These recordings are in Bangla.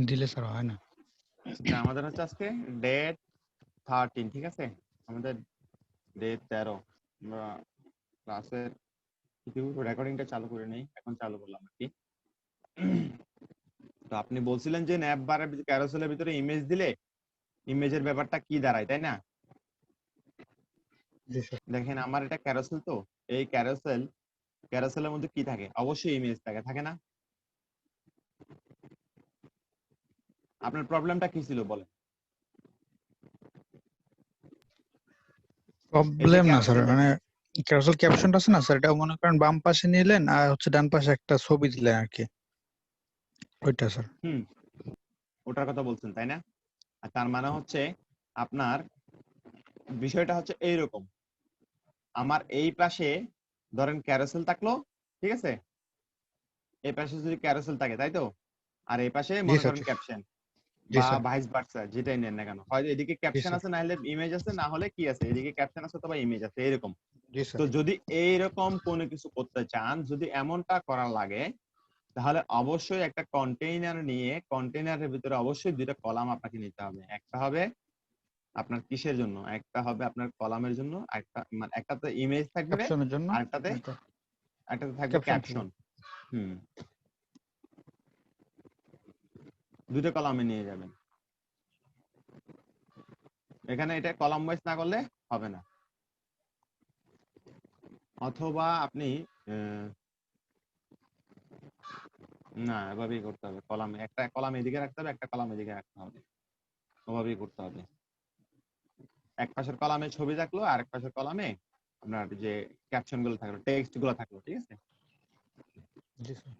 দিলে স্যার হয় না। আচ্ছা, আমাদের হচ্ছে আজকে ডেট 13, ঠিক আছে? আমাদের ডেট 13। আমরা ক্লাসের কিছু রেকর্ডিংটা চালু করে নেই, এখন চালু করলাম আর কি। তো আপনি বলছিলেন যে ন্যাপ বারের ক্যারোসেলের ভিতরে ইমেজ দিলে ইমেজের ব্যাপারটা কি দাঁড়ায়, তাই না? জি স্যার। দেখেন আমার এটা ক্যারোসেল, তো এই ক্যারোসেলের মধ্যে কি থাকে? অবশ্যই ইমেজ থাকে, থাকে না? আপনার প্রবলেমটা কি ছিল বলেন? এই যে প্রবলেম না স্যার, ক্যারোসেলে মানে ক্যারোসেল ক্যাপশনটা আছে না স্যার, এটা মনে করেন বাম পাশে নিলেন আর হচ্ছে ডান পাশে একটা ছবি দিলেন আর কি, ওইটা স্যার। হুম, ওটার কথা বলছেন তাই না? আর তার মানে হচ্ছে আপনার বিষয়টা হচ্ছে এইরকম, আমার এই পাশে ধরেন ক্যারোসেল থাকলো, ঠিক আছে? এই পাশে যদি ক্যারোসেল থাকে, তাই তো? আর এই পাশে জি মনে স্যার। করেন ক্যাপশন জি বা স্যার। ভাইস ভার্সা, যেটাই নেন না কেন, হয় এদিকে জি ক্যাপশন স্যার। আছে, না হলে ইমেজ আছে, না হলে কি আছে, এদিকে ক্যাপশন আছে অথবা ইমেজ আছে, এরকম। জি তো স্যার। যদি এইরকম কোনো কিছু করতে চান, যদি এমনটা করা লাগে, তাহলে অবশ্যই একটা কন্টেইনার নিয়ে কন্টেইনারের ভিতরে অবশ্যই দুইটা কলাম আপনাকে নিতে হবে। একটা হবে আপনার কিসের জন্য, একটা হবে আপনার কলামের জন্য, একটা মানে একটাতে ইমেজ থাকবে, ক্যাপশনের জন্য আরেকটাতে এটা একটাতে থাকবে ক্যাপশন থাকবে। ক্যাপশন। হুম, দুটো কলামে নিয়ে যাবেন। এখানে এটা কলাম ওয়াইজ না করলে হবে না। অথবা আপনি আহ, না, এভাবেই করতে হবে, কলাম একটা কলাম এদিকে রাখতে হবে, একটা কলাম এদিকে রাখতে হবে, ওভাবেই করতে হবে। এক পাশের কলামে ছবি থাকলো, আর এক পাশের কলামে আপনার যে ক্যাপশন গুলো থাকলো, টেক্সট গুলো থাকলো, ঠিক আছে? জি স্যার।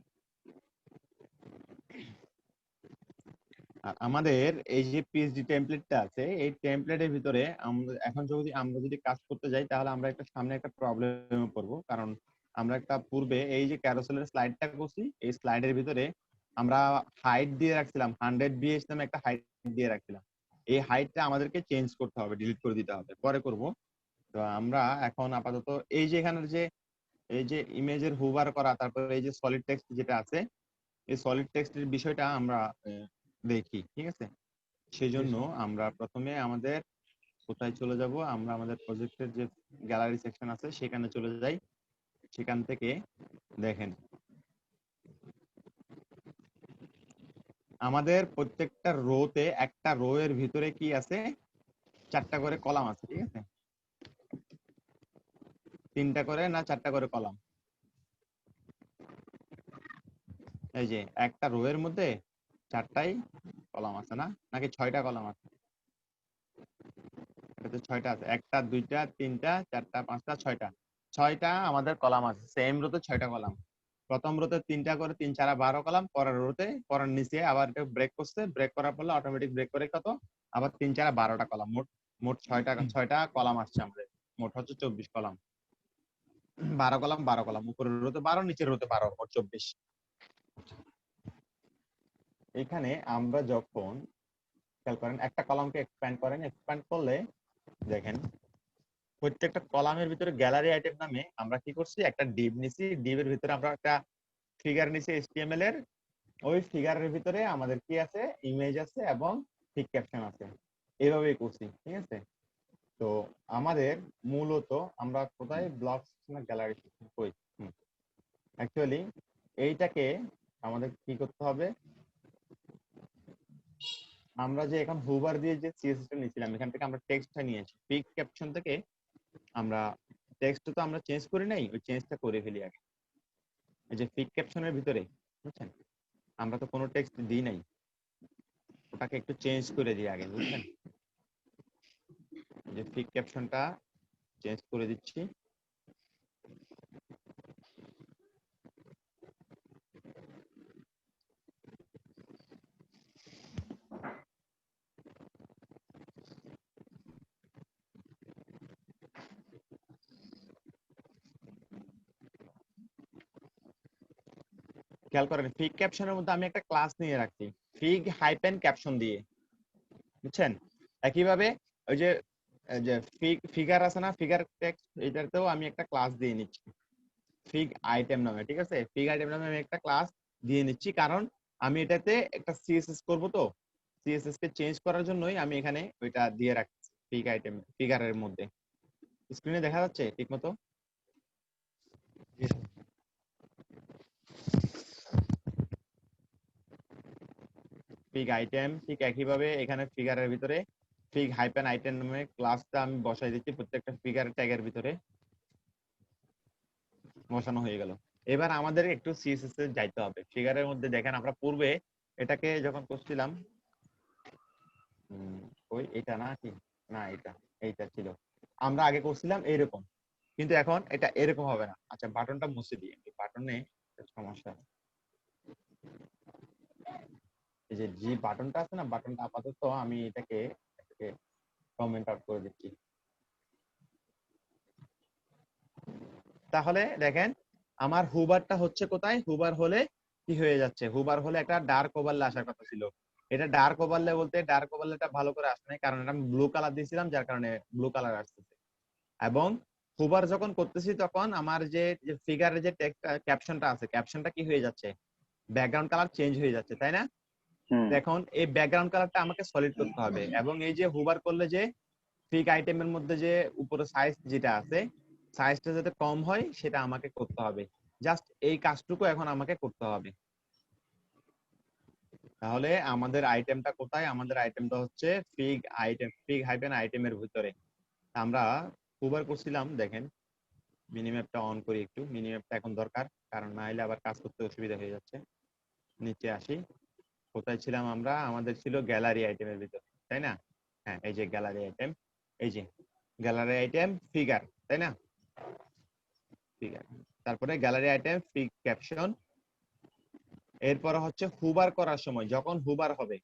আর আমাদের এই যে পিএইচডি টেমপ্লেটটা আছে, এই টেমপ্লেটের ভিতরে আমরা এখন যদি কাজ করতে যাই, তাহলে আমরা একটা সামনে একটা প্রবলেমে পড়বো। কারণ আমরা একটা পূর্বে এই যে ক্যারোসেলের স্লাইডটা করছি, এই স্লাইডের ভিতরে আমরা হাইট দিয়ে রাখছিলাম 100 বিএইচ নামে একটা হাইট দিয়ে রাখছিলাম। এই হাইটটা আমাদেরকে চেঞ্জ করতে হবে, ডিলিট করে দিতে হবে, পরে করব। তো আমরা এখন আপাতত এই যে এখানের যে এই যে ইমেজের হুভার করা, তারপরে এই যে সলিড টেক্সট যেটা আছে, এই সলিড টেক্সটের বিষয়টা আমরা দেখি, ঠিক আছে? সেই জি জন্য স্যার। আমরা প্রথমে আমাদের কোথায় চলে যাব, আমরা আমাদের প্রজেক্টের যে গ্যালারি সেকশন আছে সেখানে চলে যাই। সেখান থেকে দেখেন আমাদের প্রত্যেকটা রোতে, একটা রো এর ভিতরে কি আছে, চারটা করে কলাম আছে, ঠিক আছে? তিনটা করে না চারটা করে কলাম। এই যে একটা রো এর মধ্যে চারটাই কলাম আছে না, নাকি ছয়টা কলাম আছে? এটাতে ছয়টা আছে, একটা দুইটা তিনটা চারটা পাঁচটা ছয়টা, ছয়টা আমাদের কলাম আছে। সেম রোতে ছয়টা কলাম। প্রথম রোতে তিনটা করে, 3 4 12 কলাম। পরের রোতে পরের নিচে আবার এটা ব্রেক করছে, ব্রেক করার ফলে অটোমেটিক ব্রেক করে কত, আবার 3 4 12টা কলাম। মোট মোট ছয়টা ছয়টা কলাম আসছে আমাদের। মোট হচ্ছে 24 কলাম। 12 কলাম 12 কলাম, উপরের রোতে 12, নিচের রোতে 12, মোট 24। এখানে আমরা যখন খেয়াল করেন একটা কলামকে এক্সপ্যান্ড করেন, এক্সপ্যান্ড করলে দেখেন প্রত্যেকটা কলামের ভিতরে গ্যালারি আইটেম নামে আমরা কি করছি, একটা ডিভ নিছি। ডিভের ভিতরে আমরা একটা ফিগার নিছি এইচটিএমএল এর। ওই ফিগারের ভিতরে আমাদের কি আছে, ইমেজ আছে এবং ঠিক ক্যাপশন আছে। এইভাবেই করছি, ঠিক আছে? তো আমাদের মূলত আমরা কোথায় ব্লক না গ্যালারি কই, অ্যাকচুয়ালি এইটাকে আমাদের কি করতে হবে, আমরা যে এখন হুবার দিয়ে যে সিএসএস টা নিয়েছিলাম, এখান থেকে আমরা টেক্সটটা নিয়েছি। পিক ক্যাপশন থেকে আমরা টেক্সট তো আমরা চেঞ্জ করি নাই, ওই চেঞ্জটা করে ফেলি আগে। এই যে পিক ক্যাপশনের ভিতরে, বুঝছেন, আমরা তো কোনো টেক্সট দিই নাই, ওটাকে একটু চেঞ্জ করে দিই আগে, বুঝছেন? যে পিক ক্যাপশনটা চেঞ্জ করে দিচ্ছি। খেয়াল করেন ফিগ ক্যাপশনের মধ্যে আমি একটা ক্লাস নিয়ে রাখছি, ফিগ হাইপেন ক্যাপশন দিয়ে, বুঝছেন? একইভাবে ওই যে যে ফিগার আছে না, ফিগার টেক্সট, এটাতেও আমি একটা ক্লাস দিয়ে নিচ্ছি ফিগ আইটেম নামে, ঠিক আছে? ফিগ আইটেম নামে আমি একটা ক্লাস দিয়ে নিচ্ছি। কারণ আমি এটাতে একটা সিএসএস করব, তো সিএসএস কে চেঞ্জ করার জন্যই আমি এখানে ওইটা দিয়ে রাখছি ফিগ আইটেম ফিগারের মধ্যে। স্ক্রিনে দেখা যাচ্ছে ঠিকমতো? জি স্যার। ফিগ আইটেম ঠিক একইভাবে এখানে ফিগারের ভিতরে ফিগ হাইপেন আইটেম নামে ক্লাসটা আমি বসাই দিচ্ছি প্রত্যেকটা ফিগার ট্যাগের ভিতরে। বসানো হয়ে গেল। এবার আমাদের একটু সিএসএস এ যাইতে হবে। ফিগারের মধ্যে দেখেন আমরা পূর্বে এটাকে যখন করছিলাম, ওই এটা না কি, না এইটা ছিল, আমরা আগে করছিলাম এইরকম, কিন্তু এখন এটা এরকম হবে না। আচ্ছা বাটনটা মুছে দিই, বাটনে সমস্যা। এই যে জি বাটনটা আছে না, বাটনটা আপাতত আমি এটাকে কমেন্ট আউট করে দিচ্ছি। তাহলে দেখেন আমার হুবারটা হচ্ছে কোথায়, হুবার হলে কি হয়ে যাচ্ছে, হুবার হলে একটা ডার্ক ওভারলে আসার কথা ছিল। এটা ডার্ক ওভারলে বলতে ডার্ক ওভারলেটা ভালো করে আসে নাই, কারণ এটা আমি ব্লু কালার দিয়েছিলাম, যার কারণে ব্লু কালার আসতেছে। এবং হুবার যখন করতেছি তখন আমার যে ফিগারের যে টেক্সট ক্যাপশনটা আছে, ক্যাপশনটা কি হয়ে যাচ্ছে, ব্যাকগ্রাউন্ড কালার চেঞ্জ হয়ে যাচ্ছে, তাই না? এখন এই ব্যাকগ্রাউন্ড কালারটা আমাকে সলিড করতে হবে, এবং এই যে হুবার করলে যে ফিগ আইটেমের মধ্যে যে উপরে সাইজ যেটা আছে, সাইজটা যাতে কম হয় সেটা আমাকে করতে হবে। জাস্ট এই কাজটুকু এখন আমাকে করতে হবে। তাহলে আমাদের আইটেমটা কোথায়, আমাদের আইটেমটা হচ্ছে ফিগ আইটেম, ফিগ হাইপেন আইটেমের ভিতরে। আমরা হুবার করছিলাম, দেখেন মিনিম্যাপটা অন করি একটু, মিনিম্যাপটা এখন দরকার, কারণ না হলে আবার কাজ করতে অসুবিধা হয়ে যাচ্ছে। নিচে আসি, কোথায় ছিলাম আমরা, আমাদের ছিল গ্যালারি আইটেমের ভিতরে, তাই না? হ্যাঁ এই যে গ্যালারি আইটেম, এই যে গ্যালারি আইটেম ফিগার, তাই না? ফিগার, তারপরে গ্যালারি আইটেম ফিগ ক্যাপশন, এরপর হচ্ছে হুবার করার সময় যখন হুবার হবে,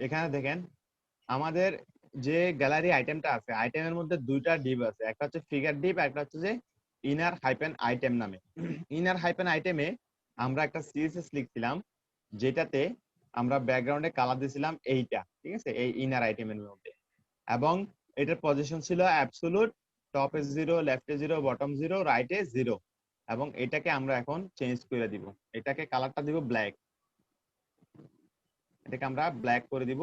এখানে দেখেন আমাদের যে গ্যালারি আইটেমটা আছে, আইটেমের মধ্যে দুইটা ডিভ আছে, একটা হচ্ছে ফিগার ডিভ, একটা হচ্ছে যে ইনার হাইপেন আইটেম নামে। ইনার হাইপেন আইটেমে আমরা একটা সিএসএস লিখছিলাম, যেটাতে আমরা ব্যাকগ্রাউন্ডে কালার দিয়েছিলাম এইটা, ঠিক আছে, এই ইনার আইটেমের মধ্যে। এবং এটার পজিশন ছিল অ্যাবসোলুট, টপে 0, লেফটে 0, বটম 0, রাইটে 0। এবং এটাকে আমরা এখন চেঞ্জ করে দিব, এটাকে কালারটা দিব ব্ল্যাক, এটাকে আমরা ব্ল্যাক করে দিব,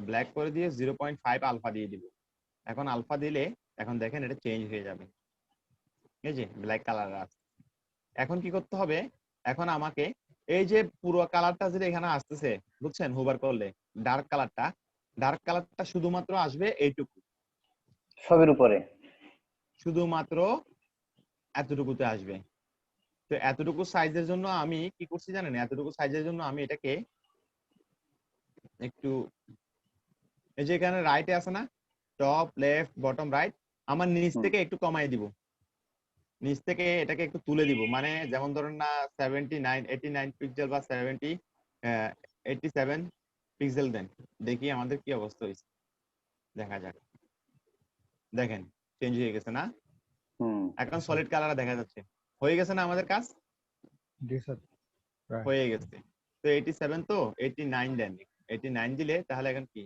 ব্ল্যাক করে দিয়ে 0.5 আলফা দিয়ে দিব। এখন আলফা দিলে এখন দেখেন এটা চেঞ্জ হয়ে যাবে, এই যে ব্ল্যাক কালার আছে। এখন কি করতে হবে, এখন আমাকে এই যে পুরো কালারটা যেটা এখানে আসতেছে, বুঝছেন, হুবার করলে ডার্ক কালারটা, ডার্ক কালারটা শুধুমাত্র আসবে এইটুকু, সবের উপরে শুধুমাত্র এতটুকুতে আসবে। তো এতটুকু সাইজের জন্য আমি কি করছি জানেন, এতটুকু সাইজের জন্য আমি এটাকে একটু, এই যে এখানে রাইটে আছে না, টপ লেফট বটম রাইট, আমার নিচ থেকে একটু কমাই দিব, নিচ থেকে এটাকে একটু তুলে দিব, মানে যেমন ধরুন না 89 পিক্সেল বা 87 পিক্সেল দেন, দেখি আমাদের কি অবস্থা হয়েছে, দেখা যাক। দেখেন চেঞ্জ হয়ে গেছে না, এখন সলিড কালার দেখা যাচ্ছে, হয়ে গেছে না আমাদের কাজ, জি স্যার। হয়ে গেছে। তো 87 তো 89 দেন, 89 দিলে তাহলে এখন কি,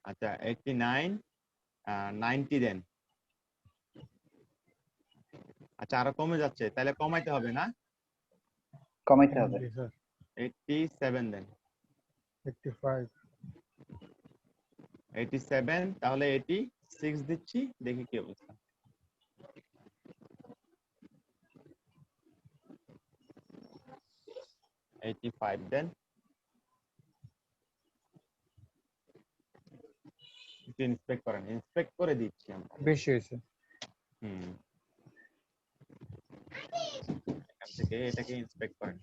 আচ্ছা 89 90 দেন, আচ্ছা আরো কমে যাচ্ছে, তাহলে কমাইতে হবে না, কমাইতে হবে। জি স্যার। 87 দেন, 85, 87, তাহলে 86 দিচ্ছি, দেখি কি অবস্থা। দেন, একটু ইন্সপেক্ট করেন, ইন্সপেক্ট করে দিচ্ছি আমরা। বেশি হয়েছে। এখান থেকে এটাকে ইন্সপেক্ট করেন।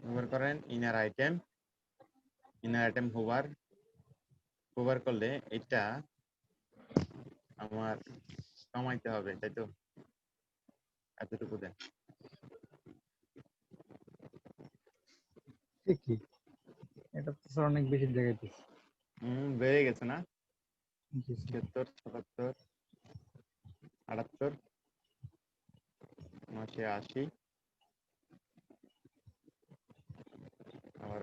হুভার করেন, ইনার আইটেম হুভার করলে এটা আমার কমাইতে হবে, তাই তো, এতটুকু দেন। ঠিকই। এটা তো স্যার অনেক বেশি দেখাইতেছে। বেড়ে গেছে না? জি স্যার। 76, 77, 78, 79, 80 আবার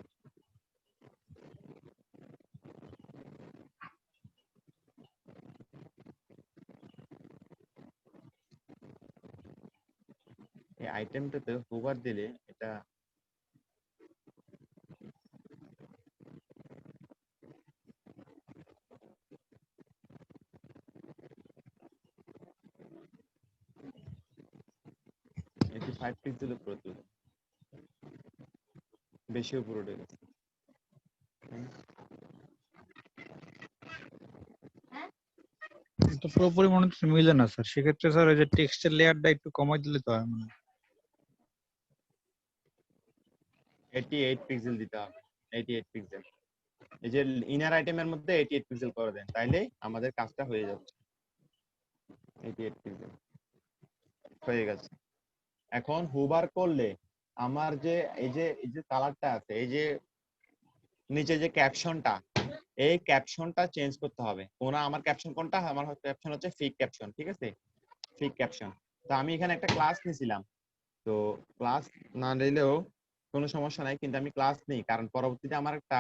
এই আইটেমটাতে হোভার দিলে এটা এটি 5 পিক্সেল উপরে তুলে বেশি উপরে উঠে গেছে। তো পুরোপুরি মনে হচ্ছে মিলে না স্যার, সেক্ষেত্রে স্যার ওই যে টেক্সটের লেয়ারটা একটু কমাই দিলে তো হয় মনে হয়। 88 পিক্সেল দিতে হবে, 88 পিক্সেল। এই যে ইনার আইটেমের মধ্যে 88 পিক্সেল করে দেন, তাইলে আমাদের কাজটা হয়ে যাচ্ছে। 88 পিক্সেল হয়ে গেছে। এখন হোভার করলে আমার যে এই যে কালারটা আছে, এই যে নিচে যে ক্যাপশনটা, এই ক্যাপশনটা চেঞ্জ করতে হবে। আমার ক্যাপশন কোনটা? আমার ক্যাপশন হচ্ছে ফিক ক্যাপশন, ঠিক আছে? ফিক ক্যাপশন। তো আমি এখানে একটা ক্লাস নিয়েছিলাম, তো ক্লাস না নিলেও কোনো সমস্যা নাই, কিন্তু আমি ক্লাস নেই কারণ পরবর্তীতে আমার একটা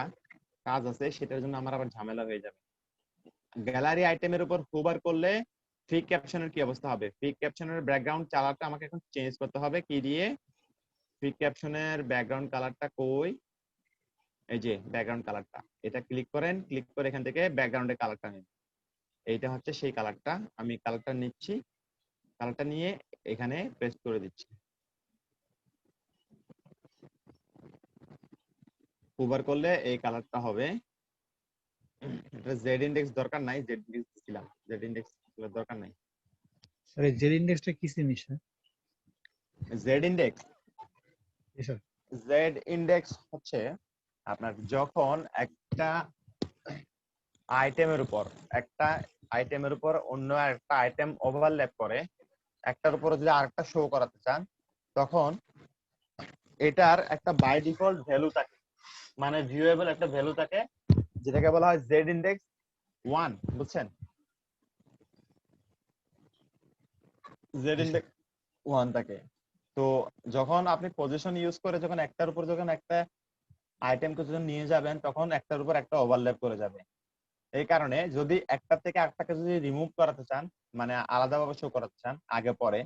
কাজ আছে, সেটার জন্য আমার আবার ঝামেলা হয়ে যাবে। গ্যালারি আইটেমের উপর হোভার করলে ফিক ক্যাপশনের কি অবস্থা হবে? ফিক ক্যাপশনের ব্যাকগ্রাউন্ড কালারটা আমাকে এখন চেঞ্জ করতে হবে। কি দিয়ে? ফিক ক্যাপশনের ব্যাকগ্রাউন্ড কালারটা কই? এই যে ব্যাকগ্রাউন্ড কালারটা, এটা ক্লিক করেন, ক্লিক করে এখান থেকে ব্যাকগ্রাউন্ডের কালারটা নিন। এইটা হচ্ছে সেই কালারটা, আমি কালারটা নিচ্ছি, কালারটা নিয়ে এখানে পেস্ট করে দিচ্ছি। হোভার করলে এই কালারটা হবে। এটা জেড ইনডেক্স দরকার নাই, জেড ইনডেক্স দিলাম, জেড ইনডেক্স দরকার নাই। স্যার এই জেড ইন্ডেক্সটা কি জিনিস স্যার? জেড ইনডেক্স, জি স্যার। জেড ইনডেক্স হচ্ছে আপনার যখন একটা আইটেমের উপর অন্য একটা আইটেম ওভারল্যাপ করে, একটার উপর যদি আরেকটা শো করাতে চান, তখন এটার একটা বাই ডিফল্ট ভ্যালু থাকে, মানে ভিউয়েবল একটা ভ্যালু থাকে, যেটাকে বলা হয় জেড ইনডেক্স 1, বুঝছেন? জেড ইনডেক্স 1 থাকে। তো যখন আপনি পজিশন ইউজ করে যখন একটার উপর যখন একটা আইটেমকে যখন নিয়ে যাবেন, তখন একটার উপর একটা ওভারল্যাপ করে যাবে। এই কারণে যদি একটা থেকে আরেকটাকে যদি রিমুভ করাতে চান, মানে আলাদাভাবে শো করাতে চান আগে পরে,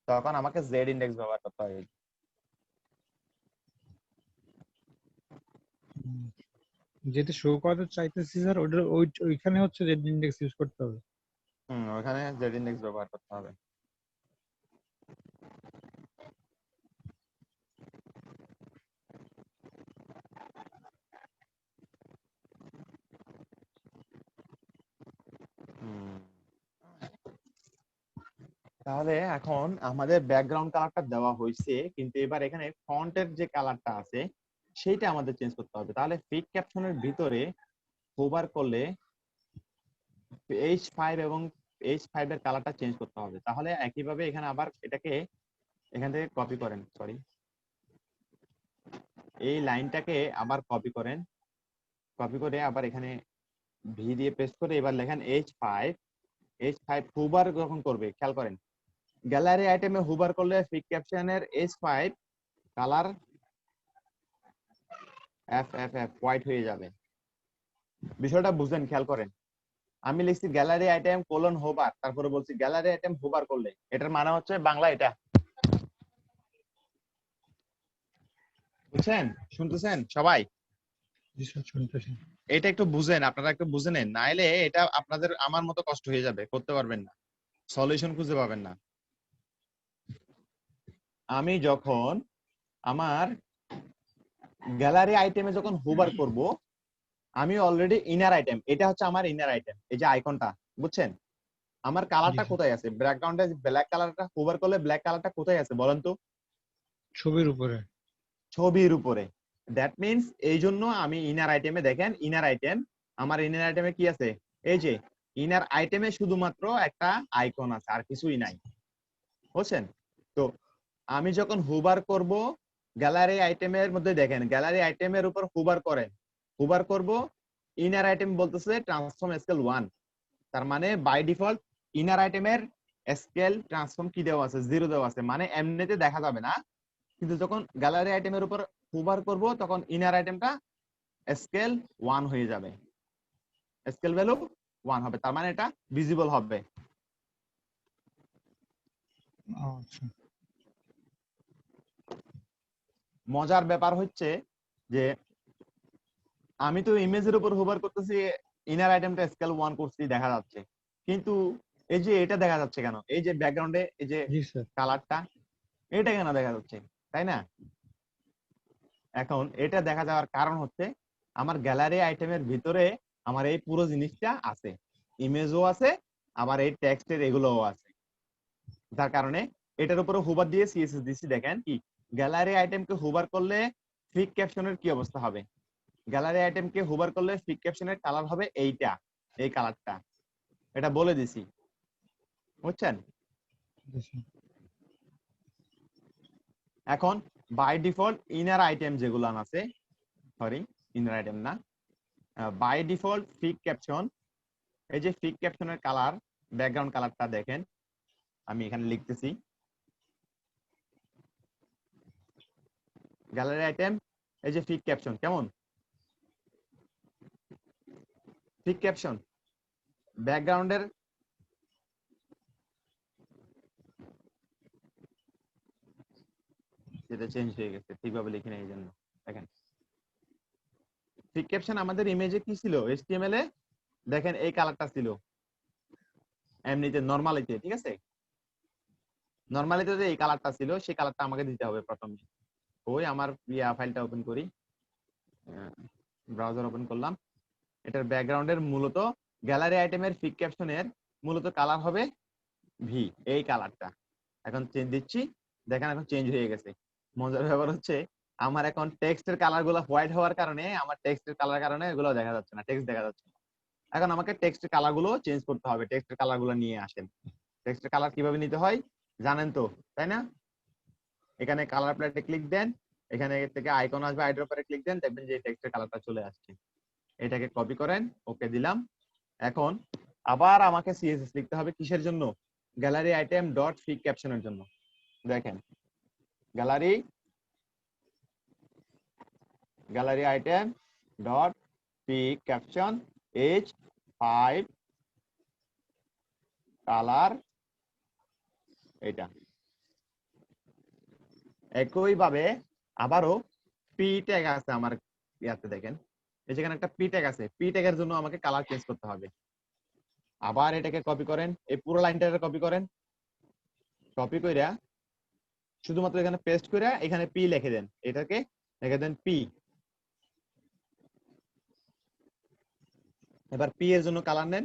তখন আমাকে জেড ইনডেক্স ব্যবহার করতে হবে। যেটা শো করাতে চাইতেছি স্যার, ওইখানে হচ্ছে জেড ইন্ডেক্স ইউজ করতে হবে। ওখানে জেড ইনডেক্স ব্যবহার করতে হবে। তাহলে এখন আমাদের ব্যাকগ্রাউন্ড কালারটা দেওয়া হয়েছে, কিন্তু এবার এখানে ফন্টের যে কালারটা আছে সেইটা আমাদের চেঞ্জ করতে হবে। তাহলে ফিক ক্যাপশনের ভিতরে হোভার করলে H5 এবং H5 এর কালারটা চেঞ্জ করতে হবে। তাহলে একইভাবে এখানে আবার এটাকে এখান থেকে কপি করেন, সরি, এই লাইনটাকে আবার কপি করেন, কপি করে আবার এখানে ভি দিয়ে পেস্ট করে এবার লেখেন H5 হোভার যখন করবে, খেয়াল করেন গ্যালারি আইটেমে হোভার করলে ফিক ক্যাপশনের H5 কালার এফ হোয়াইট হয়ে যাবে। বিষয়টা বুঝেন, খেয়াল করেন। আমি লিখছি গ্যালারি আইটেম কোলন হোভার, তারপরে বলছি গ্যালারি আইটেম হোভার করলে, এটার মানে হচ্ছে বাংলা এটা, বুঝছেন? শুনতেছেন সবাই? জি স্যার শুনতেছি। এটা একটু বুঝেন, আপনারা একটু বুঝে নেন, নাইলে এটা আপনাদের আমার মতো কষ্ট হয়ে যাবে, করতে পারবেন না, সলিউশন খুঁজে পাবেন না। আমি যখন আমার গ্যালারি আইটেমে যখন হোভার করব, আমি অলরেডি ইনার আইটেম, এটা হচ্ছে আমার ইনার আইটেম, এই যে আইকনটা, বুঝছেন? আমার কালারটা কোথায় আছে? ব্যাকগ্রাউন্ডে ব্ল্যাক কালারটা হোভার করলে ব্ল্যাক কালারটা কোথায় আছে বলেন তো? ছবির উপরে। ছবির উপরে। দ্যাট মিন্স এই জন্য আমি ইনার আইটেমে, দেখেন ইনার আইটেম, আমার ইনার আইটেমে কি আছে? এই যে ইনার আইটেমে শুধুমাত্র একটা আইকন আছে, আর কিছুই নাই, বুঝছেন? তো আমি যখন হোভার করব গ্যালারি আইটেমের মধ্যে, দেখেন গ্যালারি আইটেমের উপর হোভার করেন, হোভার করব, ইনার আইটেম বলতেছে ট্রান্সফর্ম স্কেল 1, তার মানে বাই ডিফল্ট ইনার আইটেমের স্কেল ট্রান্সফর্ম কি দেওয়া আছে, 0 দেওয়া আছে, মানে এমনিতে দেখা যাবে না, কিন্তু যখন গ্যালারি আইটেমের উপর হোভার করব তখন ইনার আইটেমটা স্কেল 1 হয়ে যাবে, স্কেল ভ্যালু 1 হবে, তার মানে এটা ভিজিবল হবে। আচ্ছা মজার ব্যাপার হচ্ছে যে আমি তো ইমেজের উপর হোভার করতেছি, ইনার আইটেমটা স্কেল 1 করছি দেখা যাচ্ছে, কিন্তু এই যে এটা দেখা যাচ্ছে কেন, এই যে ব্যাকগ্রাউন্ডে এই যে জি স্যার। কালারটা, এটা কেন দেখা যাচ্ছে, তাই না? এখন এটা দেখা যাওয়ার কারণ হচ্ছে আমার গ্যালারি আইটেমের ভিতরে আমার এই পুরো জিনিসটা আছে, ইমেজও আছে, আবার এই টেক্সটের এগুলোও আছে, যার কারণে এটার উপরে হোভার দিয়ে সিএসএস দিচ্ছি। দেখেন কি গ্যালারি আইটেমকে হোভার করলে ফিক ক্যাপশনের কি অবস্থা হবে, গ্যালারি আইটেমকে হোভার করলে ফিক ক্যাপশনের কালার হবে এইটা, এই কালারটা, এটা বলে দিছি, বুঝছেন? জি স্যার। এখন বাই ডিফল্ট ইনার আইটেম যেগুলো আছে, সরি ইনার আইটেম না, বাই ডিফল্ট ফিক ক্যাপশন, এই যে ফিক ক্যাপশনের কালার, ব্যাকগ্রাউন্ড কালারটা দেখেন, আমি এখানে লিখতেছি গ্যালারি আইটেম, এই যে ফিক ক্যাপশন, কেমন ফিক ক্যাপশন, ব্যাকগ্রাউন্ডের যেটা চেঞ্জ হয়ে গেছে, ঠিকভাবে লিখি না এই জন্য। দেখেন ফিক ক্যাপশন আমাদের ইমেজে কি ছিল, এইচটিএমএল এ দেখেন এই কালারটা ছিল এমনিতে নরমালিতে, ঠিক আছে, নরমালিতে যে এই কালারটা ছিল সেই কালারটা আমাকে দিতে হবে প্রথমে। ওই আমার ফাইলটা ওপেন করি, ব্রাউজার ওপেন করলাম, এটার ব্যাকগ্রাউন্ডের মূলত গ্যালারি আইটেমের ফিক ক্যাপশনের মূলত কালার হবে ভি, এই কালারটা। এখন চেঞ্জ দিচ্ছি, দেখেন এখন চেঞ্জ হয়ে গেছে। মজার ব্যাপার হচ্ছে আমার এখন টেক্সটের কালার গুলো হোয়াইট হওয়ার কারণে, আমার টেক্সটের কালার কারণে এগুলো দেখা যাচ্ছে না, টেক্সট দেখা যাচ্ছে না। এখন আমাকে টেক্সটের কালার গুলো চেঞ্জ করতে হবে, টেক্সটের কালার গুলো নিয়ে আসেন। টেক্সটের কালার কিভাবে নিতে হয় জানেন তো, তাই না? এখানে কালার প্যালেটে ক্লিক দেন, এখানে থেকে আইকন আসবে, আইড্রপারে ক্লিক দেন, দেখবেন যে টেক্সটের কালারটা চলে আসছে। এটাকে কপি করেন, ওকে দিলাম। এখন আবার আমাকে সিএসএস লিখতে হবে কিসের জন্য, গ্যালারি আইটেম ডট ফিক ক্যাপশনের জন্য। দেখেন গ্যালারি আইটেম ডট ফিক ক্যাপশন H5 কালার, এটা একই ভাবে আবারও পি ট্যাগ আছে আমার ইয়াতে, দেখেন এই যেখানে একটা পি ট্যাগ আছে, পি ট্যাগের জন্য আমাকে কালার চেঞ্জ করতে হবে। আবার এটাকে কপি করেন, এই পুরো লাইনটাকে কপি করেন, কপি কইরা শুধুমাত্র এখানে পেস্ট করে এখানে পি লিখে দেন, এটাকে লিখে দেন পি। এবার পি এর জন্য কালার নেন,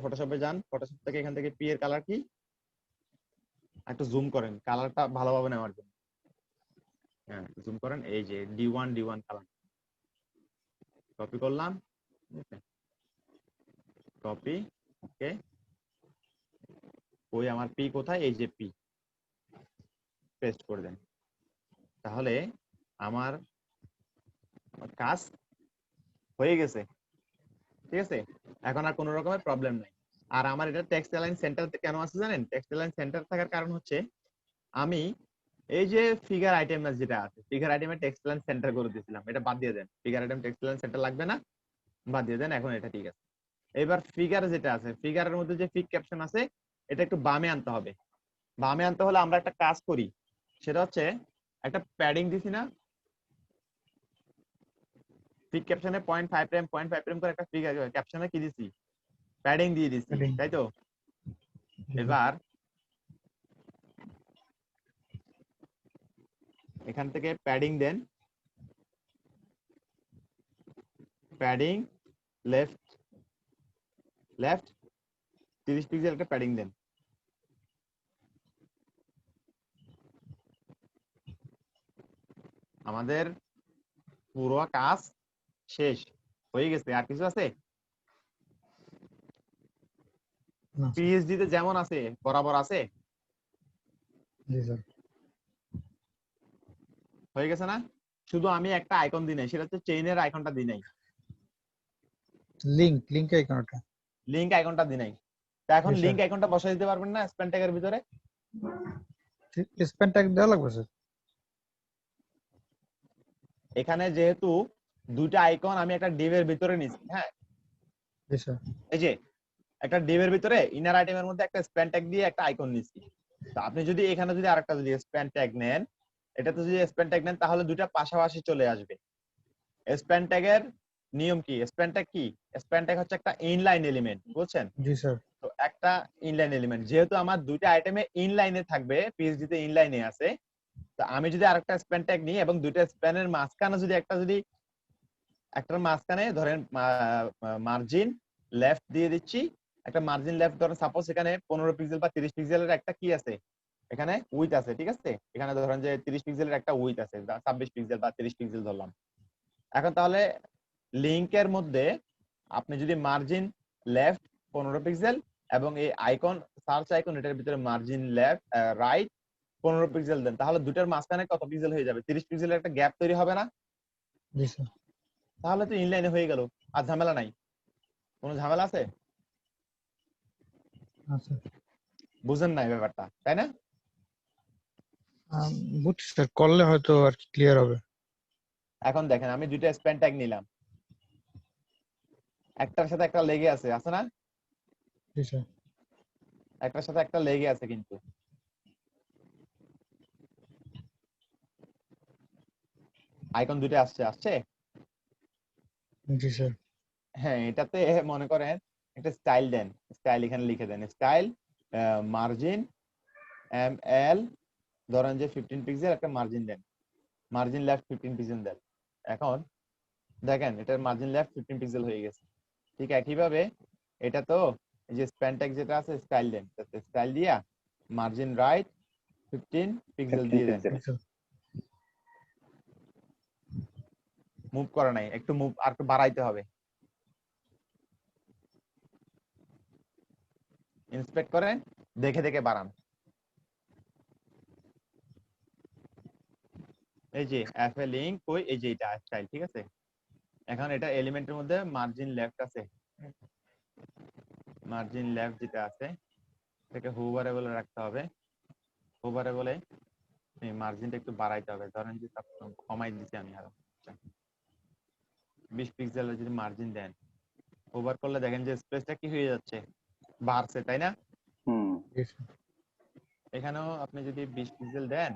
ফটোশপে যান, ফটোশপ থেকে এখান থেকে পি এর কালার কি, একটু জুম করেন কালারটা ভালোভাবে নেওয়ার জন্য, হ্যাঁ জুম করেন, এই যে D1 কালার কপি করলাম, কপি, ওকে। ওই আমার পি কোথায়, এই যে পি, পেস্ট করে দেন, তাহলে আমার কাজ হয়ে গেছে, ঠিক আছে, এখন আর কোনো রকমের প্রবলেম নাই। আর আমার এটা টেক্সট অ্যালাইন সেন্টার কেন আছে জানেন, টেক্সট অ্যালাইন সেন্টার থাকার কারণ হচ্ছে আমি এই যে ফিগার আইটেম যেটা আছে, ফিগার আইটেমে টেক্সট অ্যালাইন সেন্টার করে দিয়েছিলাম, এটা বাদ দিয়ে দেন, figure item text align center লাগবে না, বাদ দিয়ে দেন, এখন এটা ঠিক আছে। এবার ফিগার যেটা আছে, ফিগারের মধ্যে যে ফিক ক্যাপশন আছে এটা একটু বামে আনতে হবে। বামে আনতে হলে আমরা একটা কাজ করি, সেটা হচ্ছে একটা প্যাডিং দিছি না, ফিক ক্যাপশনে 0.5 প্রাইম করে একটা ফিগার ক্যাপশনে কি দিছি, প্যাডিং দিয়ে দিছি, Padding। তাই তো? জি স্যার। এবার এখান থেকে প্যাডিং দেন, প্যাডিং লেফট 30 পিক্সেল একটা প্যাডিং দেন। আমাদের পুরো কাজ শেষ হয়ে গেছে, আর কিছু আছে? না স্যার। পিএইচডি তে যেমন আছে বরাবর আছে, জি স্যার। হয়ে গেছে না? শুধু আমি একটা আইকন দিই নাই, সেটা হচ্ছে চেইনের আইকনটা দিই নাই, লিংক আইকনটা। লিংক আইকনটা দিই নাই। তা এখন জি, লিংক স্যার। আইকনটা বসাই দিতে পারবেন না স্প্যান ট্যাগের ভিতরে? স্পেন ট্যাগ দেওয়া লাগবে স্যার। এখানে যেহেতু দুইটা আইকন আমি একটা ডিভের ভিতরে নিছি, হ্যাঁ, জি স্যার। এই যে একটা ডিভের ভিতরে ইনার আইটেমের মধ্যে একটা স্প্যান ট্যাগ দিয়ে একটা আইকন নিছি। তো আপনি যদি এখানে যদি আরেকটা যদি স্প্যান ট্যাগ নেন, এটাতে যদি স্প্যান ট্যাগ নেন তাহলে দুইটা পাশাপাশি চলে আসবে। স্প্যান ট্যাগের নিয়ম কি? স্প্যান ট্যাগ কি? স্প্যান ট্যাগ হচ্ছে একটা ইনলাইন এলিমেন্ট, বুঝছেন? জি স্যার। তো একটা ইনলাইন এলিমেন্ট, যেহেতু আমার দুইটা আইটেমে ইনলাইনে থাকবে, পিএইচডি তে ইনলাইনে আছে, তো আমি যদি আরেকটা স্প্যান ট্যাগ নিই এবং দুইটা স্প্যানের মাঝখানে যদি একটার মাঝখানে ধরেন মার্জিন লেফট দিয়ে দিচ্ছি, একটা মার্জিন লেফট ধরেন সাপোজ এখানে 15 পিক্সেল বা 30 পিক্সেলের একটা কি আছে, এখানে উইথ আছে, ঠিক আছে? এখানে ধরেন যে 30 পিক্সেলের একটা উইথ আছে, 26 পিক্সেল বা 30 পিক্সেল ধরলাম। এখন তাহলে লিংকের মধ্যে আপনি যদি মার্জিন লেফট 15 পিক্সেল এবং এই আইকন সার্চ আইকন এটার ভিতরে মার্জিন লেফট রাইট 15 পিক্সেল দেন, তাহলে দুটার মাঝখানে কত পিক্সেল হয়ে যাবে? 30 পিক্সেলের একটা গ্যাপ তৈরি হবে না? জি স্যার। তাহলে তো ইনলাইনে হয়ে গেল, আর ঝামেলা নাই। কোনো ঝামেলা আছে? আচ্ছা। বুঝেন নাই ব্যাপারটা, তাই না? বুঝছি স্যার, করলে হয়তো আর কি ক্লিয়ার হবে। এখন দেখেন আমি দুইটা স্প্যান ট্যাগ নিলাম, একটার সাথে একটা লেগে আছে, আছে না? জি স্যার। একটার সাথে একটা লেগে আছে, কিন্তু আইকন দুইটা আসছে। জি স্যার। হ্যাঁ, এটাতে মনে করেন একটা স্টাইল দেন, স্টাইল এখানে লিখে দেন, স্টাইল মার্জিন এম এল ধরেন যে 15 পিক্সেল একটা মার্জিন দেন, মার্জিন লেফট 15 পিক্সেল দেন। এখন দেখেন এটার মার্জিন লেফট 15 পিক্সেল হয়ে গেছে। ঠিক একইভাবে এটা তো এই যে স্প্যান ট্যাগ যেটা আছে স্টাইল দেন, স্টাইল দিয়া মার্জিন রাইট 15 পিক্সেল 15 দিয়ে দেন। পিক্সেল। মুভ করে নাই, একটু মুভ আর একটু বাড়াইতে হবে। ইন্সপেক্ট করেন, দেখে দেখে বাড়ান। এই যে এফ এ লিংক কই, এই যে এটা স্টাইল, ঠিক আছে? এখন এটা এলিমেন্টের মধ্যে মার্জিন লেফট আছে, মার্জিন লেফট যেটা আছে এটাকে হুভারেবলে রাখতে হবে। হুভারেবলে এই মার্জিনটা একটু বাড়াইতে হবে, ধরেন যে কমাই দিচ্ছি আমি আরো 20 পিক্সেলের যদি মার্জিন দেন, ওভার করলে দেখেন যে স্পেসটা কি হয়ে যাচ্ছে, বাড়ছে, তাই না? হুম। জি স্যার। এখানেও আপনি যদি 20 পিক্সেল দেন,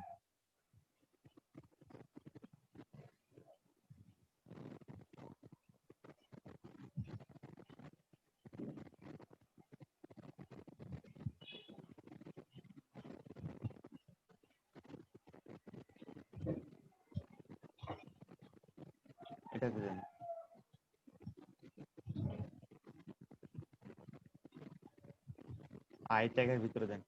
এটাতে দেন, আই ট্যাগের ভিতরে দেন,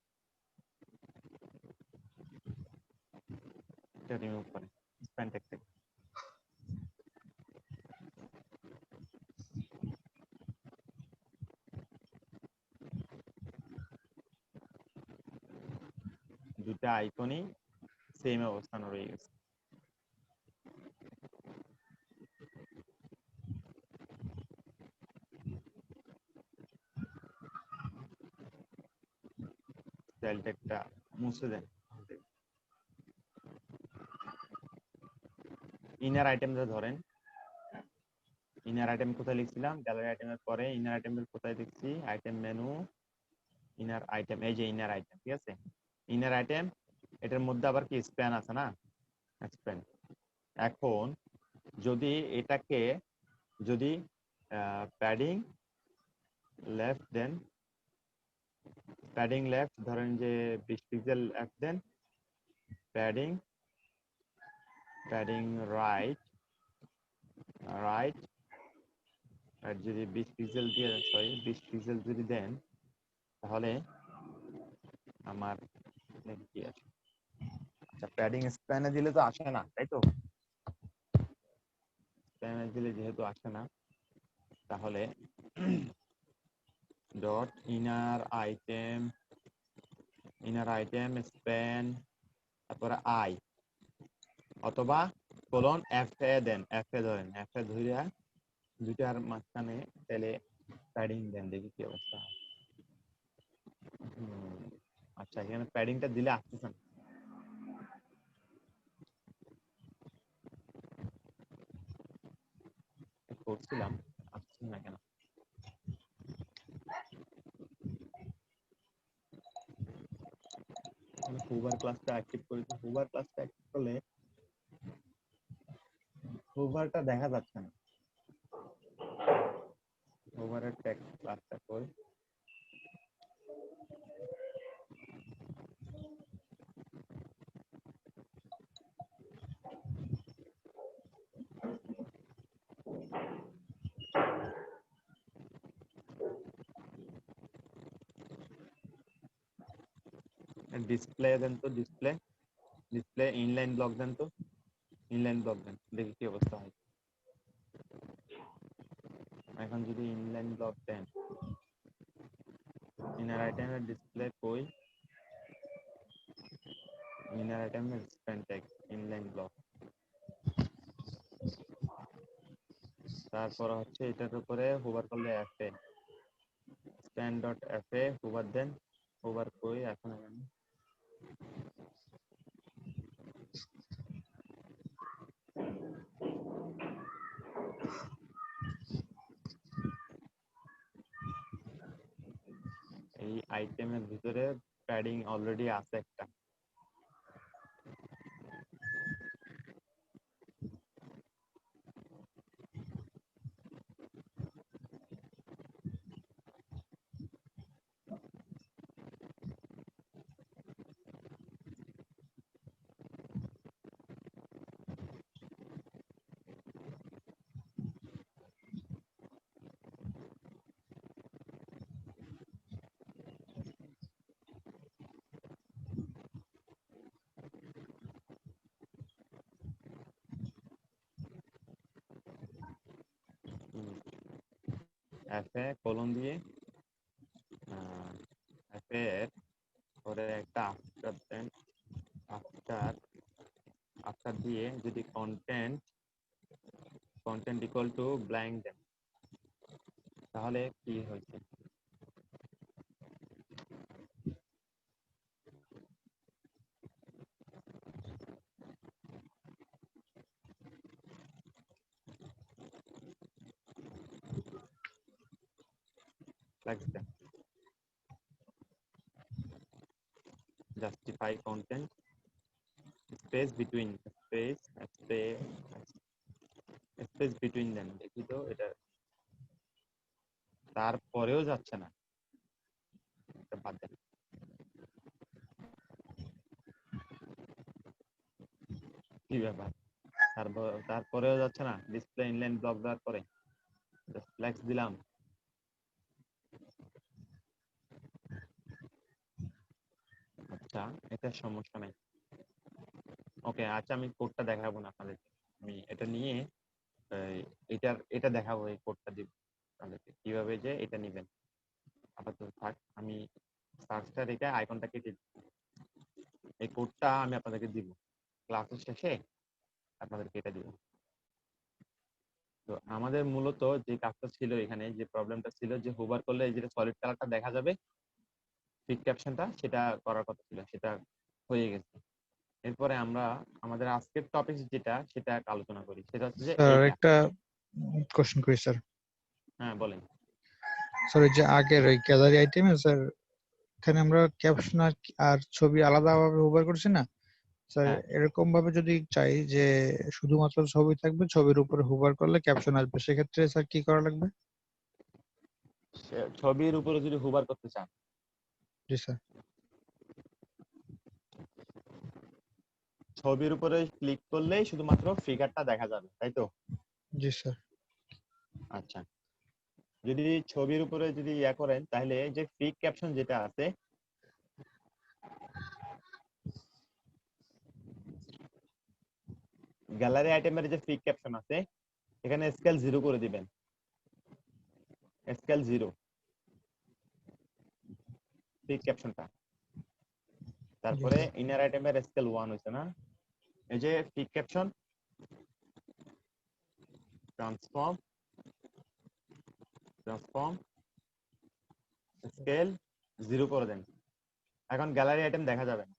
এটা রিমুভ করেন স্প্যান ট্যাগ থেকে। দুটা আইকনই সেম অবস্থানে রয়ে গেছে। স্টাইল ট্যাগটা মুছে দেন। ইনার আইটেমটা ধরেন, ইনার আইটেম কোথায় লিখছিলাম? গ্যালারি আইটেমের পরে ইনার আইটেমের কোথায় দেখছি? আইটেম মেনু, ইনার আইটেম, এই যে ইনার আইটেম, ঠিক আছে? ইনার আইটেম এটার মধ্যে আবার কি স্প্যান আছে না? স্প্যান। এখন যদি এটাকে যদি প্যাডিং লেফট দেন, প্যাডিং লেফট ধরেন যে 20 পিক্সেল লেফট দেন, প্যাডিং প্যাডিং রাইট রাইট আর যদি 20 পিক্সেল দিয়ে, সরি 20 পিক্সেল যদি দেন, তাহলে আমার কি আছে? আচ্ছা, প্যাডিং স্প্যানে দিলে তো আসে না, তাই তো? স্প্যানে দিলে যেহেতু আসে না, তাহলে ডট ইনার আইটেম স্প্যান তারপরে আই, অথবা কোলন এফ এ দেন, এফ এ ধরেন, এফ এ ধইরা দুইটার মাঝখানে তাহলে প্যাডিং দেন, দেখি কি অবস্থা হয়। আচ্ছা, এখানে প্যাডিংটা দিলে আসতেছে না। করছিলাম, আসছে না কেন? হুবার ক্লাসটা অ্যাক্টিভ করেছি, হুবার ক্লাসটা অ্যাক্টিভ করলে হুবারটা দেখা যাচ্ছে না। হুবারের টেক্সট ক্লাসটা কই? ডিসপ্লে দেন তো, ডিসপ্লে, ডিসপ্লে ইনলাইন ব্লক দেন তো, ইনলাইন ব্লক দেন, দেখি কি অবস্থা হয়। এখন যদি ইনলাইন ব্লক দেন, ইনার আইটেমের ডিসপ্লে কই, ইনার আইটেমের স্প্যান ট্যাগ ইনলাইন ব্লক, তারপর হচ্ছে এটার উপরে হুবার করলে F A span dot F A hover দেন, হুবার কই এখন এখানে এই আইটেমের ভিতরে প্যাডিং অলরেডি আছে একটা। এফ এ কলন দিয়ে এফ এর পরে একটা আফটার দেন, আফটার আফটার দিয়ে যদি content content equal to blank দেন, তাহলে কি হয়েছে? লাগছে justify content space between, space space between দেন, দেখি তো এটা, তারপরেও যাচ্ছে না, এটা বাদ দেন। কি ব্যাপার, তারপরেও যাচ্ছে না, ডিসপ্লে ইনলাইন ব্লক দেওয়ার পরে জাস্ট ফ্ল্যাক্স দিলাম, আচ্ছা এটা সমস্যা নাই। ওকে, আচ্ছা আমি কোডটা দেখাবো না আপনাদের, আমি এটা নিয়ে এটা দেখাবো, এই কোডটা দিব আপনাদেরকে কিভাবে যে এটা নেবেন। আপাতত থাক, আমি সার্চটা রেখে আইকনটা কেটে দিই। এই কোডটা আমি আপনাদেরকে দিব ক্লাসের শেষে, আপনাদেরকে এটা দিব। তো আমাদের মূলত যে কাজটা ছিল এখানে, যে প্রবলেমটা ছিল যে হোভার করলে এই যে সলিড কালারটা দেখা যাবে, ফিট ক্যাপশনটা, সেটা করার কথা ছিল, সেটা হয়ে গেছে। এরপরে আমরা আমাদের আজকের টপিক যেটা, সেটা আলোচনা করি, সেটা হচ্ছে যে স্যার এইটা। একটা কোশ্চেন করি স্যার। হ্যাঁ বলেন। স্যার ওই যে আগের ওই গ্যালারি আইটেমে স্যার, এখানে আমরা ক্যাপশন আর ছবি আলাদাভাবে ব্যবহার করছি না স্যার, হ্যাঁ, এরকম ভাবে যদি চাই যে শুধুমাত্র ছবি থাকবে, ছবির উপরে হোভার করলে ক্যাপশন আসবে, সেক্ষেত্রে স্যার কি করা লাগবে? ছবির উপরে যদি হোভার করতে চান, জি স্যার। ছবির উপরে ক্লিক করলেই শুধুমাত্র ফিগারটা দেখা যাবে, তাই তো? জি স্যার। আচ্ছা, যদি ছবির উপরে যদি ইয়া করেন, তাহলে যে ফিগ ক্যাপশন যেটা আছে, গ্যালারি আইটেমের যে ফিগ ক্যাপশন আছে, এখানে স্কেল 0 করে দিবেন, স্কেল 0 ফিগ ক্যাপশনটা। তারপরে ইনার আইটেমের স্কেল 1 হইছে না, এই যে ফিগ ক্যাপশন ট্রান্সফর্ম স্কেল 0 করে দেন। এখন গ্যালারি আইটেম দেখা যাবে না,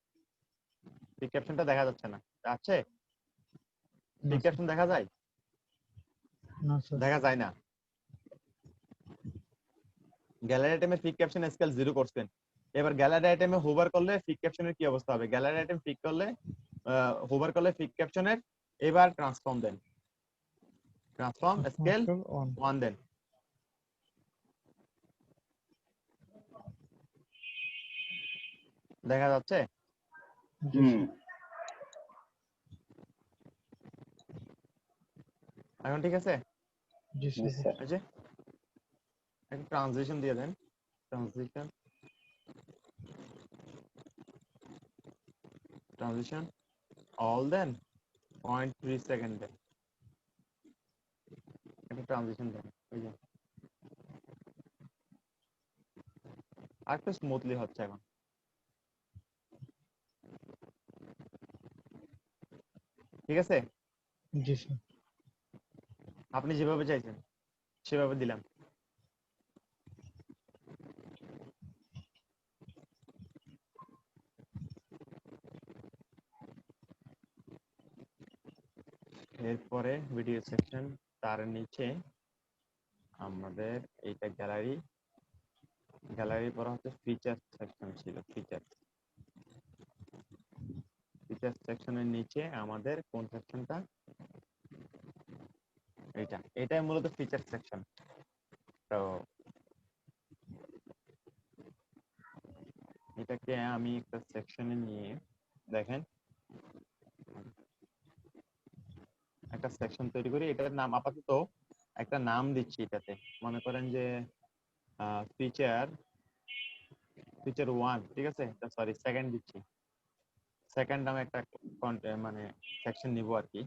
পিক ক্যাপশনটা দেখা যাচ্ছে না, আছে না পিক স্যার, ক্যাপশন দেখা যায়? না স্যার, দেখা যায় না। গ্যালারি আইটেমে পিক ক্যাপশন স্কেল 0 করছেন। এবার গ্যালারি আইটেমে হোভার করলে পিক ক্যাপশনের কি অবস্থা হবে? গ্যালারি আইটেম পিক করলে হোভার করলে পিক ক্যাপশনের এবার ট্রান্সফর্ম দেন, ট্রান্সফর্ম স্কেল স্কেল অন। 1 দেন। দেখা যাচ্ছে? জি হুম স্যার, এখন ঠিক আছে? জি জি স্যার, স্যার। এই যে একটা ট্রানজিশন দিয়ে দেন, ট্রানজিশন অল দেন 0.3 সেকেন্ড দেন, একটা ট্রানজিশন দেন। ওই যে আর একটু স্মুথলি হচ্ছে এখন। ঠিক আছে? জি স্যার, আপনি যেভাবে চাইছেন সেভাবে দিলাম। এরপরে ভিডিও সেকশন, তার নিচে আমাদের এইটা গ্যালারি, গ্যালারির পর হচ্ছে ফিচার সেকশন ছিল। ফিচার সেকশনের নিচে আমাদের কোন সেকশনটা? এটাই মূলত ফিচার সেকশন। তো এটাকে আমি একটা সেকশনে নিয়ে, দেখেন একটা সেকশন তৈরি করি। এটার নাম আপাতত একটা নাম দিচ্ছি এটাতে, মনে করেন যে ফিচার 1, ঠিক আছে, সরি সেকেন্ড দিচ্ছি, সেকেন্ড নামে একটা মানে সেকশন নিব আর কি।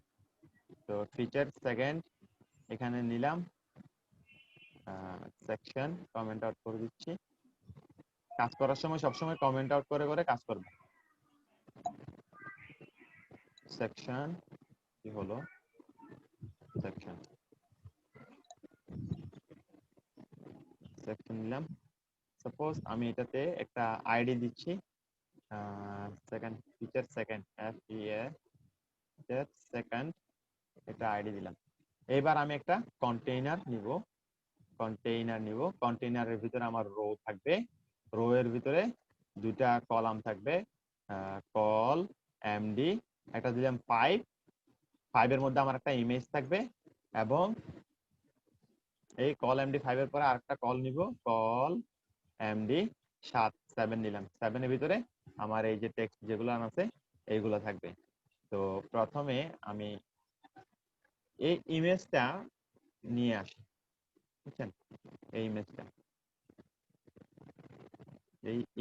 তো ফিচার সেকেন্ড এখানে নিলাম, সেকশন কমেন্ট আউট করে দিচ্ছি। কাজ করার সময় সবসময় কমেন্ট আউট করে করে কাজ করবে। সেকশন কি হলো? সেকশন নিলাম। সাপোজ আমি এটাতে একটা আইডি দিচ্ছি, সেকেন্ড ফিচার সেকেন্ড সেকেন্ড একটা আইডি দিলাম। এবার আমি একটা কন্টেইনার নিব, কন্টেইনারের ভিতরে আমার রো থাকবে, রো এর ভিতরে দুটা কলাম থাকবে, কল এমডি, একটা দিলাম 5 এর মধ্যে আমার একটা ইমেজ থাকবে, এবং এই কল এমডি 5 এর পরে আরেকটা কল নিব, কল এমডি 7 নিলাম। 7 এর ভিতরে আমার এই যে টেক্সট যেগুলো আছে এইগুলো থাকবে। তো প্রথমে আমি এই ইমেজটা নিয়ে আসি, বুঝছেন? এই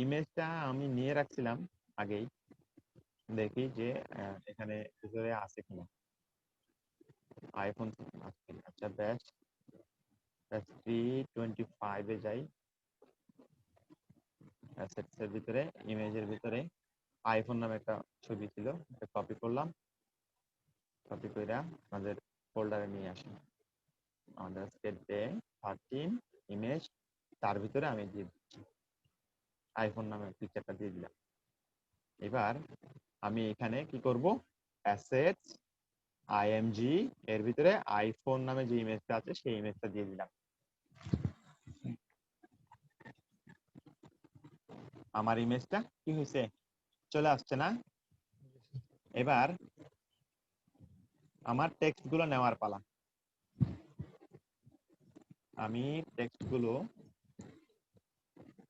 ইমেজটা আমি নিয়ে রাখছিলাম আগেই, দেখি যে এখানে ভিতরে আছে কিনা, আইফোন আছে। আচ্ছা ব্যাস 325 এ যাই, অ্যাসেটস এর ভিতরে ইমেজের ভিতরে আইফোন নামে একটা ছবি ছিল, এটা কপি করলাম, কপি কইরা আমাদের ফোল্ডারে নিয়ে আসি। আমাদের আজকে ডে 13 ইমেজ, তার ভিতরে আমি দিয়ে দিচ্ছি আইফোন নামে পিকচারটা দিয়ে দিলাম। এবার আমি এখানে কি করব? অ্যাসেটস আইএমজি এর ভিতরে আইফোন নামে যে ইমেজটা আছে সেই ইমেজটা দিয়ে দিলাম। আমার ইমেজটা কি হয়েছে? চলে আসছে না? এবার আমার টেক্সট গুলো নেওয়ার পালা। আমি টেক্সট গুলো,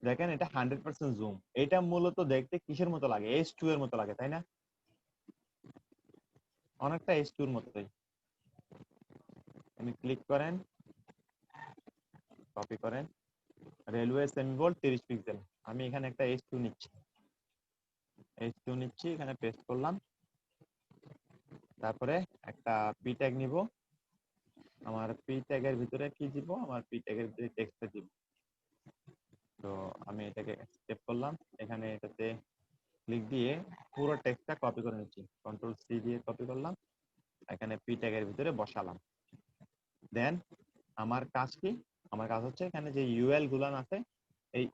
দেখেন এটা 100% জুম। এটা মূলত দেখতে কিসের মতো লাগে? H2 এর মতো লাগে, তাই না? অনেকটা H2 এর মতোই। আপনি ক্লিক করেন, কপি করেন, রেলওয়ে সেমিবোল্ড 30 পিক্সেল। আমি এখানে একটা H2 নিচ্ছি, এখানে পেস্ট করলাম। তারপরে একটা পি ট্যাগ নিব, আমার পি ট্যাগের ভিতরে কি দিব? আমার পি ট্যাগের ভিতরে টেক্সটটা দিব। তো আমি এটাকে স্টেপ করলাম, এখানে এটাতে ক্লিক দিয়ে পুরো টেক্সটটা কপি করে নিচ্ছি, কন্ট্রোল সি দিয়ে কপি করলাম। এখানে পি ট্যাগের ভিতরে বসালাম। দেন আমার কাজ কি? আমার কাজ হচ্ছে এখানে যে ইউএল গুলান আছে, এই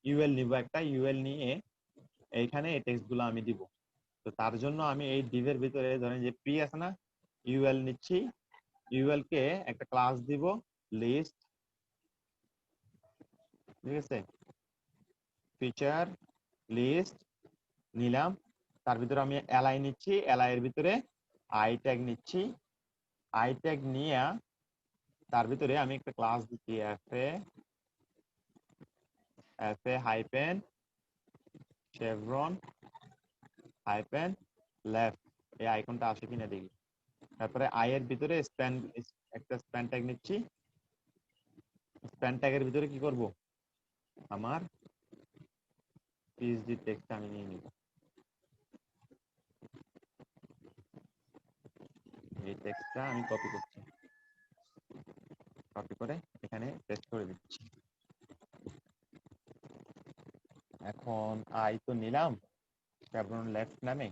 ইউএল নিব, একটা ইউএল নিয়ে এইখানে এই টেক্সট গুলো আমি দিব। তো তার জন্য আমি এই ডিভের ভিতরে ধরেন যে পি আছে না, ইউএল নিচ্ছি, ইউএল কে একটা ক্লাস দিব লিস্ট, ঠিক আছে, ফিচার লিস্ট নিলাম। তার ভিতরে আমি এলআই নিচ্ছি, এলআই এর ভিতরে আই ট্যাগ নিচ্ছি, আই ট্যাগ নিয়ে তার ভিতরে আমি একটা ক্লাস দিচ্ছি FA hyphen Chevron hyphen left, এই আইকনটা আসে কিনা দেখি। তারপরে আই এর ভিতরে স্প্যান, একটা স্প্যান ট্যাগ নিচ্ছি, স্প্যান ট্যাগের ভিতরে কি করব, আমার পিএইচডি টেক্সট আমি নিয়ে নিব, এই টেক্সটটা আমি কপি করছি, কপি করে এখানে পেস্ট করে দিচ্ছি। এখন আই তো নিলাম শেভরন লেফট নামে,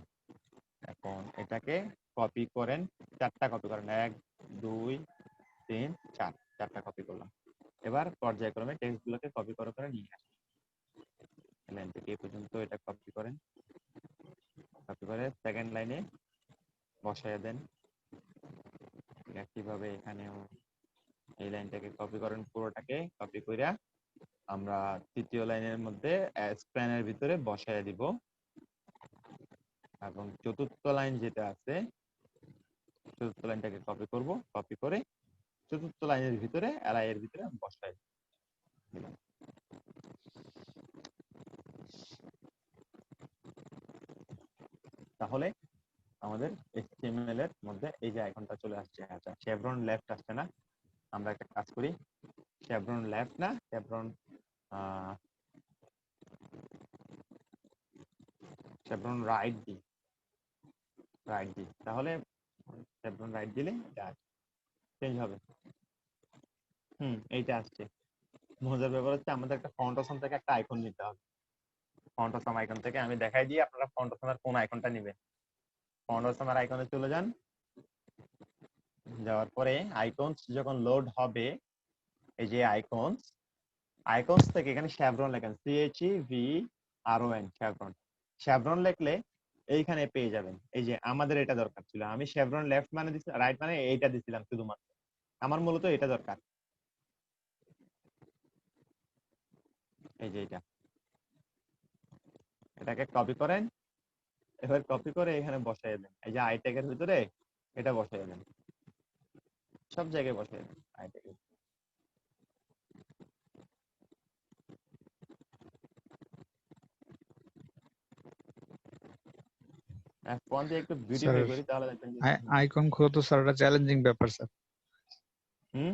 এখন এটাকে কপি করেন, চারটা কপি করেন, 1 2 3 4, চারটা কপি করলাম। এবার পর্যায়ক্রমে টেক্সট গুলোকে কপি করে করে নিয়ে আসি, লাইন থেকে এই পর্যন্ত এটা কপি করেন, কপি করে সেকেন্ড লাইনে বসায় দেন। একইভাবে এখানেও এই লাইনটাকে কপি করেন, পুরোটাকে কপি কইরা আমরা তৃতীয় লাইনের মধ্যে স্প্যানের ভিতরে বসায় দিব। এবং চতুর্থ লাইন যেটা আছে, চতুর্থ লাইনটাকে কপি করব, কপি করে চতুর্থ লাইনের ভিতরে এলআই এর ভিতরে বসাই দিলাম। তাহলে আমাদের HTML এর মধ্যে এই যে আইকনটা চলে আসছে। আচ্ছা, শেভরন লেফট আসছে না, আমরা একটা কাজ করি, শেভরন লেফট না, শেভরন রাইট দিই, রাইট দিই, তাহলে শেভরন রাইট দিলে এটা চেঞ্জ হবে। এইটা আসছে। মজার ব্যাপার হচ্ছে আমাদের একটা ফন্ট অপশন থেকে একটা আইকন নিতে হবে। ফন্ট অপশন আইকন থেকে আমি দেখাই দিই, আপনারা ফন্ট অপশনের কোন আইকনটা নেবেন। ফন্ট অপশনের আইকনে চলে যান, যাওয়ার পরে আইকনস যখন লোড হবে, এই যে আইকনস, আইকনস থেকে এখানে শেভরন লেখেন, CHEVRON, শেভরন, শেভরন লিখলে এইখানে পেয়ে যাবেন। এই যে আমাদের এটা দরকার ছিল, আমি শেভরন লেফট মানে দিছি, রাইট মানে এইটা দিছিলাম শুধুমাত্র, আমার মূলত এটা দরকার, এই যে এটা, এটাকে কপি করেন, এবার কপি করে এখানে বসাই দেন, এই যে আই ট্যাগের ভিতরে এটা বসাই দেন, সব জায়গায় বসাই দেন আই ট্যাগে। F1 দিয়ে একটু বিউটিফাই স্যার করি, তাহলে দেখবেন যে আইকন খোঁজা তো স্যার একটা চ্যালেঞ্জিং ব্যাপার স্যার। হুম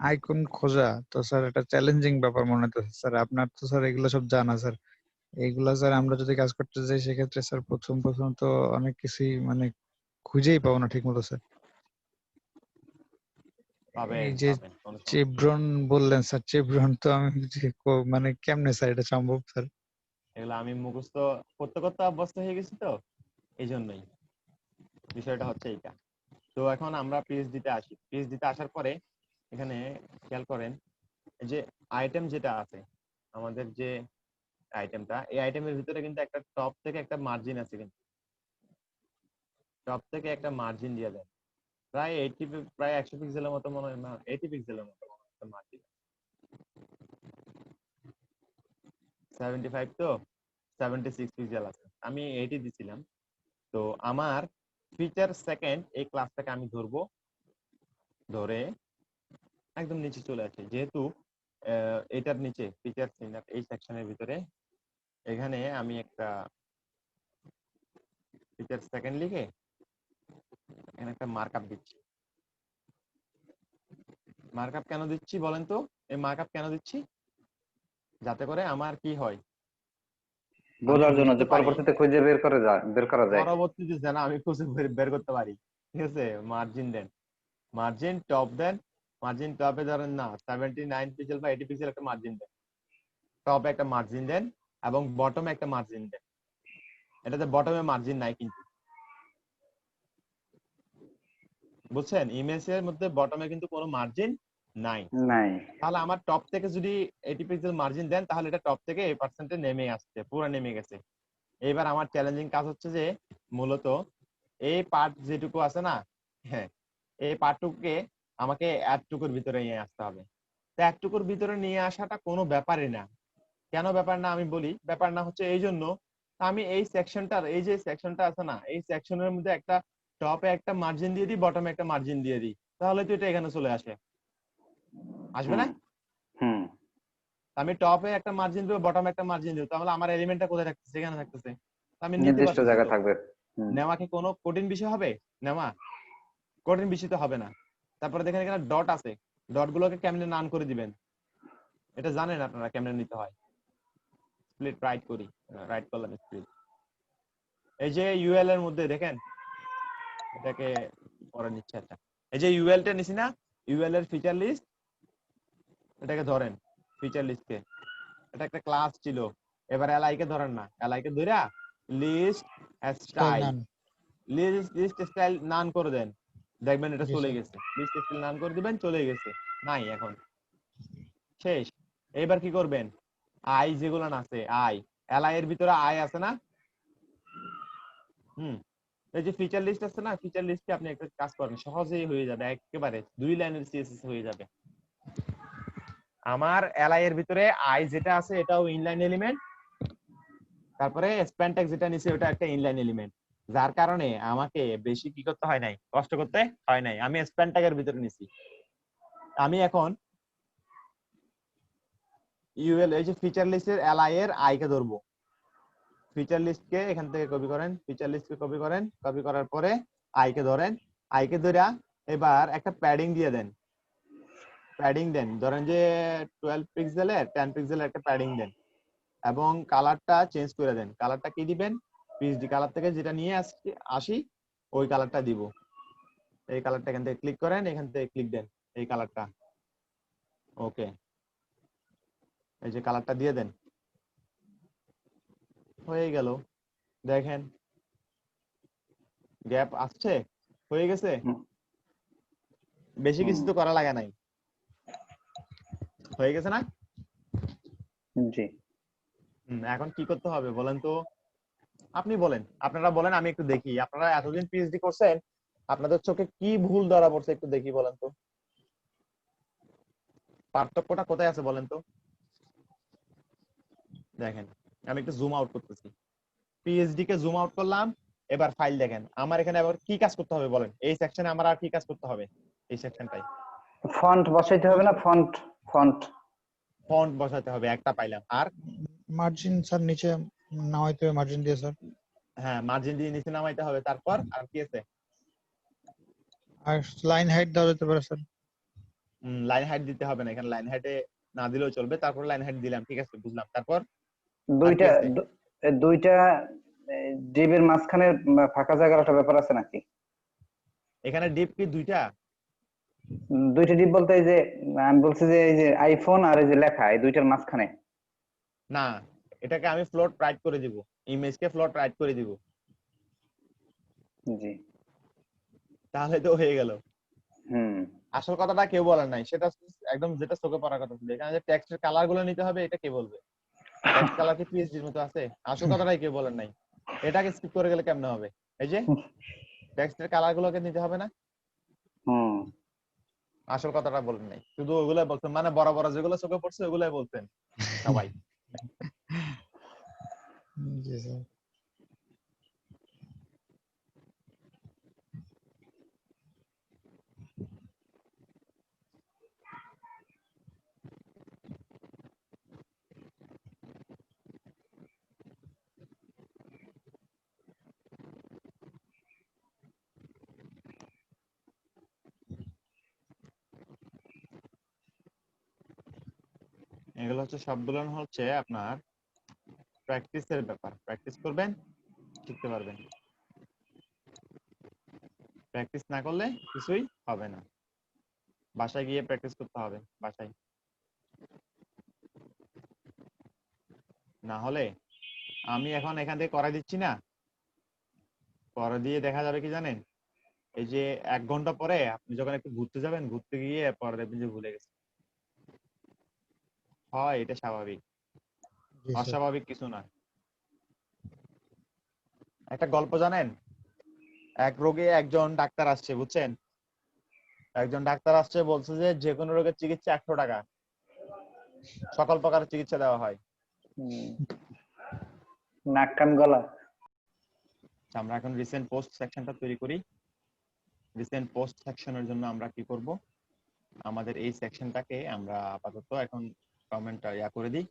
আইকন খোঁজা তো স্যার একটা চ্যালেঞ্জিং ব্যাপার মনে হচ্ছে স্যার। আপনার তো স্যার এগুলো সব জানা স্যার। এইগুলা স্যার আমরা যদি কাজ করতে যাই সেক্ষেত্রে স্যার প্রথম প্রথম তো অনেক কিছুই মানে খুঁজেই পাবো না ঠিক মতো স্যার। পাবেন, এই যে পাবেন, কোনো সমস্যা নেই। চেভরন বললেন স্যার, চেভরন তো আমি মানে কেমনে স্যার এটা সম্ভব স্যার? এগুলো আমি মুখস্থ করতে করতে অভ্যস্ত হয়ে গেছি তো, এই জন্যই। বিষয়টা হচ্ছে এইটা। তো এখন আমরা পিএইচডিতে আসি, পিএইচডিতে আসার পরে এখানে খেয়াল করেন, এই যে আইটেম যেটা আছে, আমাদের যে আইটেমটা, এই আইটেমের ভিতরে কিন্তু একটা টপ থেকে একটা মার্জিন আছে, কিন্তু টপ থেকে একটা মার্জিন দিয়ে দেন, প্রায় 80, প্রায় 100 পিক্সেলের মতো মনে হয়, না 80 পিক্সেলের মতো মনে হয় একটা মার্জিন, 75 তো 76 পিক্সেল আছে, আমি 80 দিছিলাম। তো আমার ফিচার সেকেন্ড এই ক্লাসটাকে আমি ধরবো, ধরে একদম নিচে চলে আসে, যেহেতু এটার নিচে ফিচার সিনার এই সেকশনের ভিতরে এখানে আমি একটা ফিচার সেকেন্ড লিখে এখানে একটা মার্কআপ দিচ্ছি। মার্কআপ কেন দিচ্ছি বলেন তো? এই মার্কআপ কেন দিচ্ছি? যাতে করে আমার কি হয়, আমি বোঝার জন্য বুঝতে যে পারি, পরবর্তীতে খুঁজে বের করা যায়। পরবর্তীতে যেন আমি খুঁজে বের করতে পারি। ঠিক আছে, মার্জিন দেন, মার্জিন টপ দেন, মার্জিন টপে ধরেন না 79 পিক্সেল বা 80 পিক্সেল একটা মার্জিন দেন, টপে একটা মার্জিন দেন এবং বটমে একটা মার্জিন দেন। এটাতে বটমে মার্জিন নাই কিন্তু, বুঝছেন, ইমেজের মধ্যে বটমে কিন্তু কোনো মার্জিন নাই। নাই। তাহলে আমার টপ থেকে যদি 80 পিক্সেল মার্জিন দেন তাহলে এটা টপ থেকে এই পার্সেন্টে নেমে আসছে, পুরো নেমে গেছে। এবার আমার চ্যালেঞ্জিং কাজ হচ্ছে যে মূলত এই পার্ট যেটুকু আছে না, হ্যাঁ, এই পার্টটুকুকে আমাকে এতটুকুর ভিতরে নিয়ে আসতে হবে। তো এতটুকুর ভিতরে নিয়ে আসাটা কোনো ব্যাপারই না। কেন ব্যাপার না আমি বলি, ব্যাপার না হচ্ছে এই জন্য আমি এই সেকশনটার, এই যে সেকশনটা আছে না, এই সেকশনের মধ্যে একটা টপে একটা মার্জিন দিয়ে দিই, বটমে একটা মার্জিন দিয়ে দিই, তাহলে তো এটা এখানে চলে আসে, আসবে না? হুম হুম আমি টপে একটা মার্জিন দিব, বটমে একটা মার্জিন দিব, তাহলে আমার এলিমেন্টটা কোথায় থাকতেছে? এখানে থাকতেছে। তো আমি নিতে নির্দিষ্ট পারতেছি জায়গা তো। থাকবে। হুম নেওয়া কি কোনো কঠিন বিষয় হবে? নেওয়া কঠিন বিষয় তো হবে না। তারপরে দেখেন এখানে ডট আছে, ডট গুলোকে কেমনে নান করে দিবেন এটা জানেন আপনারা কেমনে নিতে হয়? স্প্লিট রাইট করি, রাইট করলাম স্প্লিট। এই যে ইউএল এর মধ্যে দেখেন, এটাকে পরে নিচ্ছে একটা, এই যে ইউএল টা নিছি না, ইউএল এর ফিচার লিস্ট, এটাকে ধরেন ফিচার লিস্টকে, এটা একটা ক্লাস ছিল। এবার এলআই কে ধরেন না, এলআই কে ধইরা লিস্ট স্টাইল স্টাইল, নান। লিস্ট স্টাইল নান করে দেন, দেখবেন এটা জি চলে স্যার। গেছে। লিস্ট স্টাইল নান করে দিবেন, চলে গেছে, নাই এখন, শেষ। এবার কি করবেন, আই যেগুলো আছে, আই, এলআই এর ভিতরে আই আছে না, হুম, এই যে ফিচার লিস্ট আছে না, ফিচার লিস্টে আপনি একটা কাজ করেন, সহজেই হয়ে যাবে, একেবারে 2 লাইনের সিএসএস হয়ে যাবে। আমার এলআই এর ভিতরে আই যেটা আছে এটাও ইনলাইন এলিমেন্ট, তারপরে স্প্যান ট্যাগ যেটা নিছে ওটা একটা ইনলাইন এলিমেন্ট, যার কারণে আমাকে বেশি কি করতে হয় নাই, কষ্ট করতে হয় নাই, আমি স্প্যান ট্যাগের ভিতরে নিছি। আমি এখন ইউএল, এই যে ফিচার লিস্টের এলআই এর আই কে ধরবো, ফিচার লিস্টকে এখান থেকে কপি করেন, ফিচার লিস্টকে কপি করেন, কপি করার পরে আই কে ধরেন, আই কে ধরে এবার একটা প্যাডিং দিয়ে দেন, প্যাডিং দেন, ধরেন যে 12 পিক্সেলের 10 পিক্সেলের একটা প্যাডিং দেন, এবং কালারটা চেঞ্জ করে দেন। কালারটা কি দিবেন, পিএইচডি কালার থেকে যেটা নিয়ে আসি ওই কালারটা দিব। এই কালারটা এখান থেকে ক্লিক করেন, এখান থেকে ক্লিক দেন এই কালারটা, ওকে, এই যে কালারটা দিয়ে দেন, হয়ে গেল। দেখেন গ্যাপ আসছে, হয়ে গেছে, হুম বেশি কিছু হুম, তো করা লাগে নাই, হয়ে গেছে না? জি। এখন কি করতে হবে বলেন তো, আপনি বলেন, আপনারা বলেন, আমি একটু দেখি, আপনারা এতদিন পিএইচডি করছেন, আপনাদের চোখে কি ভুল ধরা পড়ছে একটু দেখি, বলেন তো, পার্থক্যটা কোথায় আছে বলেন তো। দেখেন আমি একটু জুম আউট করতেছি, পিএইচডি কে জুম আউট করলাম, এবার ফাইল দেখেন, আমার এখানে আবার কি কাজ করতে হবে বলেন, এই সেকশনে আমার আর কি কাজ করতে হবে, এই সেকশনটাই ফন্ট বসাইতে হবে না, ফন্ট ফন্ট ফন্ট বসাতে হবে, একটা পাইলাম, আর মার্জিন স্যার নিচে নামাইতে হবে মার্জিন দিয়ে স্যার। হ্যাঁ মার্জিন দিয়ে নিচে নামাইতে হবে, তারপর আর কি আছে, আর লাইন হাইট দেওয়া যেতে পারে স্যার। লাইন হাইট দিতে হবে না, এখানে লাইন হাইটে না দিলেও চলবে, তারপর লাইন হাইট দিলাম, ঠিক আছে বুঝলাম, তারপর আর কি দুইটা আছে, দুইটা ডিবের মাঝখানে ফাঁকা জায়গার একটা ব্যাপার আছে নাকি? এখানে ডিপ কি দুইটা? দুইটা ডিপ বলতে এই যে আমি বলছি যে এই যে আইফোন আর এই যে লেখা এই দুইটার মাঝখানে। না, এটাকে আমি ফ্লোট রাইট করে দিব, ইমেজকে ফ্লোট রাইট করে দিব, জি। তাহলে তো হয়ে গেল। হুম আসল কথাটা কেউ বলেন নাই, সেটা একদম যেটা চোখে পড়ার কথা ছিল, এখানে যে টেক্সটের কালার গুলো নিতে হবে এটা কে বলবে, টেক্সট কালার কি পিএইচডির মতো আছে? আসল কথাটাই কেউ বলেন নাই, এটাকে স্কিপ করে গেলে কেমনে হবে, এই যে টেক্সটের কালার গুলোকে নিতে হবে না, হুম আসল কথাটা বলেন নাই, শুধু ওগুলাই বলছেন, মানে বড় বড় যেগুলো চোখে পড়ছে ওগুলাই বলছেন সবাই। জি স্যার। এগুলো হচ্ছে সবগুলো হচ্ছে আপনার প্র্যাকটিসের ব্যাপার, প্র্যাকটিস করবেন শিখতে পারবেন, প্র্যাকটিস না করলে কিছুই হবে না, বাসায় গিয়ে প্র্যাকটিস করতে হবে বাসায়, না হলে আমি এখন এখান থেকে করাই দিচ্ছি না, পরে দিয়ে দেখা যাবে কি জানেন, এই যে 1 ঘন্টা পরে আপনি যখন একটু ঘুরতে যাবেন, ঘুরতে গিয়ে পরে দেখবেন যে ভুলে গেছেন। হয়, এটা স্বাভাবিক, জি স্যার। অস্বাভাবিক কিছু না। একটা গল্প জানেন? এক রোগে একজন ডাক্তার আসছে, বুঝছেন? একজন ডাক্তার আসছে, বলছে যে কোনো রোগের চিকিৎসা 100 টাকা, সকল প্রকার চিকিৎসা দেওয়া হয়। নাক কান গলা। আমরা এখন রিসেন্ট পোস্ট সেকশনটা তৈরি করি। রিসেন্ট পোস্ট সেকশনের জন্য আমরা কি করব, আমাদের এই সেকশনটাকে আমরা আপাতত এখন কমেন্ট করে দিই,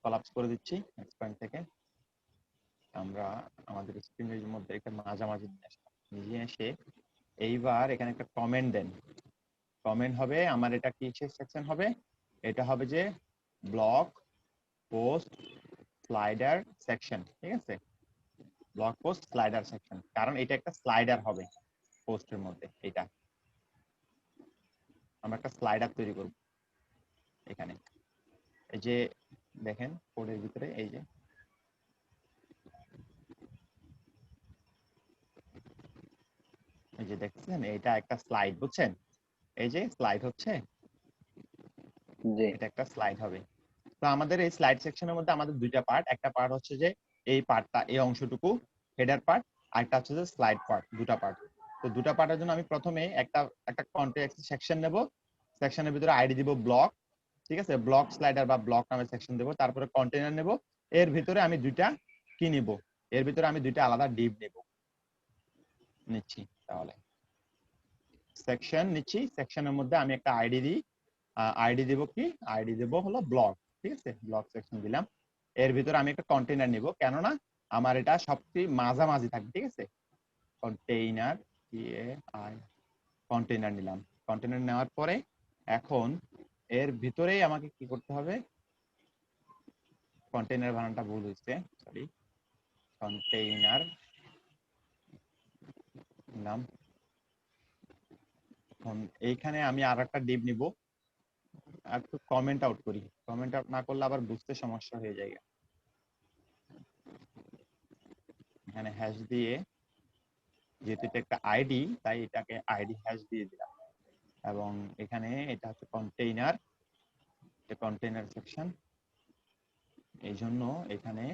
কলাপস করে দিচ্ছি এক্সপ্যান্ড থেকে। আমরা আমাদের স্ক্রিনের মধ্যে একটা মাঝামাঝি নিয়ে এসে এইবার এখানে একটা কমেন্ট দেন। কমেন্ট হবে আমার, এটা কিসের সেকশন হবে? এটা হবে যে ব্লক পোস্ট স্লাইডার সেকশন, ঠিক আছে? ব্লক পোস্ট স্লাইডার সেকশন, কারণ এটা একটা স্লাইডার হবে পোস্টের মধ্যে। এটা আমরা একটা স্লাইডার তৈরি করব এখানে। এই যে দেখেন কোডের ভিতরে এই যে দেখছেন, এটা একটা স্লাইড, বুঝছেন? এই যে স্লাইড হচ্ছে, জি এটা একটা স্লাইড হবে। তো আমাদের এই স্লাইড সেকশনের মধ্যে আমাদের দুইটা পার্ট, একটা পার্ট হচ্ছে যে এই পার্টটা, এই অংশটুকু হেডার পার্ট, আরেকটা হচ্ছে যে স্লাইড পার্ট, দুটো পার্ট। তো দুটো পার্টের জন্য আমি প্রথমে একটা কন্টেক্সট সেকশন নেব। সেকশনের ভিতরে আইডি দিব ব্লক, ঠিক আছে? ব্লক স্লাইডার বা ব্লক নামে সেকশন দেব। তারপরে কন্টেইনার নেব। এর ভিতরে আমি দুইটা কি নিব? এর ভিতরে আমি দুইটা আলাদা ডিভ নেব, নিচ্ছি। তাহলে সেকশন নিচ্ছি, সেকশনের মধ্যে আমি একটা আইডি দিই। আইডি দেব কি? আইডি দেব হলো ব্লক, ঠিক আছে? ব্লক সেকশন দিলাম। এর ভিতরে আমি একটা কন্টেইনার নিব, কেননা আমার এটা সবচেয়ে মাঝামাঝি থাকবে, ঠিক আছে? কন্টেইনার কন্টেইনার নিলাম। কন্টেইনার নেওয়ার পরে এখন এর ভিতরেই আমাকে কি করতে হবে? কন্টেইনার বানানটা ভুল হয়েছে, সরি। কন্টেইনার নিলাম। এখন এইখানে আমি আর একটা ডিভ নিব। একটু কমেন্ট আউট করি, কমেন্ট আউট না করলে আবার বুঝতে সমস্যা হয়ে যায়। এখানে হ্যাশ দিয়ে, যেহেতু এটা একটা আইডি, তাই এটাকে আইডি হ্যাশ দিয়ে দিলাম। এবং এখানে এটা হচ্ছে কন্টেইনার, এটা কন্টেইনার সেকশন। এই জন্য এখানে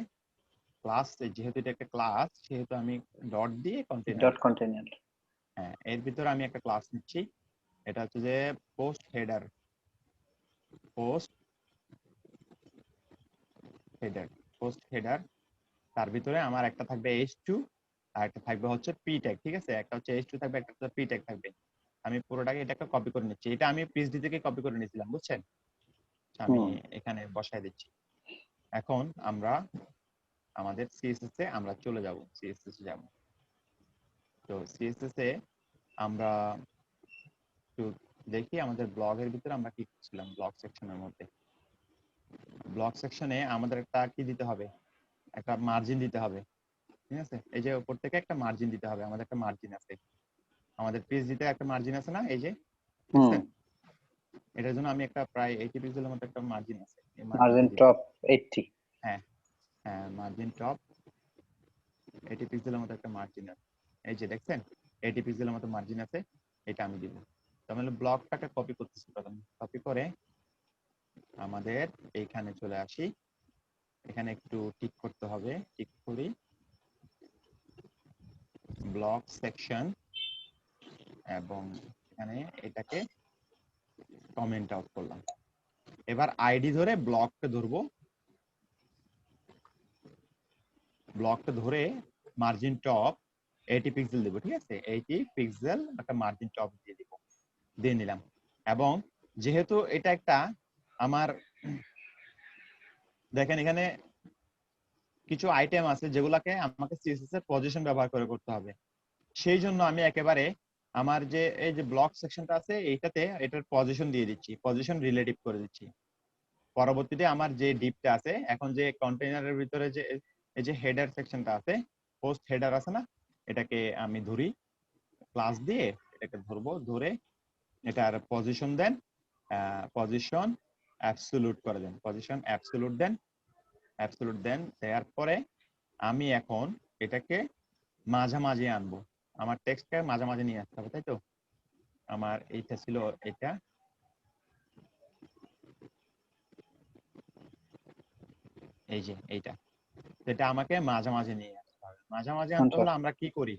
ক্লাস, যেহেতু এটা একটা ক্লাস, সেহেতু আমি ডট দিয়ে কন্টেইনার, ডট কন্টেইনার। হ্যাঁ, এর ভিতরে আমি একটা ক্লাস নিচ্ছি। এটা হচ্ছে যে post header, post header, post header. তার ভিতরে আমার একটা থাকবে h2 আর একটা থাকবে হচ্ছে p ট্যাগ, ঠিক আছে? একটা হচ্ছে h2 থাকবে, একটা হচ্ছে p ট্যাগ থাকবে। আমি পুরোটাকে এটাকে কপি করে নিচ্ছি। এটা আমি পিএইচডি থেকে কপি করে নিয়েছিলাম, বুঝছেন? আমি এখানে বসায় দিচ্ছি। এখন আমরা আমাদের সিএসএস এ আমরা চলে যাব, সিএসএস এ যাব। তো সিএসএস এ আমরা একটু দেখি আমাদের ব্লগের ভিতরে আমরা কি করছিলাম। ব্লগ সেকশনের মধ্যে, ব্লগ সেকশনে আমাদের একটা কি দিতে হবে? একটা মার্জিন দিতে হবে, ঠিক আছে? এই যে উপর থেকে একটা মার্জিন দিতে হবে। আমাদের একটা মার্জিন আছে, আমাদের পিএইচডিতে একটা মার্জিন আছে না, এই যে দেখছেন? এটার জন্য আমি একটা প্রায় 80 পিক্সেলের মতো একটা মার্জিন আছে, এই মার্জিন মার্জিনটা টপ 80। হ্যাঁ হ্যাঁ, মার্জিন টপ 80 পিক্সেলের মতো একটা মার্জিন আছে। এই যে দেখছেন 80 পিক্সেলের মতো মার্জিন আছে, এটা আমি দিব। তাহলে ব্লকটাকে কপি করতেছি, প্রথমে কপি করে আমাদের এইখানে চলে আসি। এখানে একটু টিক করতে হবে, টিক করি ব্লক সেকশন, এবং এখানে এটাকে কমেন্ট আউট করলাম। এবার আইডি ধরে ব্লককে ধরবো, ব্লকটা ধরে মার্জিন টপ 80 পিক্সেল দেবো, ঠিক আছে? 80 পিক্সেল একটা মার্জিন টপ দিয়ে দিব, দিয়ে নিলাম। এবং যেহেতু এটা একটা আমার, দেখেন এখানে কিছু আইটেম আছে যেগুলাকে আমাকে সিএসএস এর পজিশন ব্যবহার করে করতে হবে। সেই জন্য আমি একেবারে আমার যে এই যে ব্লক সেকশনটা আছে এইটাতে এটার পজিশন দিয়ে দিচ্ছি, পজিশন রিলেটিভ করে দিচ্ছি। পরবর্তীতে আমার যে ডিপটা আছে, এখন যে কন্টেইনারের ভিতরে যে এই যে হেডার সেকশনটা আছে, পোস্ট হেডার আছে না, এটাকে আমি ধরি, ক্লাস দিয়ে এটাকে ধরবো, ধরে এটার পজিশন দেন, পজিশন অ্যাবসলিউট করে দেন, পজিশন অ্যাবসলিউট দেন, অ্যাবসলিউট দেন। দেওয়ার পরে আমি এখন এটাকে মাঝামাঝি আনবো। আমার টেক্সটকে মাঝামাঝি নিয়ে আসতে হবে, তাই তো? আমার এইটা ছিল এটা, এই যে এইটা, এটা আমাকে মাঝামাঝি নিয়ে আসতে হবে। মাঝামাঝি আনতে আচ্ছা হলে আমরা কি করি?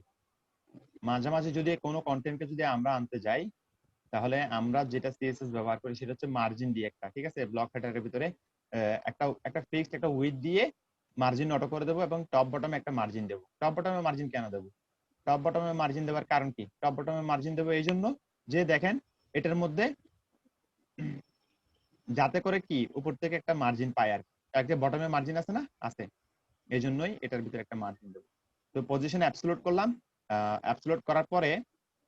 মাঝামাঝি যদি কোনো কন্টেন্টকে যদি আমরা আনতে যাই, তাহলে আমরা যেটা সিএসএস ব্যবহার করি সেটা হচ্ছে মার্জিন দিয়ে একটা, ঠিক আছে, ব্লক হেডারের ভিতরে একটা একটা ফিক্সড একটা উইডথ দিয়ে মার্জিন অটো করে দেবো এবং টপ বটমে একটা মার্জিন দেবো। টপ বটমে মার্জিন কেন দেবো? টপ বটমে মার্জিন দেওয়ার কারণ কি? টপ বটমে মার্জিন দেবো এই জন্য যে দেখেন এটার মধ্যে যাতে করে কি উপর থেকে একটা মার্জিন পায় আর একটা বটমে মার্জিন আছে না, আছে, এই জন্যই এটার ভিতরে একটা মার্জিন দেবো। তো পজিশন অ্যাবসোলুট করলাম, অ্যাবসোলুট করার পরে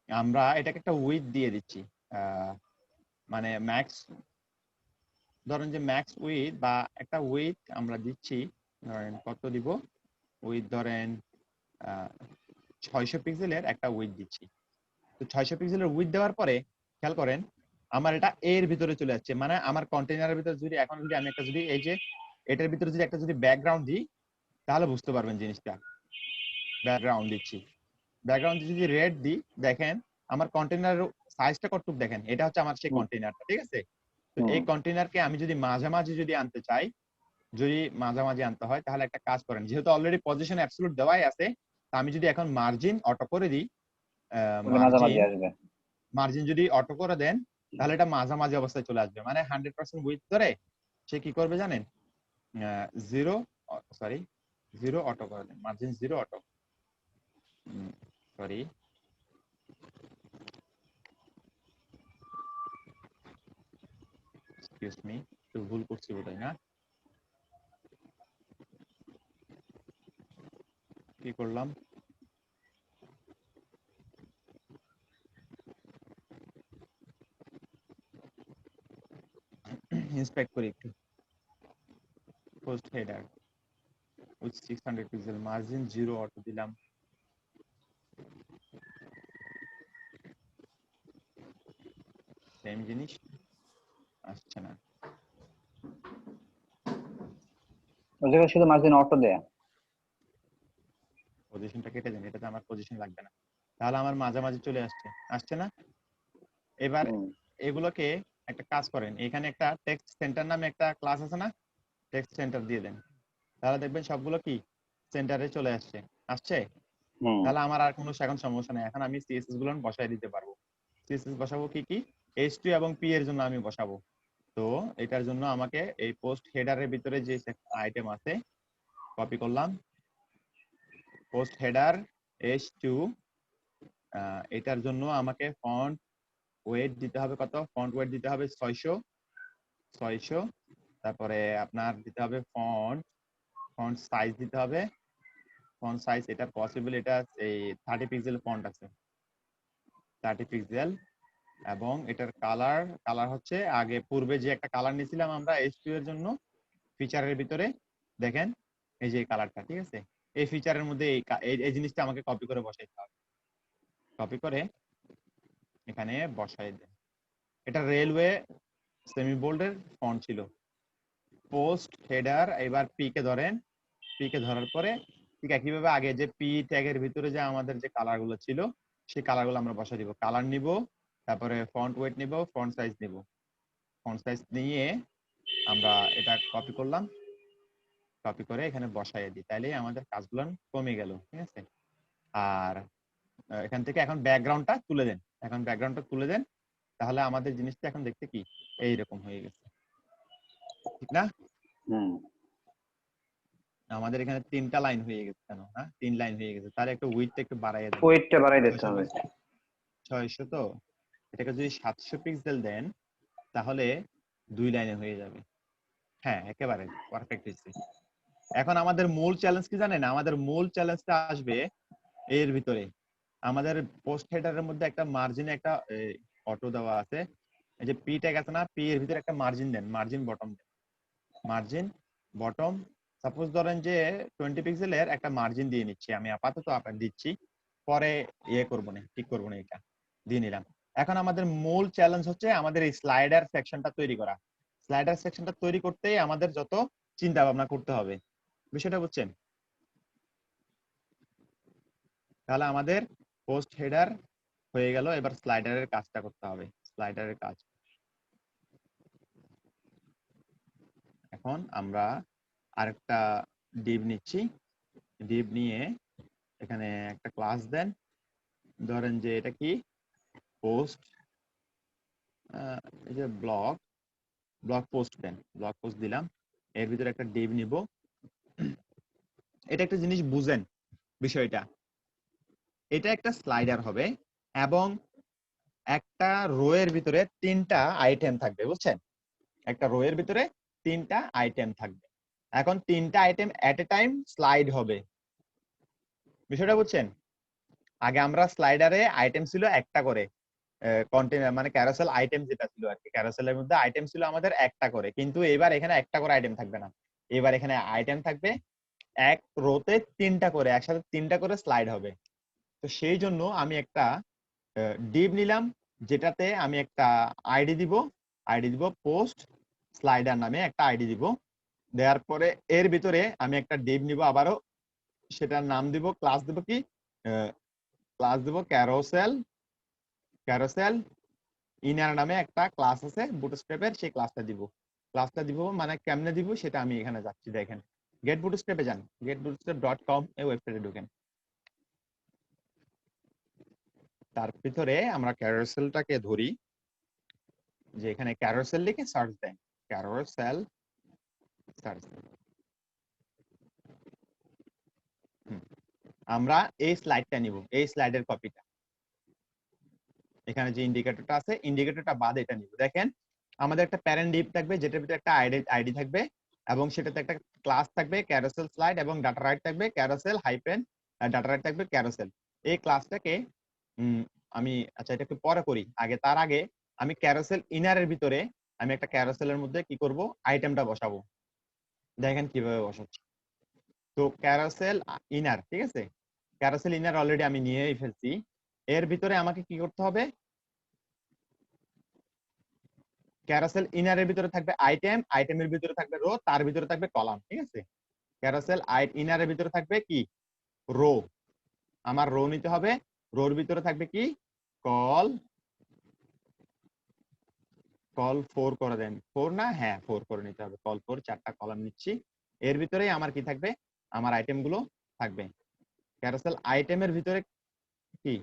আমরা এটাকে একটা উইডথ দিয়ে দিচ্ছি, মানে ম্যাক্স, ধরেন যে ম্যাক্স উইথ বা একটা উইথ আমরা দিচ্ছি, ধরেন কত দিব, উইথ ধরেন 600 পিক্সেলের একটা উইথ দিচ্ছি। তো 600 পিক্সেলের উইথ দেওয়ার পরে খেয়াল করেন আমার এটা এর ভিতরে চলে যাচ্ছে, মানে আমার কন্টেইনারের ভিতরে যদি এখন যদি আমি একটা যদি এই যে এটার ভিতরে যদি একটা যদি ব্যাকগ্রাউন্ড দিই তাহলে বুঝতে পারবেন জিনিসটা। ব্যাকগ্রাউন্ড দিচ্ছি, ব্যাকগ্রাউন্ড যদি রেড দিই, দেখেন আমার কন্টেইনারের সাইজটা কতটুকু, দেখেন এটা হচ্ছে আমার সেই কন্টেইনারটা, ঠিক আছে? তো এই কন্টেইনারকে আমি যদি মাঝামাঝি যদি আনতে চাই, যদি মাঝামাঝি আনতে হয় তাহলে একটা কাজ করেন, যেহেতু অলরেডি পজিশন অ্যাবসলিউট দেওয়াই আছে, তা আমি যদি এখন মার্জিন অটো করে দিই, মাঝামাঝি আসবে। মার্জিন যদি অটো করে দেন তাহলে এটা মাঝামাঝি অবস্থায় চলে আসবে, মানে 100% উইথ ধরে সে কি করবে জানেন, জিরো, সরি, জিরো অটো করে দেন, margin zero auto, sorry, excuse me, একটু ভুল করছি বোধহয়, না কি করলাম, ইন্সপেক্ট করি একটু। Post header with 600 pixel, margin zero auto দিলাম, সেম জিনিস আসছে না, ওই জায়গায় শুধু মার্জিন অটো দেয়া। পজিশনটা কেটে দেন, এটাতে আমার পজিশন লাগবে না, তাহলে আমার মাঝামাঝি চলে আসছে, আসছে না? এবার এগুলোকে একটা কাজ করেন, এখানে একটা টেক্সট সেন্টার নামে একটা ক্লাস আছে না, টেক্সট সেন্টার দিয়ে দেন, তাহলে দেখবেন সবগুলো কি সেন্টারে চলে আসছে, আসছে। তাহলে আমার আর কোনো এখন সমস্যা নেই, এখন আমি সিএসএস গুলো বসাই দিতে পারবো। সিএসএস বসাবো কি কি, H2 এবং P এর জন্য আমি বসাবো। তো এটার জন্য আমাকে এই পোস্ট হেডারের ভিতরে যে আইটেম আছে কপি করলাম, পোস্ট হেডার H2, এটার জন্য আমাকে ফন্ট ওয়েট দিতে হবে কত, ফন্ট ওয়েট দিতে হবে 600, তারপরে আপনার দিতে হবে ফন্ট সাইজ দিতে হবে, ফন্ট সাইজ এটা পসিবল, এটা এই 30 পিক্সেল ফন্ট আছে, 30 পিক্সেল, এবং এটার কালার হচ্ছে আগে পূর্বে যে একটা কালার নিয়েছিলাম আমরা H2 এর জন্য ফিচারের ভিতরে, দেখেন এই যে কালারটা, ঠিক আছে, এই ফিচারের মধ্যে এই জিনিসটা আমাকে কপি করে বসাইতে হবে, কপি করে এখানে বসাই দেন। এটা রেলওয়ে সেমি বোল্ডের ফন্ট ছিল। পোস্ট হেডার, এবার পি কে ধরেন, পি কে ধরার পরে ঠিক একইভাবে আগে যে পি ট্যাগের ভিতরে যে আমাদের যে কালার গুলো ছিল সেই কালার গুলো আমরা বসাই দিব, কালার নিব, তারপরে ফন্ট ওয়েট নিব, ফন্ট সাইজ নিব, ফন্ট সাইজ নিয়ে আমরা এটা কপি করলাম, কপি করে এখানে বসাই দিই, তাইলে আমাদের কাজগুলো কমে গেল, ঠিক আছে। আর এখান থেকে এখন ব্যাকগ্রাউন্ডটা তুলে দেন, এখন ব্যাকগ্রাউন্ডটা তুলে দেন, তাহলে আমাদের জিনিসটা এখন দেখতে কি এইরকম হয়ে গেছে, ঠিক না? আমাদের এখানে 3টা লাইন হয়ে গেছে, কেন না 3 লাইন হয়ে গেছে, তাহলে একটু উইডথটা একটু বাড়াইয়া দেন, ওয়েটটা বাড়াই দিতে হবে। 600, তো এটাকে যদি 700 পিক্সেল দেন তাহলে 2 লাইনে হয়ে যাবে, হ্যাঁ একেবারে পারফেক্ট হয়েছে। এখন আমাদের মূল চ্যালেঞ্জ কি জানেন, আমাদের মূল চ্যালেঞ্জটা আসবে এর ভিতরে, আমাদের পোস্ট হেডারের মধ্যে একটা মার্জিনে একটা অটো দেওয়া আছে, এই যে পি ট্যাগ আছে না, পি এর ভিতরে একটা মার্জিন দেন, মার্জিন বটম দেন, মার্জিন বটম, সাপোজ ধরেন যে 20 পিক্সেলের একটা মার্জিন দিয়ে নিচ্ছি আমি, আপাতত আপনার দিচ্ছি, পরে করব না, ঠিক করব না, এটা দিয়ে নিলাম। এখন আমাদের মূল চ্যালেঞ্জ হচ্ছে আমাদের এই স্লাইডার সেকশনটা তৈরি করা, স্লাইডার সেকশনটা তৈরি করতেই আমাদের যত চিন্তা ভাবনা করতে হবে, বিষয়টা বুঝছেন? তাহলে আমাদের পোস্ট হেডার হয়ে গেল, এবার স্লাইডারের কাজটা করতে হবে, স্লাইডারের কাজ। এখন আমরা আরেকটা ডিভ নিচ্ছি, ডিভ নিয়ে এখানে একটা ক্লাস দেন, ধরেন যে এটা কি পোস্ট, এই যে ব্লগ পোস্ট দেন, ব্লগ পোস্ট দিলাম, এর ভিতরে একটা ডিভ নিব। এটা একটা জিনিস বুঝেন বিষয়টা, এটা একটা স্লাইডার হবে এবং একটা রো এর ভিতরে 3টা আইটেম থাকবে, বুঝছেন? একটা রো এর ভিতরে 3টা আইটেম থাকবে। এখন 3টা আইটেম এট এ টাইম স্লাইড হবে, বিষয়টা বুঝছেন? আগে আমরা স্লাইডারে আইটেম ছিল একটা করে, কন্টেনার মানে ক্যারোসেল আইটেম যেটা ছিল আর কি, ক্যারোসেলের মধ্যে আইটেম ছিল আমাদের একটা করে, কিন্তু এবার এখানে একটা করে আইটেম থাকবে না, এবার এখানে আইটেম থাকবে এক রোতে 3টা করে, একসাথে 3টা করে স্লাইড হবে। তো সেই জন্য আমি একটা ডিভ নিলাম, যেটাতে আমি একটা আইডি দিব পোস্ট স্লাইডার নামে একটা আইডি দিব। দেওয়ার পরে এর ভিতরে আমি একটা ডিভ নিব আবারও, সেটার নাম দিব, ক্লাস দিব কি, ক্লাস দিব ক্যারোসেল ইনার নামে একটা ক্লাস আছে বুটস্ট্র্যাপের, সেই ক্লাসটা দিব মানে কেমনে দিব সেটা আমি এখানে যাচ্ছি, দেখেন গেট বুটস্ট্র্যাপে যান, getbootstrap.com এই ওয়েবসাইটে ঢোকেন। তার ভিতরে আমরা ক্যারোসেলটাকে ধরি, যে এখানে ক্যারোসেল লিখে সার্চ দেন, ক্যারোসেল সার্চ দেন। আমরা এই স্লাইডটা নিব, এই স্লাইডের কপিটা, এখানে যে ইন্ডিকেটরটা আছে ইন্ডিকেটরটা বাদ এটা নিব। দেখেন আমাদের একটা প্যারেন্ট ডিভ থাকবে, যেটার ভিতরে একটা আইডি থাকবে এবং সেটাতে একটা ক্লাস থাকবে ক্যারোসেল স্লাইড এবং ডাটা রাইট থাকবে ক্যারোসেল হাইপেন, ডাটা রাইট থাকবে ক্যারোসেল। এই ক্লাসটাকে আমি আচ্ছা এটা একটু পরে করি, তার আগে আমি ক্যারোসেল ইনারের ভিতরে আমি একটা ক্যারোসেলের মধ্যে কি করব, আইটেমটা বসাবো। দেখেন কিভাবে বসাচ্ছি। তো ক্যারোসেল ইনার, ঠিক আছে, ক্যারোসেল ইনার অলরেডি আমি নিয়েই ফেলছি। এর ভিতরে আমাকে কি করতে হবে, ক্যারোসেল ইনারের ভিতরে থাকবে আইটেম, আইটেমের ভিতরে থাকবে রো, তার ভিতরে থাকবে কলাম, ঠিক আছে। ক্যারোসেল ইনারের ভিতরে থাকবে কি, রো, আমার রো নিতে হবে, রোর ভিতরে থাকবে কি, কল 4 করে দেন, 4 না, হ্যাঁ 4 করে নিতে হবে, কল 4, 4টা কলাম নিচ্ছি। এর ভিতরেই আমার কি থাকবে, আমার আইটেম গুলো থাকবে। ক্যারোসেল আইটেমের ভিতরে কি,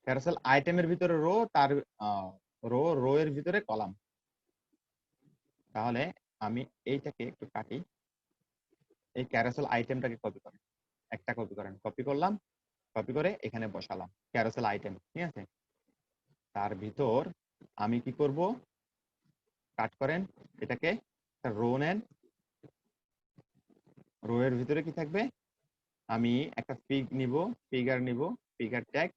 ক্যারোসেল আইটেমের ভিতরে রো, তার রো এর ভিতরে কলাম। তাহলে আমি এইটাকে একটু কাটি, এই ক্যারোসেল আইটেমটাকে কপি করেন, একটা কপি করেন, কপি করলাম, কপি করে এখানে বসালাম ক্যারোসেল আইটেম, ঠিক আছে। তার ভিতর আমি কি করব, কাট করেন এটাকে, একটা রো নেন, রো এর ভিতরে কি থাকবে, আমি একটা ফিগার ট্যাগ,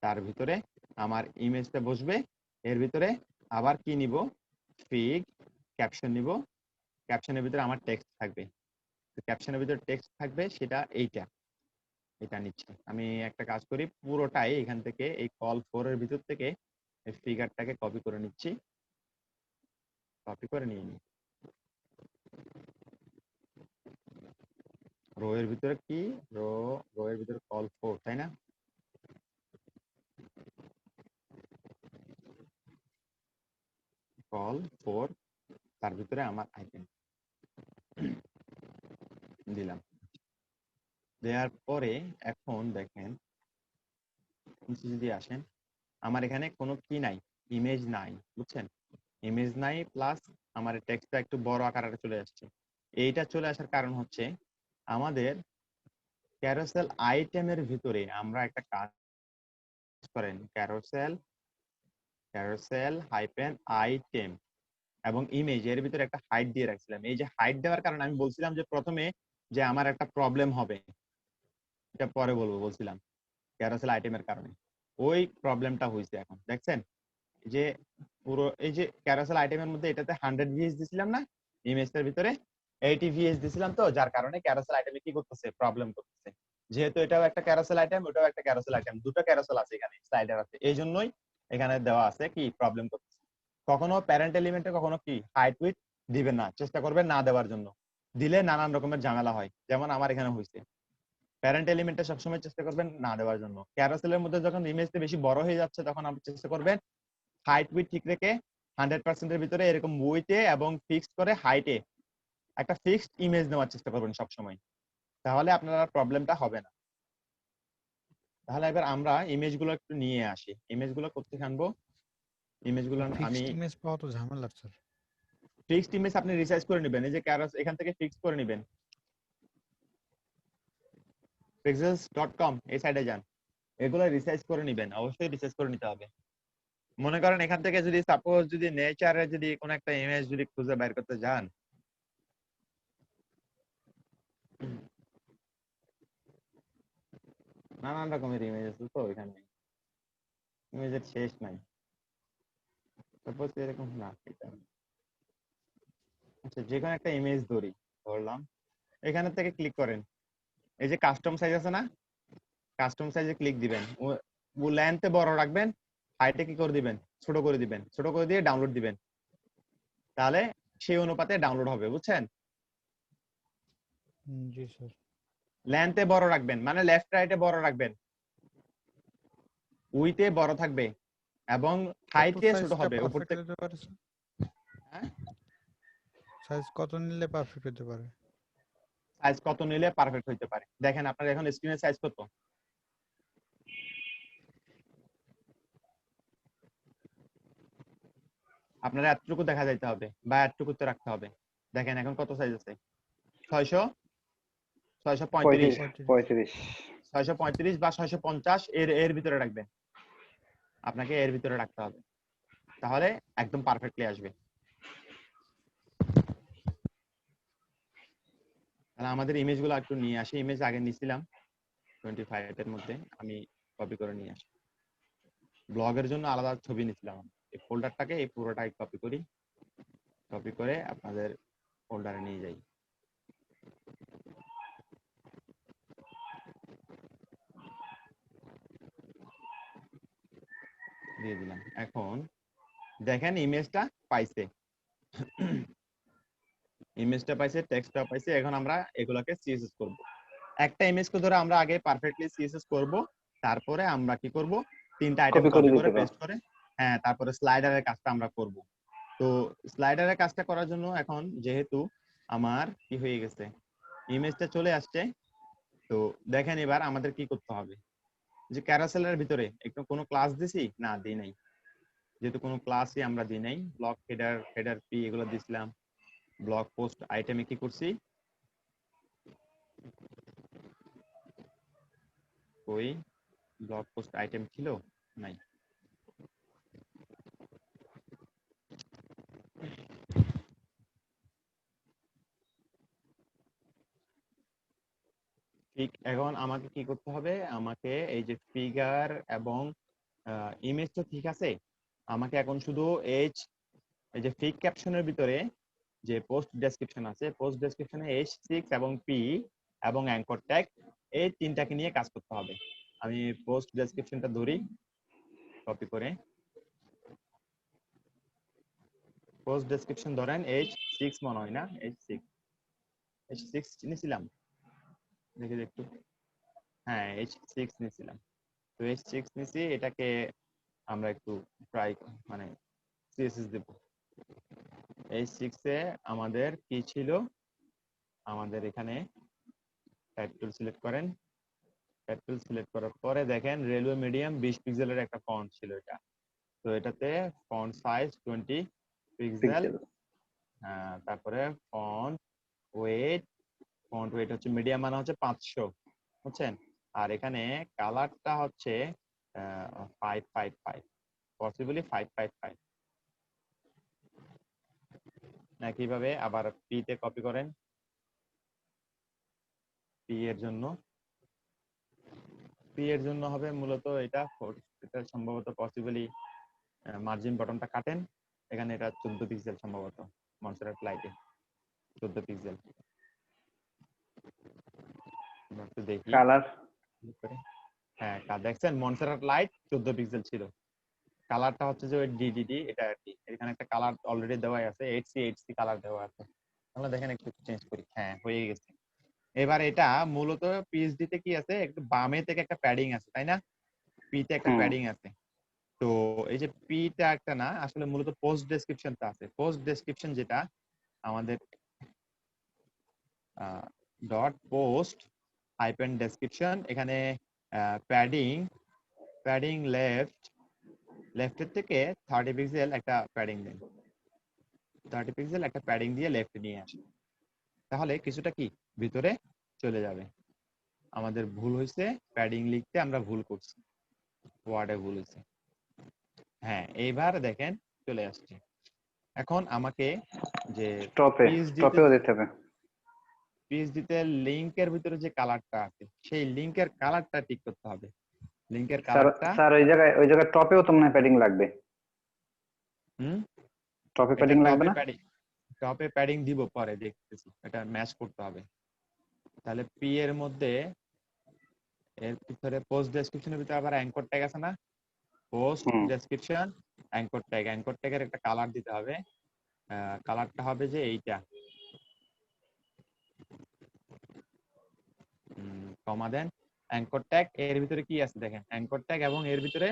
তার ভিতরে আমার ইমেজটা বসবে, এর ভিতরে আবার কি নিব, ফিগ ক্যাপশন নিব, ক্যাপশনের ভিতরে আমার টেক্সট থাকবে, ক্যাপশনের ভিতরে টেক্সট থাকবে সেটা এটা নিচ্ছি। আমি একটা কাজ করি, পুরোটাই এখান থেকে এই কল 4 এর ভিতর থেকে এই ফিগারটাকে কপি করে নিচ্ছি, কপি করে নিয়ে নিই। রো এর ভিতরে কি, রো এর ভিতরে কল 4, তাই না, কল 4, তার ভিতরে আমার আইটেম দিলাম। দেওয়ার পরে এখন দেখেন যদি আসেন, আমার এখানে কোনো কি নাই, ইমেজ নাই, বুঝছেন, ইমেজ নাই, প্লাস আমার টেক্সটটা একটু বড় আকারে চলে আসছে। এইটা চলে আসার কারণ হচ্ছে আমাদের ক্যারোসেল আইটেমের ভিতরে আমরা একটা কাজ করেন, ক্যারোসেল হাইপেন আইটেম এবং ইমেজ এর ভিতরে একটা হাইট দিয়ে রাখছিলাম। এই যে হাইট দেওয়ার কারণে আমি বলছিলাম যে প্রথমে যে আমার একটা প্রবলেম হবে, এটা পরে বলছিলাম ক্যারোসেল আইটেমের কারণে, ওই প্রবলেমটা হয়েছে। এখন দেখছেন যে পুরো এই যে ক্যারোসেল আইটেমের মধ্যে এটাতে 100 ভিএস দিছিলাম না, ইমেজটার ভিতরে 80 ভিএস দিছিলাম, তো যার কারণে ক্যারোসেল আইটেমে কি করতেছে, প্রবলেম করতেছে। যেহেতু এটাও একটা ক্যারোসেল আইটেম, ওটাও একটা ক্যারোসেল আইটেম, দুটো ক্যারোসেল আছে এখানে, স্লাইডার আছে, এই জন্যই এখানে দেওয়া আছে কি প্রবলেম করতেছে। কখনো প্যারেন্ট এলিমেন্টে কখনো কি হাইট উইডথ দিবেন না, চেষ্টা করবেন না দেওয়ার জন্য, দিলে নানান রকমের ঝামেলা হয়, যেমন আমার এখানে হয়েছে। প্যারেন্ট এলিমেন্টটা সবসময় চেষ্টা করবেন না দেওয়ার জন্য। ক্যারোসেলের মধ্যে যখন ইমেজটা বেশি বড় হয়ে যাচ্ছে তখন আপনি চেষ্টা করবেন হাইট উইথ ঠিক রেখে 100% এর ভিতরে এরকম উইথে এবং ফিক্সড করে হাইটে একটা ফিক্সড ইমেজ নেওয়ার চেষ্টা করবেন সবসময়, তাহলে আপনার প্রবলেমটা হবে না। তাহলে এবার আমরা ইমেজগুলো একটু নিয়ে আসি। ইমেজগুলো কোত্থেকে আনবো? ইমেজগুলো আমি ফিক্সড ইমেজ পাওয়া তো ঝামেলা স্যার। ফিক্সড ইমেজ আপনি রিসাইজ করে নেবেন, এই যে ক্যারোস এখান থেকে ফিক্স করে নেবেন, pixels.com এই সাইডে যান, এগুলো রিসাইজ করে নেবেন, অবশ্যই রিসাইজ করে নিতে হবে। মনে করেন এখান থেকে যদি সাপোজ যদি নেচারে যদি কোনো একটা ইমেজ যদি খুঁজে বের করতে যান, নানান রকমের ইমেজ আছে তো এখানে, ইমেজের শেষ নাই। সাপোজ এরকম না, এটা আচ্ছা যে কোনো একটা ইমেজ ধরলাম, এখানে থেকে ক্লিক করেন, এই যে কাস্টম সাইজ আছে না, কাস্টম সাইজে ক্লিক দিবেন, ও লেন্থে বড় রাখবেন, হাইটে কি করে দিবেন, ছোট করে দিবেন, ছোট করে দিয়ে ডাউনলোড দিবেন, তাহলে সেই অনুপাতে ডাউনলোড হবে, বুঝছেন? জি স্যার। লেন্থে বড় রাখবেন মানে লেফট রাইটে বড় রাখবেন, উইতে বড় থাকবে এবং হাইটে ছোট হবে উপর থেকে। হতে পারে স্যার? হ্যাঁ, সাইজ কত নিলে পারফেক্ট হতে পারে? সাইজ কত নিলে পারফেক্ট হইতে পারে? দেখেন আপনার এখন স্ক্রিনের সাইজ কত, আপনার এতটুকু দেখা যাইতে হবে বা এতটুকুতে রাখতে হবে। দেখেন এখন কত সাইজ আছে, 600 635 35 635 বা 650 এর ভিতরে রাখবেন, আপনাকে এর ভিতরে রাখতে হবে, তাহলে একদম পারফেক্টলি আসবে। তাহলে আমাদের ইমেজগুলো একটু নিয়ে আসি, ইমেজ আগে নিছিলাম 25 এর মধ্যে, আমি কপি করে নিয়ে আসি। ব্লগের জন্য আলাদা ছবি নিছিলাম, এই ফোল্ডারটাকে এই পুরোটাই কপি করি, কপি করে আপনাদের ফোল্ডারে নিয়ে যাই। দিয়ে দিলাম। এখন দেখেন ইমেজটা পাইছে, ইমেজটা পাইছে, টেক্সটটা পাইছে। এখন আমরা এগুলোকে সিএসএস করব। একটা ইমেজকে ধরে আমরা আগে পারফেক্টলি সিএসএস করব, তারপরে আমরা কি করব, তিনটা আইটেম কপি করে কপি করে দিতে পেস্ট করে, হ্যাঁ, তারপরে স্লাইডারের কাজটা আমরা করব। তো স্লাইডারের কাজটা করার জন্য এখন যেহেতু আমার কি হয়ে গেছে, ইমেজটা চলে আসছে, তো দেখেন এবার আমাদের কি করতে হবে, যে ক্যারাসেলের ভিতরে একটু কোনো ক্লাস দিছি না, দিই নাই, যেহেতু কোনো ক্লাসই আমরা দিই নাই, ব্লক হেডার পি এগুলো দিছিলাম। ব্লগ পোস্ট আইটেমে কি করছি, ওই ব্লগ পোস্ট আইটেম ছিল নাই, ঠিক। এখন আমাকে কি করতে হবে, আমাকে এই যে ফিগার এবং ইমেজ তো ঠিক আছে, আমাকে এখন শুধু এই যে ফিগ ক্যাপশনের ভিতরে যে পোস্ট ডেসক্রিপশন আছে, পোস্ট ডেসক্রিপশনে H6 এবং পি এবং অ্যাঙ্কর ট্যাগ, এই তিনটাকে নিয়ে কাজ করতে হবে। আমি পোস্ট ডেসক্রিপশনটা ধরি, কপি করে পোস্ট ডেসক্রিপশন ধরেন H6 মনে হয় না, H6 নিয়েছিলাম, দেখি একটু, হ্যাঁ H6 নিয়েছিলাম। তো H6 নিয়েছি, এটাকে আমরা একটু ট্রাই মানে সিএসএস দেব। H6 এ আমাদের কি ছিল, আমাদের এখানে টাইটেল সিলেক্ট করেন, টাইটেল সিলেক্ট করার পরে দেখেন রেলওয়ে মিডিয়াম 20 পিক্সেলের একটা ফন্ট ছিল এটা, তো এটাতে ফন্ট সাইজ 20 পিক্সেল, পিক্সেল। তারপরে ওয়েট ফন্ট ওয়েট হচ্ছে মিডিয়াম মানে হচ্ছে 500, বুঝছেন? আর এখানে কালারটা হচ্ছে 555, পসিবলি 555। একইভাবে আবার পি তে কপি করেন, পি এর জন্য হবে মূলত এটা সম্ভবত পসিবলি মার্জিন বটনটা কাটেন, এখানে এটা 14 পিক্সেল সম্ভবত, মনসেরাট লাইটে 14 পিক্সেল, একটু দেখি। কালার হ্যাঁ, দেখছেন মনসেরাট লাইট 14 পিক্সেল ছিল, কালারটা হচ্ছে যে ডিডিডি, এটা আর কি, এখানে একটা কালার অলরেডি দেওয়া আছে, এইচসি কালার দেওয়া আছে। তাহলে দেখেন একটু চেঞ্জ করি, হ্যাঁ হয়ে গেছে। এবার এটা মূলত পিএইচডি তে কি আছে, একটু বামে থেকে একটা প্যাডিং আছে তাই না, পি তে একটা হুম। প্যাডিং আছে। তো এই যে পি টা একটা না, আসলে মূলত পোস্ট ডেসক্রিপশনটা আছে। পোস্ট ডেসক্রিপশন যেটা আমাদের ডট পোস্ট হাইপেন ডেসক্রিপশন, এখানে প্যাডিং প্যাডিং লেফটের থেকে 30 পিক্সেল একটা প্যাডিং দেন, 30 পিক্সেল একটা প্যাডিং দিয়ে লেফটে নিয়ে আসেন, তাহলে কিছুটা কি ভিতরে চলে যাবে। আমাদের ভুল হয়েছে, প্যাডিং লিখতে আমরা ভুল করছি, ওয়ার্ডে ভুল হয়েছে। হ্যাঁ, এইবার দেখেন চলে আসছে। এখন আমাকে যে টপেও দিতে হবে। পিএইচডিতে লিংকের ভিতরে যে কালারটা আছে, সেই লিংকের কালারটা ঠিক করতে হবে। লিংকের স্যার কালারটা স্যার ওই জায়গায় টপেও তো মনে হয় প্যাডিং লাগবে। টপে এটা প্যাডিং লাগবে না? টপে প্যাডিং দিব, পরে দেখতেছি, এটা ম্যাচ করতে হবে। তাহলে পি এর মধ্যে এর ভিতরে পোস্ট ডেসক্রিপশনের ভিতরে আবার অ্যাঙ্কর ট্যাগ আছে না, পোস্ট হুম। ডেসক্রিপশন অ্যাঙ্কর ট্যাগের একটা কালার দিতে হবে। কালারটা হবে যে এইটা, কমা দেন অ্যাঙ্কর ট্যাগ, এর ভিতরে কি আছে দেখেন, অ্যাঙ্কর ট্যাগ এবং এর ভিতরে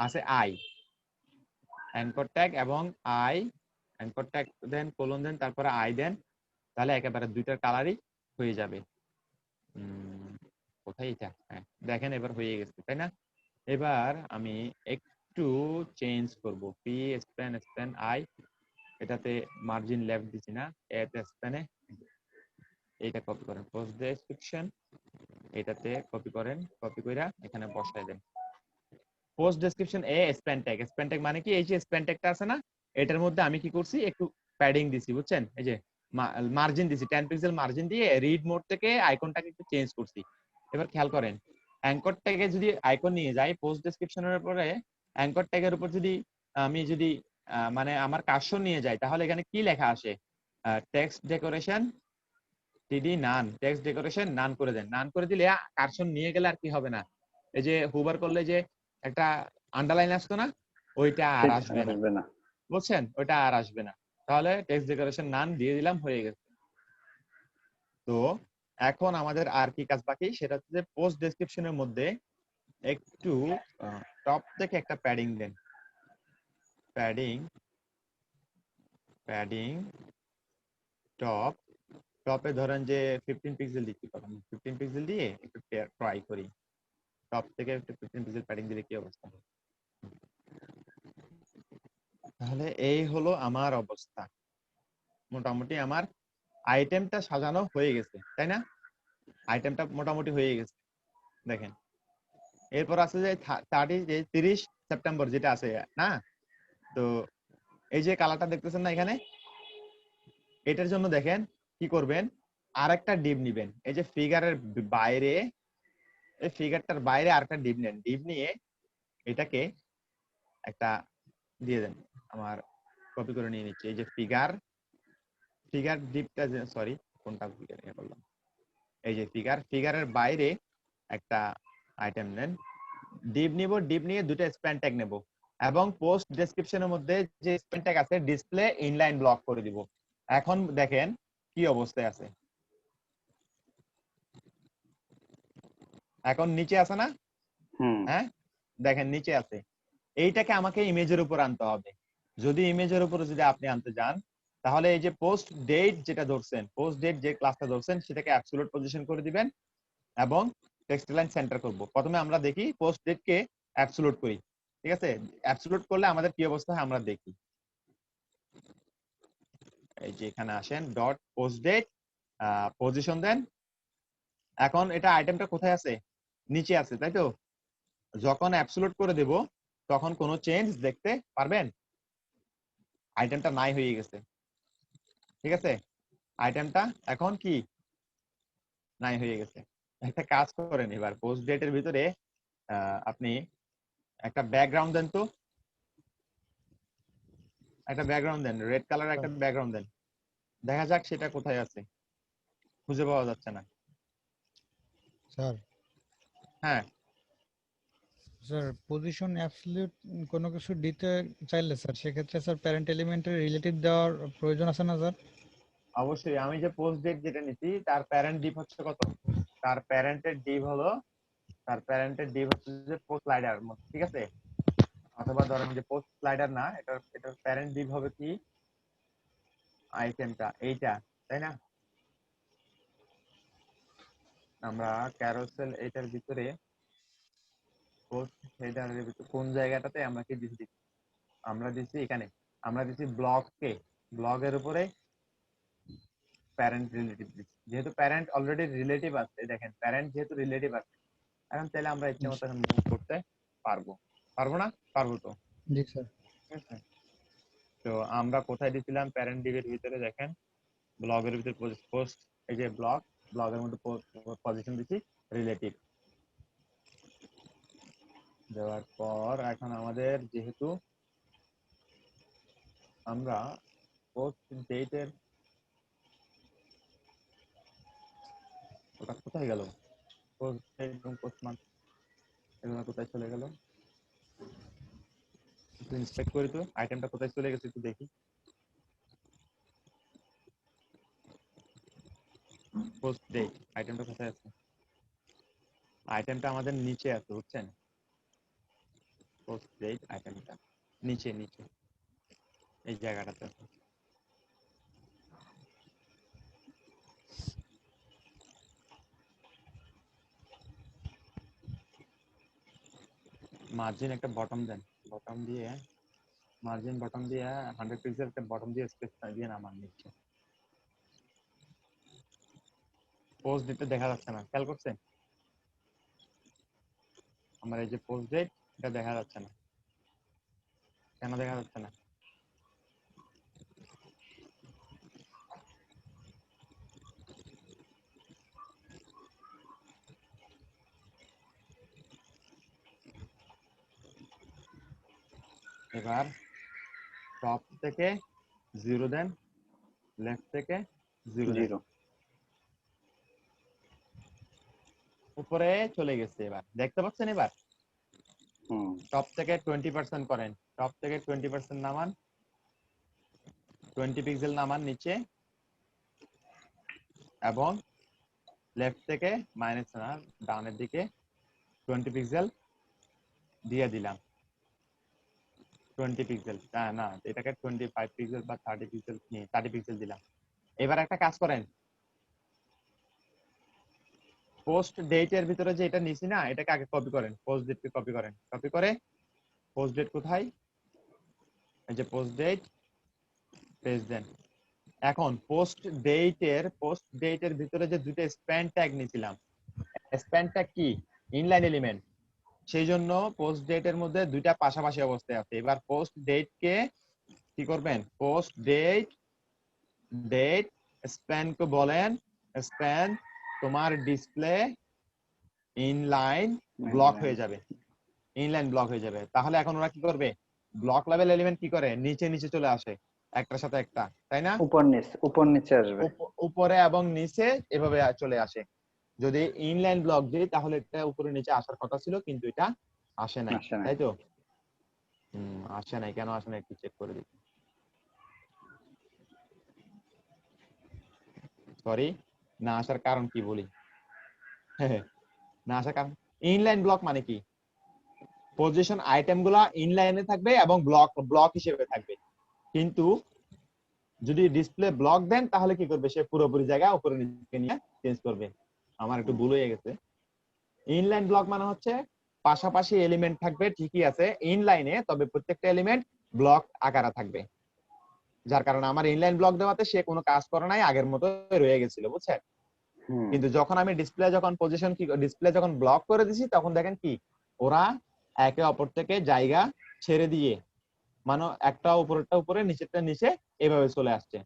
আছে আই, অ্যাঙ্কর ট্যাগ এবং আই, অ্যাঙ্কর ট্যাগ দেন কোলন দেন তারপরে আই দেন, তাহলে একেবারে দুইটার কালারই হয়ে যাবে। কোথায় এটা, হ্যাঁ দেখেন এবার হয়ে গেছে তাই না। এবার আমি একটু চেঞ্জ করব, পি স্প্যান আই, এটাতে মার্জিন লেফট দিছি না, এতে স্প্যানে এইটা কপি করেন, পোস্ট ডেসক্রিপশন এটাতে কপি করেন, কপি কইরা এখানে বসায় দেন। পোস্ট ডেসক্রিপশন এ স্প্যান ট্যাগ মানে কি, এই যে স্প্যান ট্যাগটা আছে না, এটার মধ্যে আমি কি করছি, একটু প্যাডিং দিছি বুঝছেন, এই যে মার্জিন দিছি, 10 পিক্সেল মার্জিন দিয়ে রিড মোড থেকে আইকনটাকে একটু চেঞ্জ করছি। এবার খেয়াল করেন, অ্যাঙ্কর ট্যাগে যদি আইকন নিয়ে যাই, পোস্ট ডেসক্রিপশনের উপরে অ্যাঙ্কর ট্যাগের উপর যদি আমি যদি মানে আমার কার্সর নিয়ে যাই, তাহলে এখানে কি লেখা আসে, টেক্সট ডেকোরেশন টিডি নান, টেক্সট ডেকোরেশন নান করে দেন। নান করে দিলে কার্সর নিয়ে গেলে আর কি হবে না, এই যে হুবার করলে যে একটা আন্ডারলাইন আসতো না, ওইটা আর আসবে না, বুঝছেন, ওইটা আর আসবে না। তাহলে টেক্সট ডেকোরেশন নান দিয়ে দিলাম, হয়ে গেছে। তো এখন আমাদের আর কি কাজ বাকি, সেটা হচ্ছে যে পোস্ট ডেসক্রিপশনের মধ্যে একটু টপ থেকে একটা প্যাডিং দেন, প্যাডিং টপে ধরেন যে 15 পিক্সেল দিতে পারেন, 15 পিক্সেল দিয়ে একটু ট্রাই করি, টপ থেকে একটু 15 পিক্সেল প্যাডিং দিলে কি অবস্থা। তাহলে এই হলো আমার অবস্থা, মোটামুটি আমার আইটেমটা সাজানো হয়ে গেছে তাই না, আইটেমটা মোটামুটি হয়ে গেছে। দেখেন এরপর আছে যে 30 সেপ্টেম্বর যেটা আছে না, তো এই যে কালারটা দেখতেছেন না এখানে, এটার জন্য দেখেন কি করবেন, আরেকটা ডিপ নিবেন, এই যে ফিগারের বাইরে, এই ফিগারটার বাইরে আরেকটা ডিপ নেন, ডিপ নিয়ে এটাকে একটা দিয়ে দেন, আমার কপি করে নিয়ে নিচ্ছি, এই যে ফিগার ডিপটা, সরি কোনটা ফিগার নিয়ে করলাম, এই যে ফিগারের বাইরে একটা আইটেম নেন, ডিপ নিব, ডিপ নিয়ে দুটো স্প্যান ট্যাগ নেব, এবং পোস্ট ডেসক্রিপশনের মধ্যে যে স্প্যান ট্যাগ আছে ডিসপ্লে ইনলাইন ব্লক করে দিব। এখন দেখেন কি অবস্থায় আছে, এখন নিচে আছে না, হ্যাঁ দেখেন নিচে আছে। এইটাকে আমাকে ইমেজের উপর আনতে হবে। যদি ইমেজের উপরে যদি আপনি আনতে যান, তাহলে এই যে পোস্ট ডেট যেটা ধরছেন, পোস্ট ডেট যে ক্লাসটা ধরছেন সেটাকে অ্যাবসলিউট পজিশন করে দিবেন এবং টেক্সট লাইন সেন্টার করব। প্রথমে আমরা দেখি পোস্ট ডেট কে অ্যাবসলিউট করি, ঠিক আছে, অ্যাবসলিউট করলে আমাদের কি অবস্থা হয় আমরা দেখি। এই যে এখানে আসেন, ডট পোস্ট ডেট পজিশন দেন। এখন এটা আইটেমটা কোথায় আছে, নিচে আছে তাই তো, যখন অ্যাবসলিউট করে দেব তখন কোনো চেঞ্জ দেখতে পারবেন, আইটেমটা নাই হয়ে গেছে, ঠিক আছে, আইটেমটা এখন কি নাই হয়ে গেছে। একটা কাজ করেন, এবার পোস্ট ডেটের ভিতরে আপনি একটা ব্যাকগ্রাউন্ড দেন, তো একটা ব্যাকগ্রাউন্ড দেন, রেড কালার একটা ব্যাকগ্রাউন্ড দেন, দেখা যাক সেটা কোথায় আছে, খুঁজে পাওয়া যাচ্ছে না। স্যার হ্যাঁ স্যার পজিশন অ্যাবসলিউট কোনো কিছু দিতে চাইলে স্যার সেক্ষেত্রে স্যার প্যারেন্ট এলিমেন্টের রিলেটিভ দেওয়ার প্রয়োজন আছে না স্যার? অবশ্যই আমি যে পোস্ট ডেট যেটা নিছি তার প্যারেন্ট ডিভ হচ্ছে কত, তার প্যারেন্টের ডিভ হচ্ছে যে পোস্ট স্লাইডার, ঠিক আছে? অথবা ধরেন যে পোস্ট স্লাইডার না, এটার প্যারেন্ট ডিভ হবে কি আইটেমটা এইটা, তাই না? আমরা ক্যারোসেল এটার ভিতরে পোস্ট হেডারের ভিতরে কোন জায়গাটাতে আমরা কি দিচ্ছি, আমরা দিচ্ছি এখানে, আমরা দিচ্ছি ব্লগকে, ব্লগের উপরে প্যারেন্ট রিলেটিভ দিচ্ছি। যেহেতু প্যারেন্ট অলরেডি রিলেটিভ আছে, দেখেন প্যারেন্ট যেহেতু রিলেটিভ আছে, এখন তাহলে আমরা ইচ্ছে মতো এখন মুভ করতে পারবো, পারবো না? পারবো তো, জি স্যার। ঠিক আছে? তো আমরা কোথায় দিছিলাম প্যারেন্ট ডিভের ভিতরে, দেখেন ব্লগের ভিতরে পোস্ট, এই যে ব্লগের মধ্যে পজিশন দিচ্ছি রিলেটিভ দেওয়ার পর এখন আমাদের যেহেতু আমরা পোস্ট ডেটের, ওটা কোথায় গেল, পোস্ট ডেট এবং পোস্ট মান্থ এগুলো কোথায় চলে গেল, একটু ইন্সপেক্ট করি তো আইটেমটা কোথায় চলে গেছে একটু দেখি। পোস্ট ডেট আইটেমটা কোথায় আছে, আইটেমটা আমাদের নিচে আছে বুঝছেন, পোস্ট ডেট আইটেমটা নিচে নিচে এই জায়গাটাতে আছে। মার্জিন একটা বটম দেন, বটম দিয়ে মার্জিন বটম দিয়ে 100 পিক্সেল একটা বটম দিয়ে স্পেস দিয়ে নামান নিচ্ছে। পোস্ট ডেটে দেখা যাচ্ছে না, খেয়াল করছেন? আমার এই যে পোস্ট ডেট এটা দেখা যাচ্ছে না, কেন দেখা যাচ্ছে না? এবার টপ থেকে 0 দেন, লেফট থেকে 0 দেন, 0। উপরে চলে গেছে। এবার দেখতে পাচ্ছেন? এবার হুম। টপ থেকে 20% করেন, টপ থেকে 20% নামান, 20 পিক্সেল নামান নিচে, এবং লেফট থেকে মাইনাস না ডাউনের দিকে 20 পিক্সেল দিয়ে দিলাম, 20 পিক্সেল না এটাকে 25 পিক্সেল বা 30 পিক্সেল নিয়ে 30 পিক্সেল দিলাম। এবার একটা কাজ করেন, পোস্ট ডেটের ভিতরে যে এটা নিছি না, এটাকে আগে কপি করেন, পোস্ট ডেটকে কপি করেন, কপি করে পোস্ট ডেট কোথায়, এই যে পোস্ট ডেট পেজ দেন। এখন পোস্ট ডেটের ভিতরে যে দুটো স্প্যান ট্যাগ নিয়েছিলাম, স্প্যান ট্যাগ কি ইনলাইন এলিমেন্ট, সেই জন্য পোস্ট ডেটের মধ্যে দুইটা পাশাপাশি অবস্থায় আছে। এবার পোস্ট ডেট কে কি করবেন, পোস্ট ডেট স্প্যান কে বলেন স্প্যান তোমার ডিসপ্লে ইনলাইন ব্লক হয়ে যাবে, ইনলাইন ব্লক হয়ে যাবে। তাহলে এখন ওরা কি করবে, ব্লক লেভেল এলিমেন্ট কি করে নিচে নিচে চলে আসে একটার সাথে একটা, তাই না? উপর নিচে আসবে, উপরে এবং নিচে এভাবে চলে আসে। যদি ইনলাইন ব্লক দিই তাহলে এটা উপরে নিচে আসার কথা ছিল, কিন্তু এটা আসে নাই, তাই তো? আসে নাই, কেন আসে নাই একটু চেক করে দিই। সরি, না আসার কারণ কি বলি। না আসার কারণ, ইনলাইন ব্লক মানে কি, পজিশন আইটেম গুলা ইনলাইনে থাকবে এবং ব্লক হিসেবে থাকবে, কিন্তু যদি ডিসপ্লে ব্লক দেন তাহলে কি করবে, সে পুরোপুরি জায়গা উপরে নিচে নিয়ে চেঞ্জ করবে। আমার একটু ভুল হয়ে গেছে। ইনলাইন ব্লক মানে হচ্ছে পাশাপাশি এলিমেন্ট থাকবে ঠিকই আছে ইনলাইনে, তবে প্রত্যেকটা এলিমেন্ট ব্লক আকারে থাকবে, যার কারণে আমার ইনলাইন ব্লক দেওয়াতে সে কোনো কাজ করে নাই, আগের মতো রয়ে গেছিল, বুঝছেন? কিন্তু যখন আমি ডিসপ্লে যখন ব্লক করে দিছি, তখন দেখেন কি ওরা একে অপর থেকে জায়গা ছেড়ে দিয়ে, মানে একটা উপরেরটা উপরে নিচেরটা নিচে এভাবে চলে আসছে।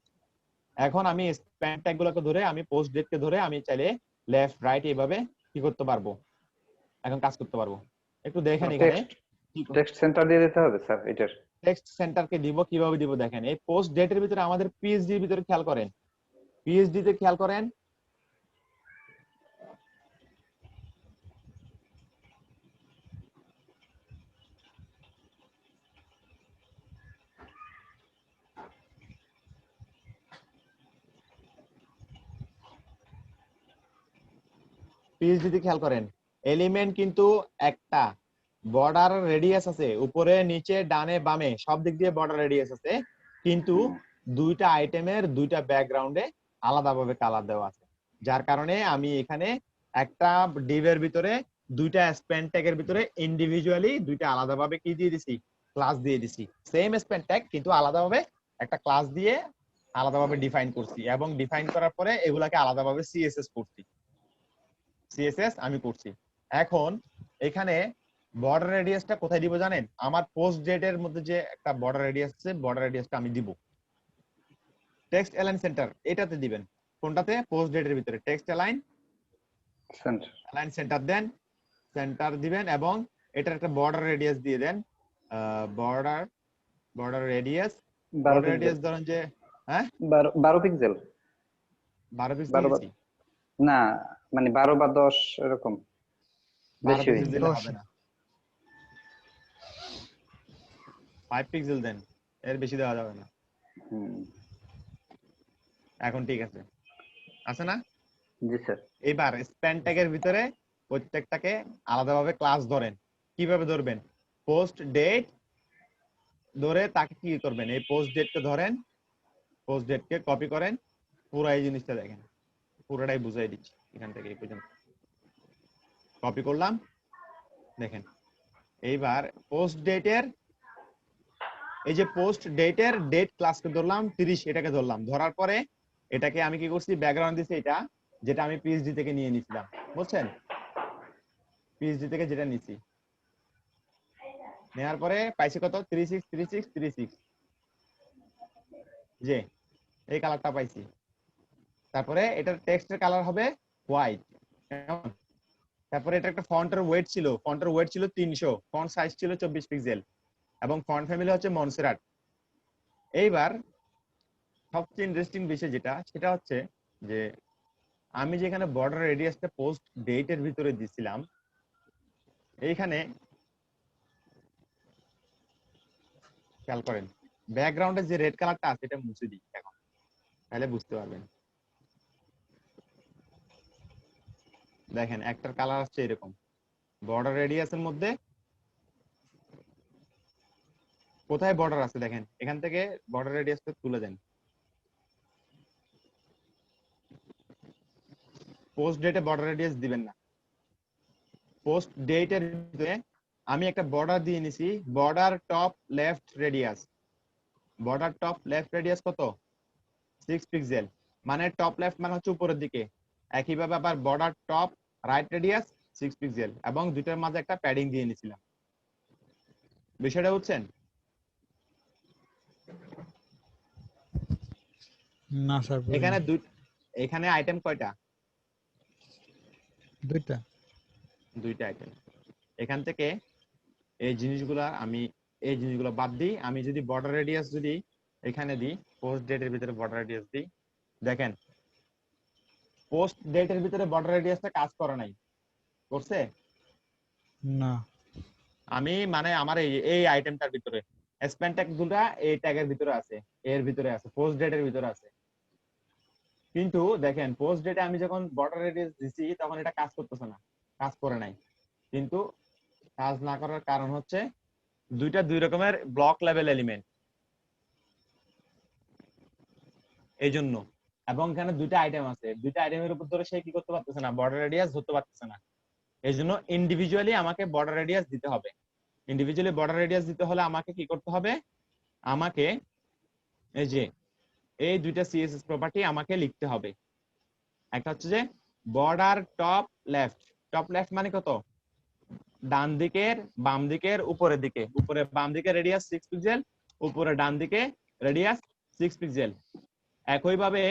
এখন আমি স্প্যান ট্যাগ গুলোকে ধরে, আমি পোস্ট ডেট কে ধরে আমি চাইলে লেফট রাইট এভাবে কি করতে পারবো, এখন কাজ করতে পারবো। একটু দেখেন এখানে টেক্সট সেন্টার দিয়ে দিতে হবে স্যার। এটার টেক্সট সেন্টারকে দিব, কিভাবে দিব দেখেন, এই পোস্ট ডেটের ভিতরে আমাদের পিএইচডি এর ভিতরে খেয়াল করেন, পিএইচডি তে খেয়াল করেন, প্লিজ যদি খেয়াল করেন, এলিমেন্ট কিন্তু একটা, বর্ডার রেডিয়াস আছে উপরে নিচে ডানে বামে সব দিক দিয়ে বর্ডার রেডিয়াস আছে, কিন্তু দুইটা আইটেমের দুইটা ব্যাকগ্রাউন্ডে আলাদাভাবে কালার দেওয়া আছে, যার কারণে আমি এখানে একটা ডিভের ভিতরে দুইটা স্প্যান ট্যাগের ভিতরে ইন্ডিভিজুয়ালি দুইটা আলাদাভাবে কি দিয়ে দিছি, ক্লাস দিয়ে দিছি। সেম স্প্যান ট্যাগ কিন্তু আলাদাভাবে একটা ক্লাস দিয়ে আলাদাভাবে ডিফাইন করছি, এবং ডিফাইন করার পরে এগুলাকে আলাদাভাবে সিএসএস করছি, সিএসএস আমি করছি। এখন এখানে বর্ডার রেডিয়াসটা কোথায় দিব জানেন? আমার পোস্ট ডেটের মধ্যে যে একটা বর্ডার রেডিয়াস আছে, বর্ডার রেডিয়াসটা আমি দিব টেক্সট অ্যালাইন সেন্টার, এটাতে দিবেন। কোনটাতে? পোস্ট ডেটের ভিতরে টেক্সট অ্যালাইন সেন্টার দেন, সেন্টার দিবেন, এবং এটার একটা বর্ডার রেডিয়াস দিয়ে দেন। বর্ডার রেডিয়াস ধরেন যে হ্যাঁ 12 পিক্সেল 12 পিক্সেল দিছি। না, মানে 12 বা 10 এরকম 12 বেশি পিক্সেল দিলে হবে না, 5 পিক্সেল দেন, এর বেশি দেওয়া যাবে না। এখন ঠিক আছে, আছে না? জি স্যার। এবার স্প্যান ট্যাগের ভিতরে প্রত্যেকটাকে আলাদাভাবে ক্লাস ধরেন। কিভাবে ধরবেন? পোস্ট ডেট ধরে তাকে কি করবেন, এই পোস্ট ডেটকে ধরেন, পোস্ট ডেটকে কপি করেন, পুরো এই জিনিসটা দেখেন, পুরোটাই বুঝাই দিচ্ছি এখান থেকে এই পর্যন্ত কপি করলাম, দেখেন। এইবার পোস্ট ডেটের এই যে পোস্ট ডেটের ডেট ক্লাসকে ধরলাম 30, এটাকে ধরলাম, ধরার পরে এটাকে আমি কি করছি, ব্যাকগ্রাউন্ড দিছি এটা, যেটা আমি পিএইচডি থেকে নিয়ে নিছিলাম, বুঝছেন? পিএইচডি থেকে যেটা নিছি, নেওয়ার পরে পাইছি কত, 36 যে এই কালারটা পাইছি। তারপরে এটার টেক্সটের কালার হবে হোয়াইট। তারপরে এটা একটা ফন্টের ওয়েট ছিল, 300, ফন্ট সাইজ ছিল 24 পিক্সেল, এবং ফন্ট ফ্যামিলি হচ্ছে মনসেরাট। এইবার সবচেয়ে ইন্টারেস্টিং বিষয় যেটা, সেটা হচ্ছে যে আমি যেখানে বর্ডার রেডিয়াসটা পোস্ট ডেটের ভিতরে দিছিলাম, এইখানে খেয়াল করেন ব্যাকগ্রাউন্ডে যে রেড কালারটা আছে এটা মুছে দিই এখন, তাহলে বুঝতে পারবেন। দেখেন একটার কালার আসছে এরকম, বর্ডার রেডিয়াসের মধ্যে কোথায় বর্ডার আছে দেখেন, এখান থেকে বর্ডার রেডিয়াসটা তুলে দেন। পোস্ট ডেটে বর্ডার রেডিয়াস দিবেন না, পোস্ট ডেটের ভিতরে আমি একটা বর্ডার দিয়ে নিছি, border top left radius. Border top left radius কত? 6 পিক্সেল, মানে টপ লেফট মানে হচ্ছে উপরের দিকে। একইভাবে আবার border top right radius 6 pixel, এবং দুইটার মাঝে একটা প্যাডিং দিয়ে নিছিলাম। বিষয়টা বুঝছেন? না স্যার, এখানে আইটেম কয়টা? দুইটা আইটেম। এখান থেকে এই জিনিসগুলো বাদ দিই। আমি যদি বর্ডার রেডিয়াস যদি এখানে দিই, পোস্ট ডেটের ভিতরে বর্ডার রেডিয়াস দিই, দেখেন পোস্ট ডেটের ভিতরে বর্ডার রেডিয়াসটা কাজ করে নাই, করছে না। আমি মানে আমার এই আইটেমটার ভিতরে স্প্যান ট্যাগ দুটো এই ট্যাগের ভিতরে আছে, এর ভিতরে আছে, পোস্ট ডেটের ভিতরে আছে। কিন্তু দেখেন পোস্ট ডেটে আমি যখন বর্ডার রেডিয়াস দিছি তখন এটা কাজ করতেছে না, কাজ করে নাই। কিন্তু কাজ না করার কারণ হচ্ছে দুইটা দুই রকমের ব্লক লেভেল এলিমেন্ট, এই জন্য। এবং এখানে দুইটা আইটেম আছে, দুইটা আইটেমের উপর ধরে সে কি করতে পারতেছে না, বর্ডার রেডিয়াস ধরতে পারতেছে না। এই জন্য ইন্ডিভিজুয়ালি আমাকে বর্ডার রেডিয়াস দিতে হবে। ইন্ডিভিজুয়ালি বর্ডার রেডিয়াস দিতে হলে আমাকে কি করতে হবে, আমাকে এই যে এই দুইটা সিএসএস প্রপার্টি আমাকে লিখতে হবে। একটা হচ্ছে যে বর্ডার টপ লেফট মানে কত, ডান দিকের বাম দিকের উপরের দিকে, উপরে বাম দিকে রেডিয়াস 6 পিক্সেল, উপরে ডান দিকে রেডিয়াস 6 পিক্সেল। একইভাবে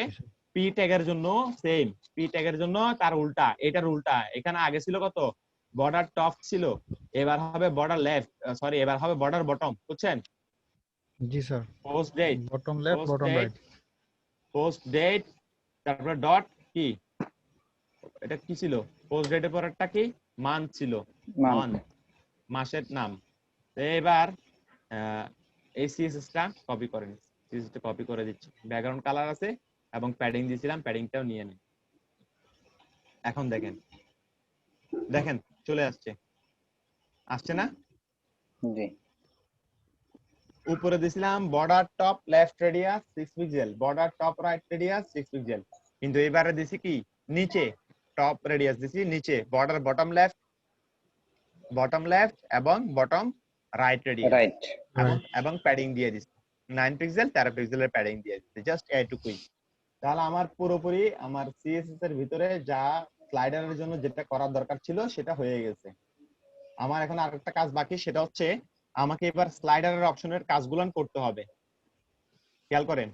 পি ট্যাগের জন্য সেম, পি ট্যাগের জন্য তার উল্টা, এটার উল্টা। এখানে আগে ছিল কত, বর্ডার টপ ছিল, এবার হবে বর্ডার লেফট, সরি এবার হবে বর্ডার বটম, বুঝছেন? জি sir. Post date, bottom left, bottom right. Post date, তারপরে ডট কি, এটা কি ছিল, পোস্ট ডেটের পরেরটা কি, মান্থ ছিল, মাসের নাম। এবার এই সিএসএসটা কপি করেন, সিএসএসটা কপি করে দিচ্ছি, ব্যাকগ্রাউন্ড কালার আছে এবং প্যাডিং দিয়েছিলাম, প্যাডিংটাও নিয়ে নিন। এখন দেখেন দেখেন চলে আসছে না? জি উপরে দিছিলাম border top left radius 6 pixel, border top right radius 6 pixel, কিন্তু এবারে দিছি কি নিচে টপ রেডিয়াস দিছি নিচে, বর্ডার বটম লেফট এবং বটম রাইট রেডিয়াস রাইট এবং প্যাডিং দিয়ে দিছি 9 পিক্সেল 13 পিক্সেলের প্যাডিং দিয়ে দিছি, জাস্ট এইটুকুই। তাহলে আমার পুরোপুরি আমার সিএসএস এর ভিতরে যা স্লাইডারের জন্য যেটা করার দরকার ছিল সেটা হয়ে গেছে। আমার এখন আরেকটা কাজ বাকি, সেটা হচ্ছে আমাকে এবার স্লাইডারের অপশনের কাজগুলো করতে হবে। খেয়াল করেন,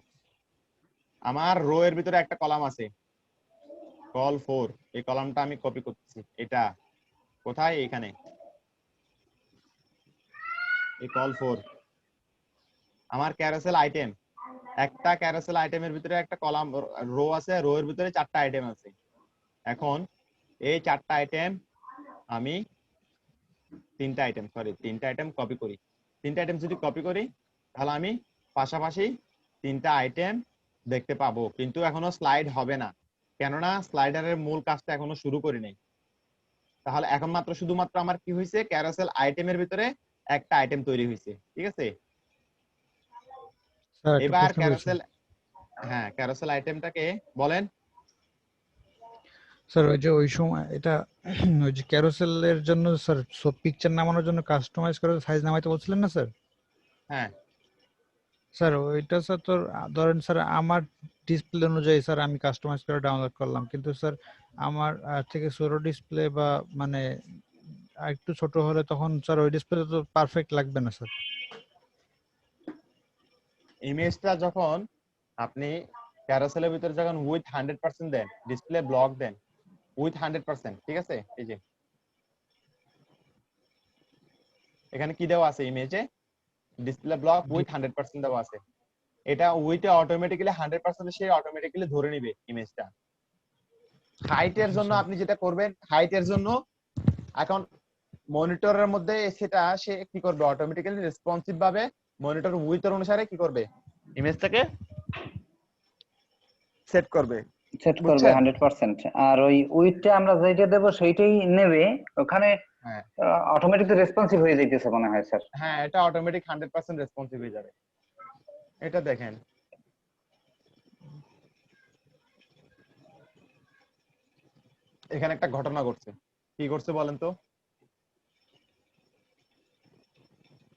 আমার রো এর ভিতরে একটা কলাম আছে কল 4, এই কলামটা আমি কপি করতেছি। এটা কোথায়? এখানে এই কল 4 আমার ক্যারোসেল আইটেম, একটা ক্যারোসেল আইটেমের ভিতরে একটা কলাম রো আছে, রো এর ভিতরে 4টা আইটেম আছে। এখন এই 4টা আইটেম আমি তিনটা আইটেম কপি করি। 3টা আইটেম যদি কপি করি তাহলে আমি পাশাপাশি 3টা আইটেম দেখতে পাবো, কিন্তু এখনো স্লাইড হবে না, কেননা স্লাইডারের মূল কাজটা এখনো শুরু করি নাই। তাহলে এখন শুধুমাত্র আমার কি হয়েছে, ক্যারোসেল আইটেমের ভিতরে একটা আইটেম তৈরি হয়েছে, ঠিক আছে? স্যার একটা এবার প্রশ্ন রয়েছে ক্যারোসেল আইটেমটাকে বলেন। স্যার। ওই যে ওই সময় এটা ওই যে ক্যারোসেলের জন্য স্যার সব পিকচার নামানোর জন্য কাস্টমাইজ করে সাইজ নামাইতে বলছিলেন না স্যার? হ্যাঁ স্যার ওইটা স্যার তো ধরেন স্যার আমার ডিসপ্লে অনুযায়ী স্যার আমি কাস্টমাইজ করে ডাউনলোড করলাম, কিন্তু স্যার আমার থেকে ছোট ডিসপ্লে বা মানে একটু ছোট হলে তখন স্যার ওই ডিসপ্লে তো পারফেক্ট লাগবে না স্যার। ইমেজটা যখন আপনি ক্যারোসেলের ভিতরে যখন উইথ 100% দেন, ডিসপ্লে ব্লক দেন উইথ 100%, ঠিক আছে? এই যে এখানে কি দেওয়া আছে ইমেজে, ডিসপ্লে ব্লক উইথ 100% দেওয়া আছে। এটা উইথে অটোমেটিক্যালি 100% সে অটোমেটিক্যালি ধরে নিবে ইমেজটা। হাইটের জন্য আপনি যেটা করবেন, হাইটের জন্য এখন মনিটরের মধ্যে সেটা সে কি করবে, অটোমেটিক্যালি রেসপন্সিভ ভাবে মনিটর উইথের অনুসারে কি করবে, ইমেজটাকে সেট করবে, সেট করবে বুঝছেন? 100%। আর ওই উইথটা আমরা যেটা দেব সেইটাই নেবে ওখানে, হ্যাঁ অটোমেটিকলি রেসপন্সিভ হয়ে যাইতেছে মনে হয় স্যার। হ্যাঁ, এটা অটোমেটিক 100% রেসপন্সিভ হয়ে যাবে। এটা দেখেন, এখানে একটা ঘটনা ঘটছে। কি ঘটছে বলেন তো?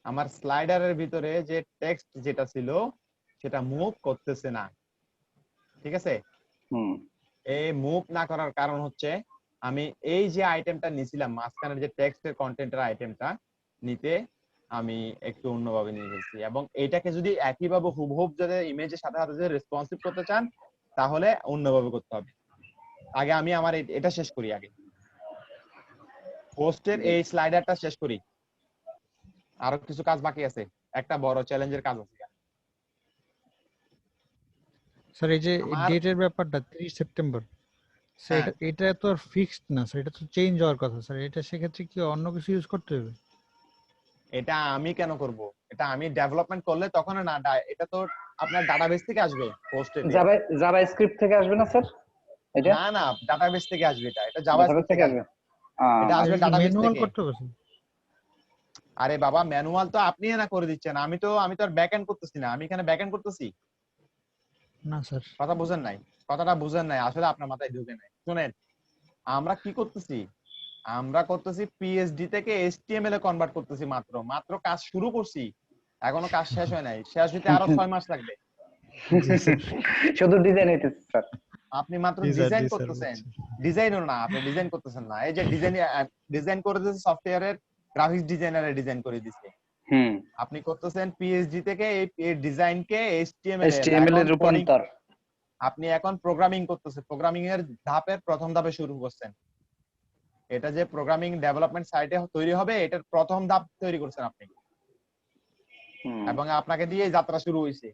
আমার স্লাইডারের ভিতরে যে টেক্সট যেটা ছিল সেটা মুভ করতেছে না, ঠিক আছে? হুম এই মুভ না করার কারণ হচ্ছে আমি এই যে আইটেমটা নিছিলাম, মাঝখানের যে টেক্সটের কন্টেন্টের আইটেমটা নিতে আমি একটু অন্যভাবে নিয়ে গেছি, এবং এইটাকে যদি একইভাবে হুবহুব যদি ইমেজের সাথে সাথে যদি রেসপন্সিভ করতে চান তাহলে অন্যভাবে করতে হবে। আগে আমি আমার এটা শেষ করি, আগে পোস্টের এই স্লাইডারটা শেষ করি, আরো কিছু কাজ বাকি আছে, একটা বড় চ্যালেঞ্জের কাজ আছে। স্যার এই যে আমার ডেটের ব্যাপারটা 30 সেপ্টেম্বর স্যার, হ্যাঁ, এটা তো আর ফিক্সড না স্যার, এটা তো চেঞ্জ হওয়ার কথা স্যার। এটা সেক্ষেত্রে কি অন্য কিছু ইউজ করতে হবে? এটা আমি কেন করব? এটা আমি ডেভেলপমেন্ট করলে তখন না, এটা তো আপনার ডাটাবেস থেকে আসবে পোস্টে দিয়ে। জাভা জাভা স্ক্রিপ্ট থেকে আসবে না স্যার? এটা না না, ডাটাবেস থেকে আসবে, এটা ডাটাবেস জাভাস্ক্রিপ্ট থেকে থেকে আসবে। আসবে, এটা আর আসবে এটা কি ডাটাবেস ম্যানুয়াল থেকে। করতে হবে স্যার? আরে বাবা, ম্যানুয়াল তো আপনি না করে দিচ্ছেন, আমি তো আর ব্যাকএন্ড করতেছি না, আমি এখানে ব্যাকএন্ড করতেছি। না স্যার। কথা বুঝেন নাই, কথাটা বুঝেন নাই, আসলে আপনার মাথায় ঢুকে নাই। শুনেন, আমরা কি করতেছি, আমরা করতেছি পিএইচডি থেকে এইচটিএমএল এ কনভার্ট করতেছি, মাত্র মাত্র কাজ শুরু করছি, এখনো কাজ শেষ হয় নাই, শেষ হইতে আরো 6 মাস লাগবে। জি স্যার। শুধু ডিজাইন হইতেছে স্যার। আপনি মাত্র জি স্যার, ডিজাইন জি স্যার, করতেছেন, বুঝছি। ডিজাইনও না, আপনি ডিজাইন করতেছেন না। এই যে ডিজাইন করে দিয়েছে সফটওয়্যারের গ্রাফিক্স ডিজাইনারে ডিজাইন করে দিচ্ছে, হুম আপনি করতেছেন পিএইচডি থেকে এই ডিজাইনকে এইচটিএমএল এ, HTML এখন এর কোডিং, রূপান্তর। আপনি এখন প্রোগ্রামিং করতেছেন, প্রোগ্রামিং এর ধাপের প্রথম ধাপে শুরু করছেন। এটা যে প্রোগ্রামিং ডেভেলপমেন্ট সাইটে তৈরি হবে, এটার প্রথম ধাপ তৈরি করছেন আপনি, হুম এবং আপনাকে দিয়ে যাত্রা শুরু হয়েছে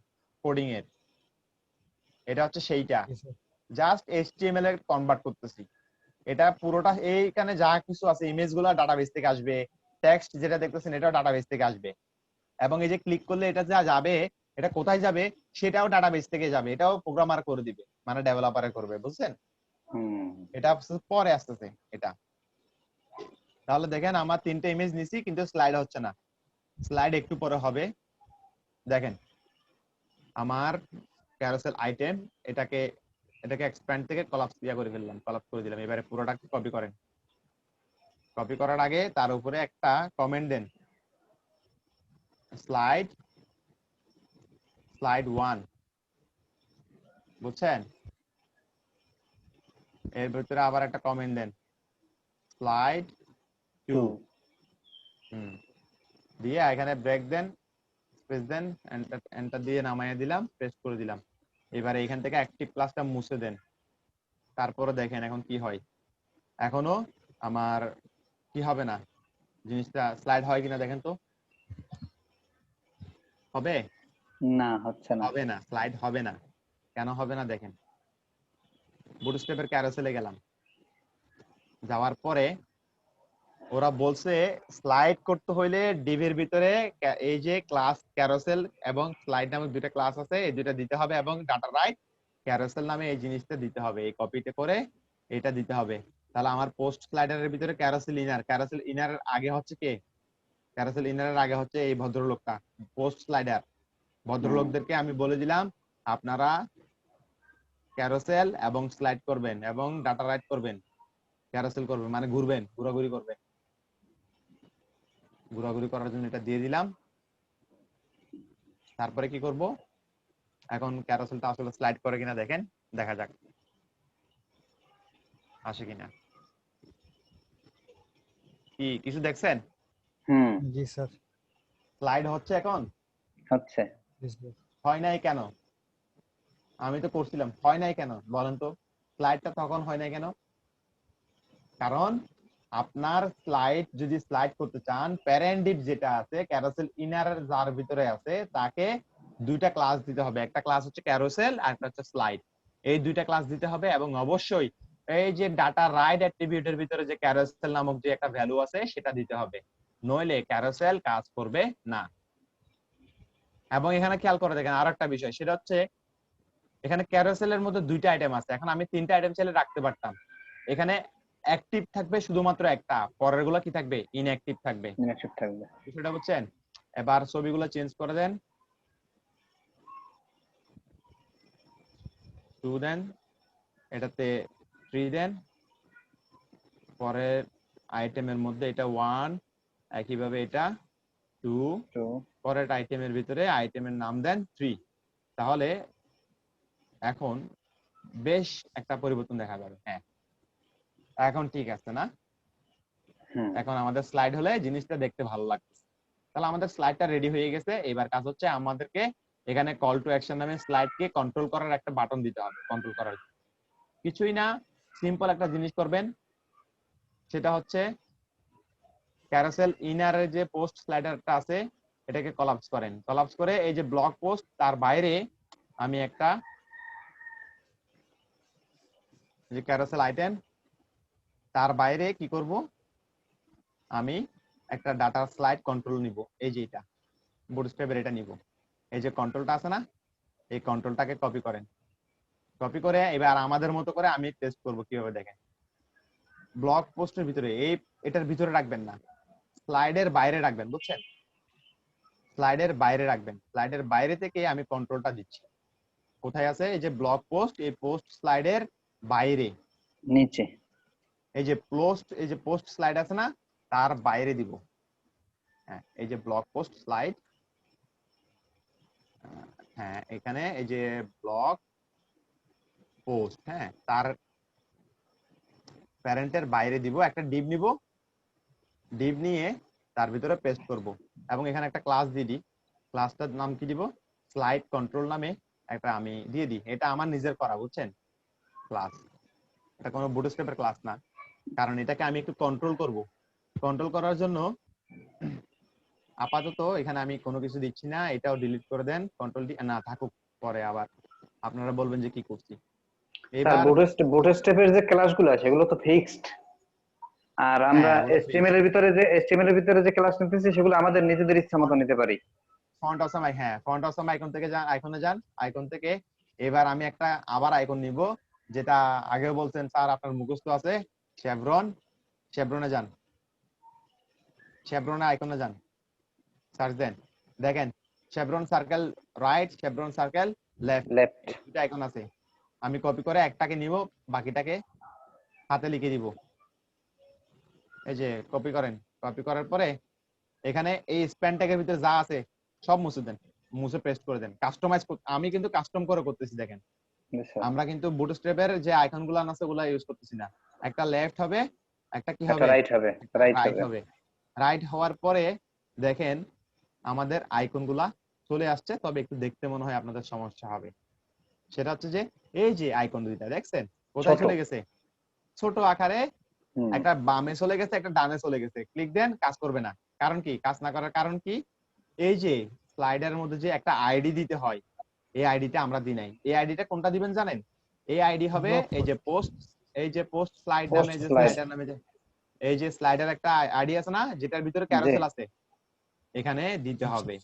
কোডিং এর। এটা হচ্ছে সেইটা, জি স্যার। জাস্ট এইচটিএমএল এ কনভার্ট করতেছি। এটা পুরোটা এইখানে যা কিছু আছে, ইমেজ গুলো ডাটাবেস থেকে আসবে, টেক্সট যেটা দেখতেছেন এটাও ডাটাবেস থেকে আসবে, এবং এই যে ক্লিক করলে এটা যা যাবে, এটা কোথায় যাবে সেটাও ডাটাবেস থেকে যাবে, এটাও প্রোগ্রামার করে দিবে, মানে ডেভেলপারে করবে, বুঝছেন? হুম এটা পরে আসতেছে এটা। তাহলে দেখেন আমার 3টে ইমেজ নিছি কিন্তু স্লাইড হচ্ছে না, স্লাইড একটু পরে হবে। দেখেন আমার ক্যারোসেল আইটেম এটাকে এক্সপ্যান্ড থেকে কলাপস করে ফেললাম, কলাপস করে দিলাম। এবারে পুরোটাকে কপি করেন। কপি করার আগে তার উপরে একটা কমেন্ট দেন, স্লাইড 1, বুঝছেন? এর ভিতরে আবার একটা কমেন্ট দেন, স্লাইড 2, দিয়ে এখানে ব্রেক দেন, স্পেস দেন, এন্টার দিয়ে নামাইয়া দিলাম, পেস্ট করে দিলাম। এবারে এখান থেকে অ্যাক্টিভ ক্লাসটা মুছে দেন। তারপরে দেখেন এখন কি হয়। এখনো আমার কি হবে না, জিনিসটা স্লাইড হয় কিনা দেখেন তো। হবে? না, হচ্ছে না। হবে না, স্লাইড হবে না। কেন হবে না দেখেন। বুটস্ট্র্যাপের ক্যারোসেলে গেলাম, যাওয়ার পরে ওরা বলছে স্লাইড করতে হইলে ডিভির ভিতরে এই যে ক্লাস ক্যারোসেল এবং স্লাইড নামে দুইটা ক্লাস আছে, এই দুইটা দিতে হবে, এবং ডাটা রাইট ক্যারোসেল নামে এই জিনিসটা দিতে হবে, এই কপিতে করে এটা দিতে হবে। তাহলে আমার পোস্ট স্লাইডারের ভিতরে ক্যারোসেল ইনারের আগে হচ্ছে কে? ক্যারোসেল ইনারের আগে হচ্ছে এই ভদ্রলোকটা, পোস্ট স্লাইডার। ভদ্রলোকদেরকে আমি বলে দিলাম আপনারা ক্যারোসেল এবং স্লাইড করবেন এবং ডাটা রাইট করবেন, ক্যারোসেল করবেন মানে ঘুরবেন, ঘোরাঘুরি করবেন। ঘোরাঘুরি করার জন্য এটা দিয়ে দিলাম। তারপরে কি করব, এখন ক্যারোসেলটা আসলে স্লাইড করে কিনা দেখেন, দেখা যাক আসে কিনা। কি কিছু দেখছেন? জি স্যার। স্লাইড হচ্ছে এখন? হচ্ছে। হয় নাই কেন? আমি তো করছিলাম, হয় নাই কেন বলেন তো? স্লাইডটা তখন হয় নাই কেন? কারণ আপনার স্লাইড যদি স্লাইড করতে চান, প্যারেন্ট ডিভ যেটা আছে ক্যারোসেল ইনারের যার ভিতরে আছে তাকে দুইটা ক্লাস দিতে হবে। একটা ক্লাস হচ্ছে ক্যারোসেল আর একটা হচ্ছে স্লাইড। এই দুইটা ক্লাস দিতে হবে, এবং অবশ্যই এই যে ডাটা রাইট অ্যাট্রিবিউটের ভিতরে যে ক্যারোসেল নামক যে একটা ভ্যালু আছে সেটা দিতে হবে, নইলে ক্যারোসেল কাজ করবে না। এবং এখানে খেয়াল করে দেখেন আর একটা বিষয়, সেটা হচ্ছে এখানে ক্যারোসেলের মধ্যে দুইটা আইটেম আছে। এখন আমি 3টা আইটেম চাইলে রাখতে পারতাম। এখানে অ্যাক্টিভ থাকবে শুধুমাত্র একটা, পরের গুলো কি থাকবে? ইনঅ্যাক্টিভ থাকবে। ইনঅ্যাক্টিভ থাকবে। বিষয়টা বুঝছেন? এবার ছবিগুলো চেঞ্জ করে দেন, 2 দেন, এটাতে 3 দেন, পরের আইটেমের মধ্যে এটা 1, একইভাবে এটা 2, পরের আইটেমের ভিতরে আইটেমের নাম দেন 3। তাহলে এখন বেশ একটা পরিবর্তন দেখা যাবে। হ্যাঁ, এখন ঠিক আছে না? এখন আমাদের স্লাইড হলে জিনিসটা দেখতে ভালো লাগছে। তাহলে আমাদের স্লাইডটা রেডি হয়ে গেছে। এবার কাজ হচ্ছে আমাদেরকে এখানে কল টু অ্যাকশন নামে স্লাইডকে কন্ট্রোল করার একটা বাটন দিতে হবে। কন্ট্রোল করার কিছুই না, সিম্পল একটা জিনিস করবেন, সেটা হচ্ছে ক্যারোসেল ইনারের যে পোস্ট স্লাইডারটা আছে এটাকে কলাপস করেন। কলাপস করে এই যে ব্লক পোস্ট তার বাইরে আমি একটা যে ক্যারোসেল আইটেম তার বাইরে কি করব, আমি একটা ডাটা স্লাইড কন্ট্রোল নিব। এই যে এটা বুটস্ট্র্যাপের এটা নিব, এই যে কন্ট্রোলটা আছে না, এই কন্ট্রোলটাকে কপি করেন। কপি করে এবার আমাদের মতো করে আমি টেস্ট করব কিভাবে দেখেন। ব্লক পোস্টের ভিতরে এটার ভিতরে রাখবেন না, স্লাইডের বাইরে রাখবেন, বুঝছেন? স্লাইডের বাইরে রাখবেন। স্লাইডের বাইরে থেকে আমি কন্ট্রোলটা দিচ্ছি। কোথায় আছে? এই যে ব্লক পোস্ট, এই পোস্ট স্লাইডের বাইরে নিচে এই যে পোস্ট স্লাইড আছে না, তার বাইরে দিব। হ্যাঁ, এই যে ব্লক পোস্ট স্লাইড, হ্যাঁ এখানে এই যে ব্লক পোস্ট, হ্যাঁ তার প্যারেন্টের বাইরে দিব। একটা ডিভ নিব, ডিভ নিয়ে তার ভিতরে পেস্ট করব, এবং এখানে একটা ক্লাস দিয়ে দিই। ক্লাসটার নাম কি দিব? স্লাইড কন্ট্রোল নামে একটা আমি দিয়ে দিই। এটা আমার নিজের করা, বুঝছেন? ক্লাস, এটা কোনো বুটস্ট্র্যাপের ক্লাস না, কারণ এটাকে আমি একটু কন্ট্রোল করব। কন্ট্রোল করার জন্য আপাতত এখানে আমি কোনো কিছু দিচ্ছি না, এটাও ডিলিট করে দেন। কন্ট্রোল না থাকুক, পরে আবার আপনারা বলবেন যে কি করছি। স্যার বুটস্ট্র্যাপের যে ক্লাসগুলো আছে এগুলো তো ফিক্সড, আর আমরা HTML এর ভিতরে যে ক্লাস নিতেছি সেগুলো আমাদের নিজেদের ইচ্ছা মতো নিতে পারি। ফন্ট অসাম, হ্যাঁ ফন্ট অসাম আইকন থেকে যান, আইকনে যান, আইকন থেকে এবার আমি একটা আবার আইকন নিব, যেটা আগেও বলছেন স্যার আপনার মুখস্থ আছে, শেভরনে যান। শেভরনের আইকনে যান, সার্চ দেন, দেখেন Chevron circle right, Chevron circle left, left. এই দুটো আইকন আছে। আমি কপি করে একটাকে নিব, বাকিটাকে হাতে লিখে দিব। এই যে কপি করেন, কপি করার পরে এখানে এই স্প্যান ট্যাগের ভিতরে যা আছে সব মুছে দেন, মুছে পেস্ট করে দেন। কাস্টমাইজ আমি কিন্তু কাস্টম করে করতেছি। দেখেন আমরা কিন্তু বুটস্ট্র্যাপের যে আইকন গুলো আছে ওগুলা ইউজ করতেছি না। একটা লেফট হবে, একটা কি হবে, রাইট হবে, রাইট হবে। রাইট হওয়ার পরে দেখেন আমাদের আইকন গুলা চলে আসছে, তবে একটু দেখতে মনে হয় আপনাদের সমস্যা হবে। সেটা হচ্ছে যে এই যে আইকন দুইটা দেখছেন কোথায় চলে গেছে, ছোট আকারে, একটা বামে চলে গেছে, একটা ডানে চলে গেছে। ক্লিক দেন, কাজ করবে না। কারণ কি কাজ না করার কারণ কি, এই যে স্লাইডারের মধ্যে যে একটা আইডি দিতে হয়, এই আইডিটা আমরা দিই নাই। এই আইডিটা কোনটা দিবেন জানেন? এই আইডি হবে এই যে পোস্ট, এই যে পোস্ট স্লাইড নামে, যে স্লাইডার নামে যে এই যে স্লাইডার একটা আইডি আছে না, যেটার ভিতরে ক্যারোসেল আছে, এখানে দিতে হবে।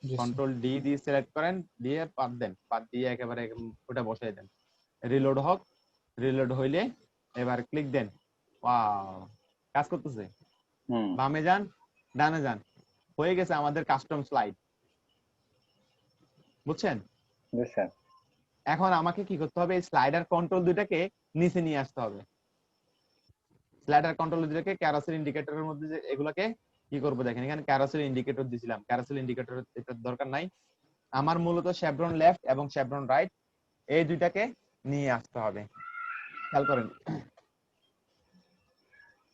কন্ট্রোল ডি দিয়ে সিলেক্ট করেন, দিয়ে পাত দেন, পাত দিয়ে একেবারে ওটা বসাই দেন। রিলোড হোক, রিলোড হইলে এবার ক্লিক দেন। ওয়াও, কাজ করতেছে। বামে যান, ডানে যান, হয়ে গেছে আমাদের কাস্টম স্লাইড। বুঝছেন? এখন আমাকে কি করতে হবে, এই স্লাইডার কন্ট্রোল দুইটাকে নিচে নিয়ে আসতে হবে। স্লাইডার কন্ট্রোল দুইটাকে ক্যারোসেল ইন্ডিকেটরের মধ্যে যে এগুলাকে কি করব, দেখেন এখানে ক্যারোসেল ইন্ডিকেটর দিছিলাম। ক্যারোসেল ইন্ডিকেটর এটা দরকার নাই। আমার মূলত শেভরন লেফট এবং শেভরন রাইট এই দুইটাকে নিয়ে আসতে হবে। খেয়াল করেন,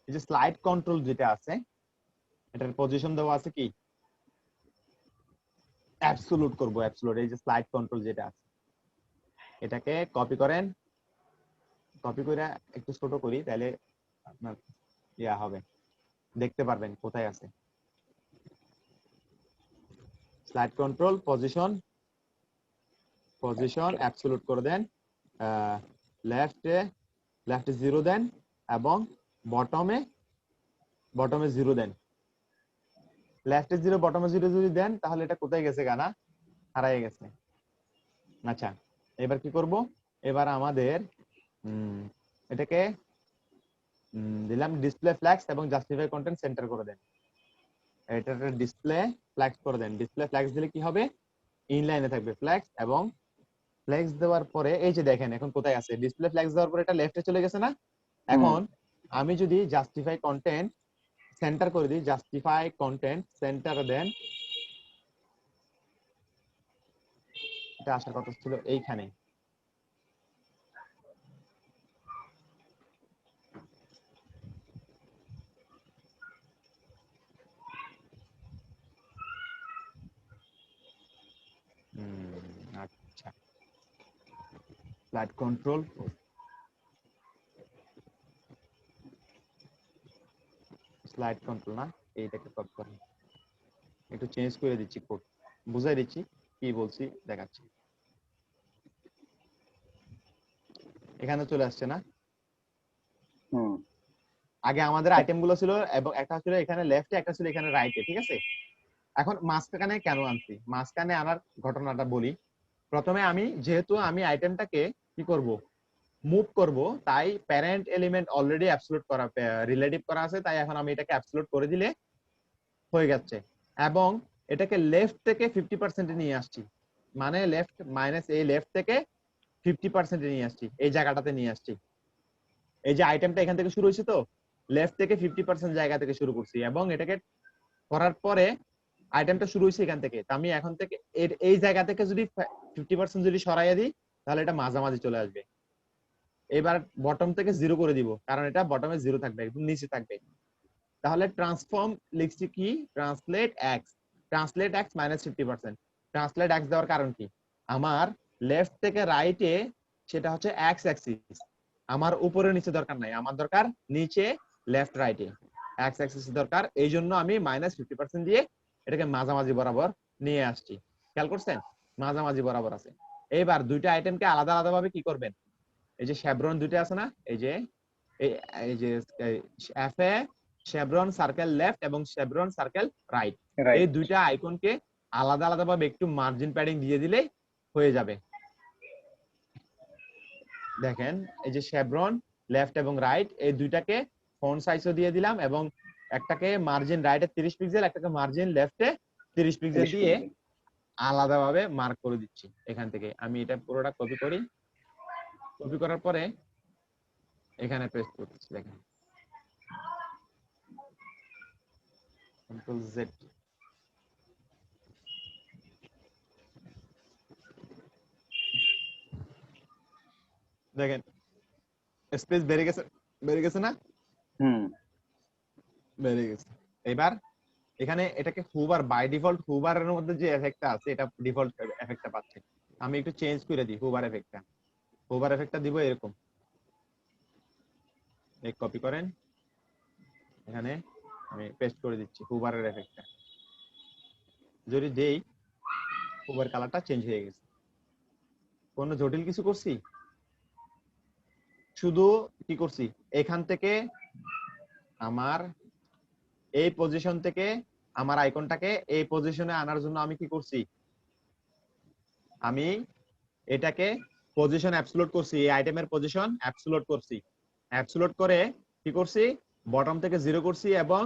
এই যে স্লাইড কন্ট্রোল যেটা আছে, এটার পজিশন দেওয়া আছে কি অ্যাবসোলুট করব, অ্যাবসোলুট। এই যে স্লাইড কন্ট্রোল যেটা আছে, এটাকে কপি করেন, কপি করে একটু ছোট করি, তাহলে আপনার ইয়া হবে, দেখতে পারবেন কোথায় আছে। Slide control position, position absolute করে দেন, লেফটে 0 দেন এবং বটমে 0 দেন। লেফটে 0 বটমে 0 যদি দেন তাহলে এটা কোথায় গেছে গানা, হারাই গেছে। আচ্ছা, এবার কি করব, এবার আমাদের এটাকে দিলাম ডিসপ্লে ফ্ল্যাক্স এবং জাস্টিফাই কন্টেন্ট সেন্টার করে দেন। এটাকে ডিসপ্লে ফ্ল্যাক্স করে দেন। ডিসপ্লে ফ্ল্যাক্স দিলে কি হবে, ইনলাইনে থাকবে ফ্ল্যাক্স, এবং ফ্ল্যাক্স দেওয়ার পরে এই যে দেখেন এখন কোথায় আছে, ডিসপ্লে ফ্ল্যাক্স দেওয়ার পরে এটা লেফটে চলে গেছে না। এখন আমি যদি জাস্টিফাই কন্টেন্ট সেন্টার করে দিই, জাস্টিফাই কন্টেন্ট সেন্টার দেন, এটা আসার কথা ছিল এইখানে। আচ্ছা, স্লাইড কন্ট্রোল, স্লাইড কন্ট্রোল না, এইটাকে কপি করেন, একটু চেঞ্জ করে দিচ্ছি, কোড বুঝাই দিচ্ছি কি বলছি, দেখাচ্ছি। এখানে চলে আসছে না। আগে আমাদের আইটেম গুলো ছিল এবং একটা ছিল এখানে লেফটে, একটা ছিল এখানে রাইটে, ঠিক আছে। এখন মাঝখানে কেন আনছি, মাঝখানে আনার ঘটনাটা বলি। প্রথমে আমি যেহেতু আমি আইটেমটাকে কি করব, মুভ করব, তাই প্যারেন্ট এলিমেন্ট অলরেডি অ্যাবসলিউট করা, রিলেটিভ করা আছে, তাই এখন আমি এটাকে অ্যাবসলিউট করে দিলে হয়ে যাচ্ছে। এবং এটাকে লেফট থেকে 50% নিয়ে আসছি, মানে লেফট মাইনাস এই লেফট থেকে 50% নিয়ে আসছি, এই জায়গাটাতে নিয়ে আসছি। এই যে আইটেমটা এখান থেকে শুরু হয়েছে, তো লেফট থেকে 50% জায়গা থেকে শুরু করছি, এবং এটাকে করার পরে আইটেমটা শুরু হয়েছে এখান থেকে, আমি এখন থেকে এই জায়গা থেকে যদি 50% যদি সরাইয়া দিই তাহলে এটা মাঝামাঝি চলে আসবে। এবার বটম থেকে 0 করে দিব, কারণ এটা বটমে 0 থাকবে, একদম নিচে থাকবে। তাহলে ট্রান্সফর্ম লিখছি কি, translate x, translate x minus 50%। Translate x দেওয়ার কারণ কি, আমার লেফট থেকে রাইটে সেটা হচ্ছে এক্স অ্যাক্সিস, আমার উপরে নিচে দরকার নাই, আমার দরকার নিচে লেফট রাইটে এক্স অ্যাক্সিস দরকার। এই জন্য আমি মাইনাস 50% দিয়ে এটাকে মাঝামাঝি বরাবর নিয়ে আসছি। খেয়াল করছেন, মাঝামাঝি বরাবর আছে। এইবার দুইটা আইটেমকে আলাদা আলাদা ভাবে কি করবেন, এই যে শেভরন দুইটা আছে না, এই যে F A chevron circle left এবং শেভরন সার্কেল রাইট, এই দুইটা আইকনকে আলাদা আলাদা ভাবে একটু মার্জিন প্যাডিং দিয়ে দিলে হয়ে যাবে। দেখেন এই যে শেভরন লেফট এবং রাইট এই দুইটাকে ফন্ট সাইজও দিয়ে দিলাম এবং একটাকে মার্জিন রাইটে 30 পিক্সেল, একটাকে মার্জিন লেফটে 30 পিক্সেল 30 দিয়ে পিক্সেল। আলাদাভাবে মার্ক করে দিচ্ছি। এখান থেকে আমি এটা পুরোটা কপি করি, কপি করার পরে এখানে পেস্ট করতেছি। দেখেন কন্ট্রোল জেড, দেখেন স্পেস বেড়ে গেছে, বেড়ে গেছে না? হুম, বেড়ে গেছে। এবার এখানে এটাকে হুবার, বাই ডিফল্ট হুবারের মধ্যে যে এফেক্টটা আছে এটা ডিফল্ট এফেক্টটা পাচ্ছে। আমি একটু চেঞ্জ করে দিই হুবার এফেক্টটা। হুবার এফেক্টটা দিব এরকম, এই কপি করেন, এখানে আমি পেস্ট করে দিচ্ছি হুবারের এফেক্টটা। যদি দেই হুবার কালারটা চেঞ্জ হয়ে গেছে। কোনো জটিল কিছু করছি? শুধু কি করছি, এখান থেকে আমার এই পজিশন থেকে আমার আইকনটাকে এই পজিশনে আনার জন্য আমি কি করছি, আমি এটাকে পজিশন অ্যাবসলিউট করছি, এই আইটেমের পজিশন অ্যাবসলিউট করছি। অ্যাবসলিউট করে কি করছি, বটম থেকে 0 করছি এবং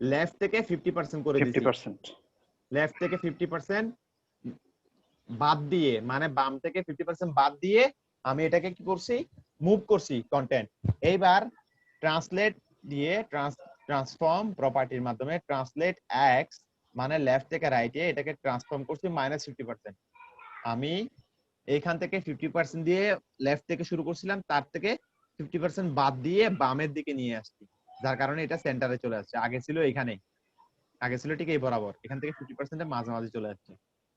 লেফট থেকে 50% করে দিছি। 50%। লেফট থেকে 50% বাদ দিয়ে, মানে বাম থেকে 50% বাদ দিয়ে আমি এটাকে কি করছি, মুভ করছি কন্টেন্ট। এইবার ট্রান্সলেট দিয়ে ট্রান্সফর্ম প্রপার্টির মাধ্যমে ট্রান্সলেট এক্স মানে লেফট থেকে রাইটে এটাকে ট্রান্সফর্ম করছি -50%। আমি এইখান থেকে 50% দিয়ে লেফট থেকে শুরু করছিলাম, তার থেকে 50% বাদ দিয়ে বামের দিকে নিয়ে আসছি, যার কারণে এটা সেন্টারে চলে আসছে। আগে ছিল এখানে, আগে ছিল ঠিক এই বরাবর, এখান থেকে 50% এর মাঝামাঝি চলে যাচ্ছে।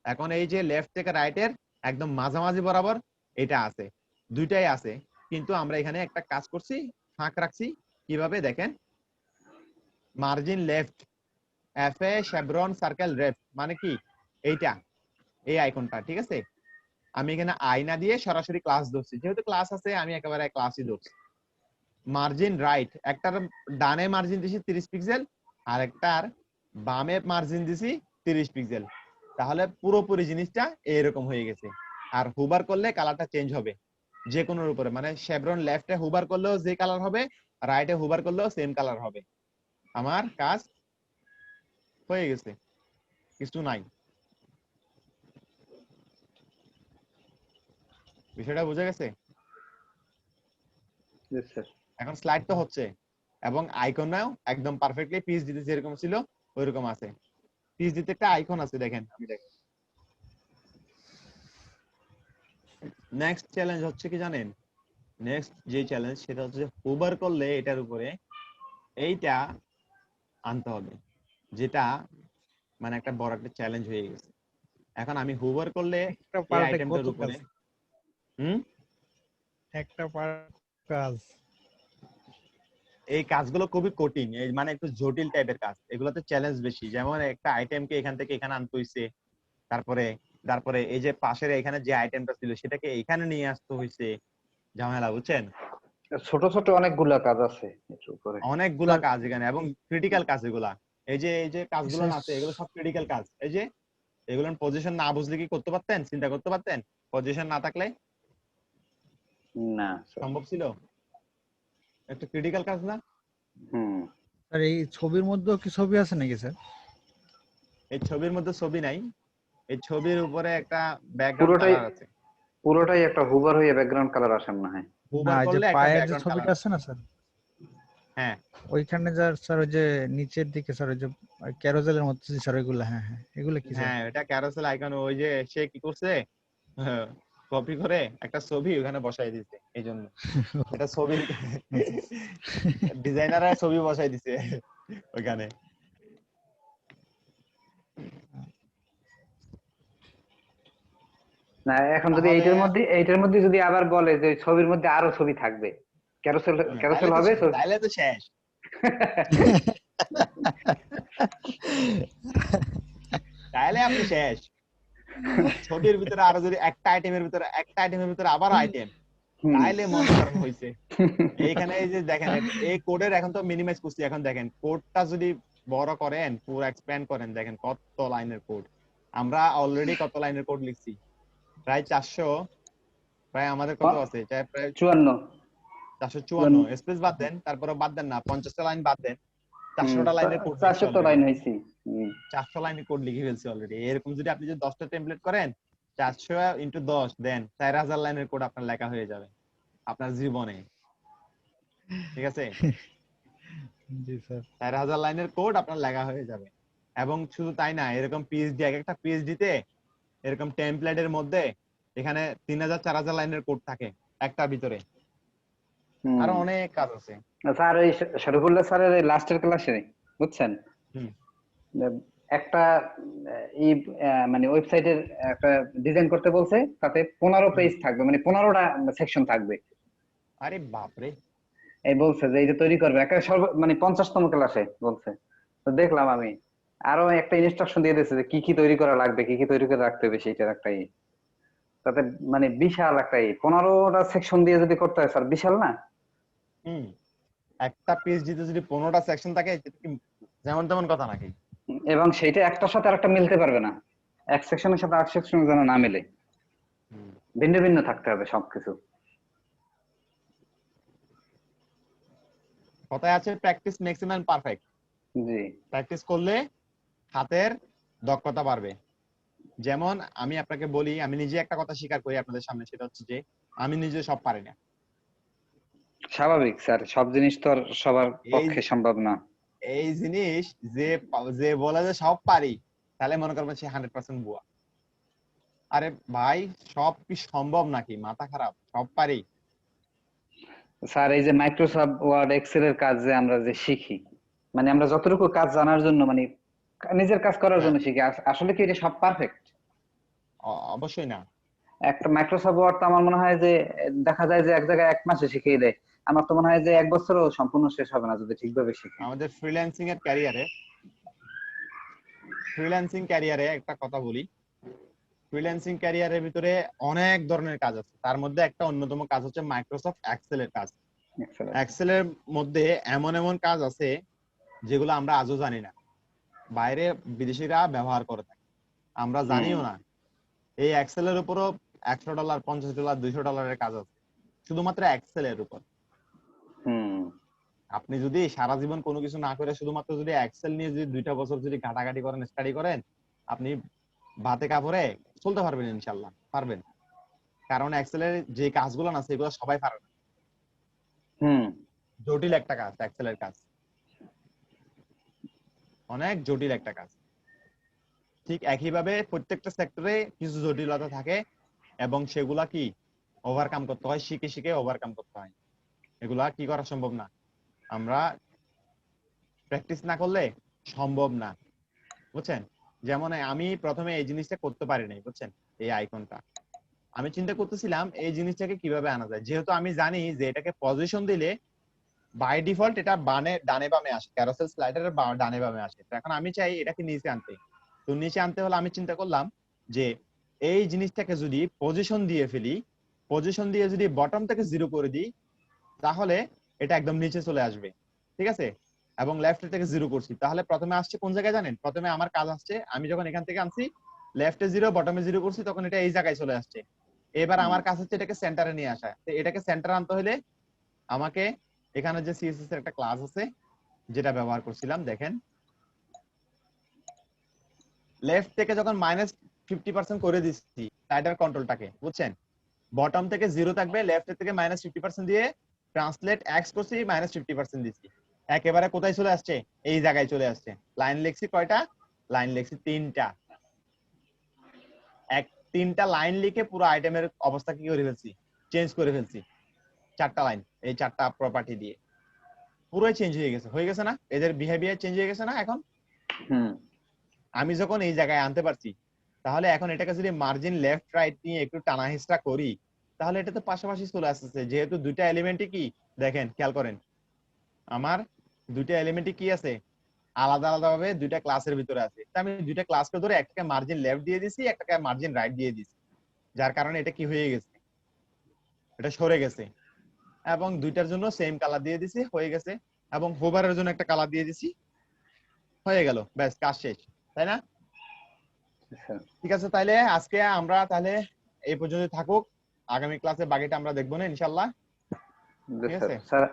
এখন এই যে লেফট থেকে রাইটের একদম মাঝামাঝি বরাবর এটা আছে, দুইটাই আছে, কিন্তু আমরা এখানে একটা কাজ করছি, ফাঁক রাখছি। কিভাবে দেখেন, margin left F A chevron circle রেফ মানে কি এইটা, এই আইকনটা, ঠিক আছে? আমি এখানে আয়না দিয়ে সরাসরি ক্লাস ধরছি, যেহেতু ক্লাস আছে আমি একেবারে ক্লাসই ধরছি। মার্জিন রাইট, একটার ডানে মার্জিন দিছি 30 পিক্সেল, আর একটার বামে মার্জিন দিছি 30 পিক্সেল। তাহলে পুরোপুরি জিনিসটা এরকম হয়ে গেছে। আর হুবার করলে কালারটা চেঞ্জ হবে যে কোনোর উপরে, মানে শেভরন লেফটে হুবার করলেও যে কালার হবে, রাইটে হুবার করলেও সেম কালার হবে। আমার কাজ হয়ে গেছে, কিছু নাই। বিষয়টা বুঝে গেছে? Yes, sir. এখন স্লাইড তো হচ্ছে এবং আইকনও একদম পারফেক্টলি পিস দিতে যেরকম ছিল ওইরকম আছে। পিস দিতে একটা আইকন আছে, দেখেন আমি দেখেন। নেক্সট চ্যালেঞ্জ হচ্ছে কি জানেন, নেক্সট যে চ্যালেঞ্জ সেটা হচ্ছে হুবার করলে এটার উপরে এইটা আনতে হবে, যেটা মানে একটা বড় একটা চ্যালেঞ্জ হয়ে গেছে। এখন আমি হুবার করলে একটা এই পার্টে আইটেমটার কত উপরে কাজ? একটা পার্ট কাজ। এই কাজগুলো খুবই কঠিন, এই মানে একটু জটিল টাইপের কাজ, এগুলোতে চ্যালেঞ্জ বেশি। যেমন একটা আইটেমকে এখান থেকে এখানে আনতে হইছে, তারপরে তারপরে এই যে পাশের এখানে যে আইটেমটা ছিল সেটাকে এখানে নিয়ে আসতে হইছে, ঝামেলা, বুঝছেন? ছোট ছোট অনেকগুলা কাজ আছে এটার উপরে। অনেকগুলা কাজ এখানে এবং ক্রিটিক্যাল কাজ এগুলা। এই যে কাজগুলো স্যার, আছে এগুলো সব ক্রিটিক্যাল কাজ। এই যে এগুলোর পজিশন না বুঝলে কি করতে পারতেন, চিন্তা করতে পারতেন? পজিশন না থাকলে না স্যার। সম্ভব ছিল? একটা ক্রিটিক্যাল কাজ না? হুম। স্যার এই ছবির মধ্যেও কি ছবি আছে নাকি স্যার? এই ছবির মধ্যে ছবি নাই, এই ছবির উপরে একটা ব্যাকগ্রাউন্ড পুরোটাই কালার আছে। পুরোটাই একটা হুবার হয়ে ব্যাকগ্রাউন্ড কালার আসেন না হয়। না, হুবার এই যে করলে একটা পায়ের যে ব্যাকগ্রাউন্ড কালার ছবিটা আছে। আছে না স্যার, হ্যাঁ, ওইখানে যার স্যার ওই যে নিচের দিকে স্যার ওই যে ক্যারোজেলের মধ্যে যে স্যার ওইগুলা, হ্যাঁ হ্যাঁ এগুলো কি স্যার? হ্যাঁ, এটা ক্যারোসেল আইকন। ওই যে সে কি করছে, কপি করে একটা ছবি ওখানে বসাই দিছে, এই জন্য এটা ছবির ডিজাইনাররা ছবি বসাই দিছে ওইখানে। না, এখন যদি তাহলে এইটার মধ্যে যদি আবার বলে যে ছবির মধ্যে আরো ছবি থাকবে, ক্যারোসেল ক্যারোসেল হবে তো। তাইলে তো শেষ। তাইলে আপনি শেষ। ছবির ভিতরে আরো যদি একটা আইটেমের ভিতরে আবার আইটেম, হুম। তাইলে মনে করেন হইছে। এইখানে এই যে দেখেন, এই কোডের এখন তো মিনিমাইজ করছি, এখন দেখেন কোডটা যদি বড় করেন, পুরো এক্সপ্যান্ড করেন, দেখেন কত লাইনের কোড। আমরা অলরেডি কত লাইনের কোড লিখছি, প্রায় 400, প্রায় আমাদের কত আছে, প্রায় 54। 454। স্পেস বাদ দেন, তারপরে বাদ দেন না, 50টা লাইন বাদ দেন, 400টা লাইনের কোড লিখছি 400 তো লাইন হয়েছি। 400 লাইনের কোড লিখে ফেলছি অলরেডি। এরকম যদি আপনি 10টা টেমপ্লেট করেন 400 ইনটু 10 দেন 4000 লাইনের কোড আপনার লেখা হয়ে যাবে আপনার জীবনে, ঠিক আছে? জি স্যার। 4000 লাইনের কোড আপনার লেখা হয়ে যাবে। এবং শুধু তাই না, এরকম পিএইচডি, এক একটা পিএইচডিতে এরকম টেমপ্লেটের মধ্যে এখানে 3000 4000 লাইনের কোড থাকে একটার ভিতরে। আরো অনেক কাজ আছে স্যার। ওই শরীফুল্লাহ স্যারের লাস্টের ক্লাসে বুঝছেন, হুম একটা ই মানে ওয়েবসাইটের একটা ডিজাইন করতে বলছে, তাতে 15 পেজ থাকবে, মানে 15টা সেকশন থাকবে। আরে বাপ রে, এই বলছে যে এই যে তৈরি করবে একটা মানে 50তম ক্লাসে বলছে। তো দেখলাম আমি আরো একটা ইনস্ট্রাকশন দিয়ে দিয়েছে যে কি কি তৈরি করা লাগবে, কি কি তৈরি করে রাখতে হবে সেটার একটা তাতে মানে বিশাল একটা 15টা সেকশন দিয়ে যদি করতে হয় স্যার, বিশাল না? হুম একটা পিএইচডিতে যদি 15টা সেকশন থাকে এটা কি যেমন তেমন কথা নাকি? এবং সেইটা একটার সাথে আরেকটা মিলতে পারবে না, এক সেকশনের সাথে আরেক সেকশন যেন না মিলে, ভিন্ন ভিন্ন থাকতে হবে সবকিছু। কথায় আছে প্র্যাকটিস মেক্স ম্যান পারফেক্ট। জি, প্র্যাকটিস করলে হাতের দক্ষতা বাড়বে। যেমন আমি আপনাকে বলি, আমি নিজে একটা কথা স্বীকার করি আপনাদের সামনে, সেটা হচ্ছে যে আমি নিজে সব পারি না। স্বাভাবিক স্যার, সব জিনিস তো আর সবার এই পক্ষে সম্ভব না। এই জিনিস যে যে বলে যে সব পারি, তাহলে মনে করবেন সে 100% বুয়া। আরে ভাই, সব কি সম্ভব নাকি? মাথা খারাপ, সব পারি? স্যার এই যে মাইক্রোসফট ওয়ার্ড এক্সেল এর কাজ যে আমরা যে শিখি, মানে আমরা যতটুকু কাজ জানার জন্য, মানে নিজের কাজ করার হ্যাঁ, জন্য শিখি, আসলে কি এটা সব পারফেক্ট? অবশ্যই না। একটা মাইক্রোসফট ওয়ার্ড তো আমার মনে হয় যে দেখা যায় যে এক জায়গায় 1 মাসে শিখিয়ে দেয়। আমার তো মনে হয় যে 1 বছরও সম্পূর্ণ শেষ হবে না যদি ঠিকভাবে শিখি। আমাদের ফ্রিল্যান্সিং ক্যারিয়ারে একটা কথা বলি, ফ্রিল্যান্সিং ক্যারিয়ারের ভিতরে অনেক ধরনের কাজ আছে। তার মধ্যে একটা অন্যতম কাজ হচ্ছে মাইক্রোসফট এক্সেল এর কাজ। Excellent. এক্সেলের মধ্যে এমন এমন কাজ আছে যেগুলো আমরা আজও জানি না, বাইরে বিদেশিরা ব্যবহার করে থাকে, আমরা জানিও না। এই এক্সেলের উপরও $100 $50 $200 কাজ আছে শুধুমাত্র এক্সেলের উপর। আপনি যদি সারা জীবন কোনো কিছু না করে শুধুমাত্র যদি এক্সেল নিয়ে যদি 2টা বছর যদি ঘাটাঘাটি করেন, স্টাডি করেন, আপনি ভাতে কাপড়ে চলতে পারবেন, ইনশাল্লাহ পারবেন। কারণ এক্সেলের যে কাজগুলো না সেগুলো সবাই পারে না। জটিল একটা কাজ এক্সেলের কাজ, অনেক জটিল একটা কাজ। ঠিক একইভাবে প্রত্যেকটা সেক্টরে কিছু জটিলতা থাকে এবং সেগুলা কি ওভারকাম করতে হয়, শিখে শিখে ওভারকাম করতে হয়। এগুলা কি করা সম্ভব না, আমরা প্র্যাকটিস না করলে সম্ভব না, বুঝছেন? যেমন আমি প্রথমে এই জিনিসটা করতে পারি নাই, বুঝছেন? এই আইকনটা আমি চিন্তা করতেছিলাম এই জিনিসটাকে কিভাবে আনা যায়, যেহেতু আমি জানি যে এটাকে পজিশন দিলে বাই ডিফল্ট এটা ডানে বামে আসে, ক্যারোসেল স্লাইডারের ডানে বামে আসে। তো এখন আমি চাই এটাকে নিচে আনতে। তো নিচে আনতে হলে আমি চিন্তা করলাম যে এই জিনিসটাকে যদি পজিশন দিয়ে ফেলি, পজিশন দিয়ে যদি বটম থেকে 0 করে দিই, তাহলে এটা একদম নিচে চলে আসবে, ঠিক আছে? এবং লেফট থেকে 0 করছি, তাহলে প্রথমে আসছে কোন জায়গায় জানেন? প্রথমে আমার কাজ আসছে, আমি যখন এখান থেকে আনছি লেফটে 0 বটমে 0 করছি, তখন এটা এই জায়গায় চলে আসছে। এবার আমার কাজ হচ্ছে এটাকে সেন্টারে নিয়ে আসা। তো এটাকে সেন্টারে আনতে হলে আমাকে এখানে যে সিএসএস এর একটা ক্লাস আছে যেটা ব্যবহার করছিলাম, দেখেন লেফট থেকে যখন -50% করে দিচ্ছি স্লাইডার কন্ট্রোলটাকে, বুঝছেন? বটম থেকে 0 থাকবে, লেফট থেকে -50% দিয়ে ট্রান্সলেট এক্স করছি, -50% দিচ্ছি, একেবারে কোথায় চলে আসছে? এই জায়গায় চলে আসছে। লাইন লিখছি কয়টা? লাইন লিখছি 3টা। 3টা লাইন লিখে পুরো আইটেমের অবস্থা কি করে ফেলছি? চেঞ্জ করে ফেলছি। 4টা লাইন, এই 4টা প্রপার্টি দিয়ে পুরোই চেঞ্জ হয়ে গেছে না? এদের বিহেভিয়ার চেঞ্জ হয়ে গেছে না? এখন আমি যখন এই জায়গায় আনতে পারছি, তাহলে এখন এটাকে যদি মার্জিন লেফট রাইট নিয়ে একটু টানা হেঁচড়া করি, তাহলে এটা তো পাশাপাশি চলে আসছে। যেহেতু দুইটা এলিমেন্টই কি, দেখেন খেয়াল করেন, আমার দুইটা এলিমেন্টই কি আছে? আলাদা আলাদা ভাবে দুইটা ক্লাসের ভিতরে আছে। আমি দুইটা ক্লাসকে ধরে একটাকে মার্জিন লেফট দিয়ে দিছি, একটাকে মার্জিন রাইট দিয়ে দিছি, যার কারণে এটা কি হয়ে গেছে? এটা সরে গেছে। এবং দুইটার জন্য সেম কালার দিয়ে দিছি, হয়ে গেছে। এবং হোভারের জন্য একটা কালার দিয়ে দিছি, হয়ে গেল, ব্যাস কাজ শেষ, তাই না? ঠিক আছে, তাইলে আজকে আমরা তাহলে এই পর্যন্ত থাকুক। আগামী ক্লাসে বাকিটা আমরা দেখবো না, ইনশাআল্লাহ। ঠিক আছে স্যার।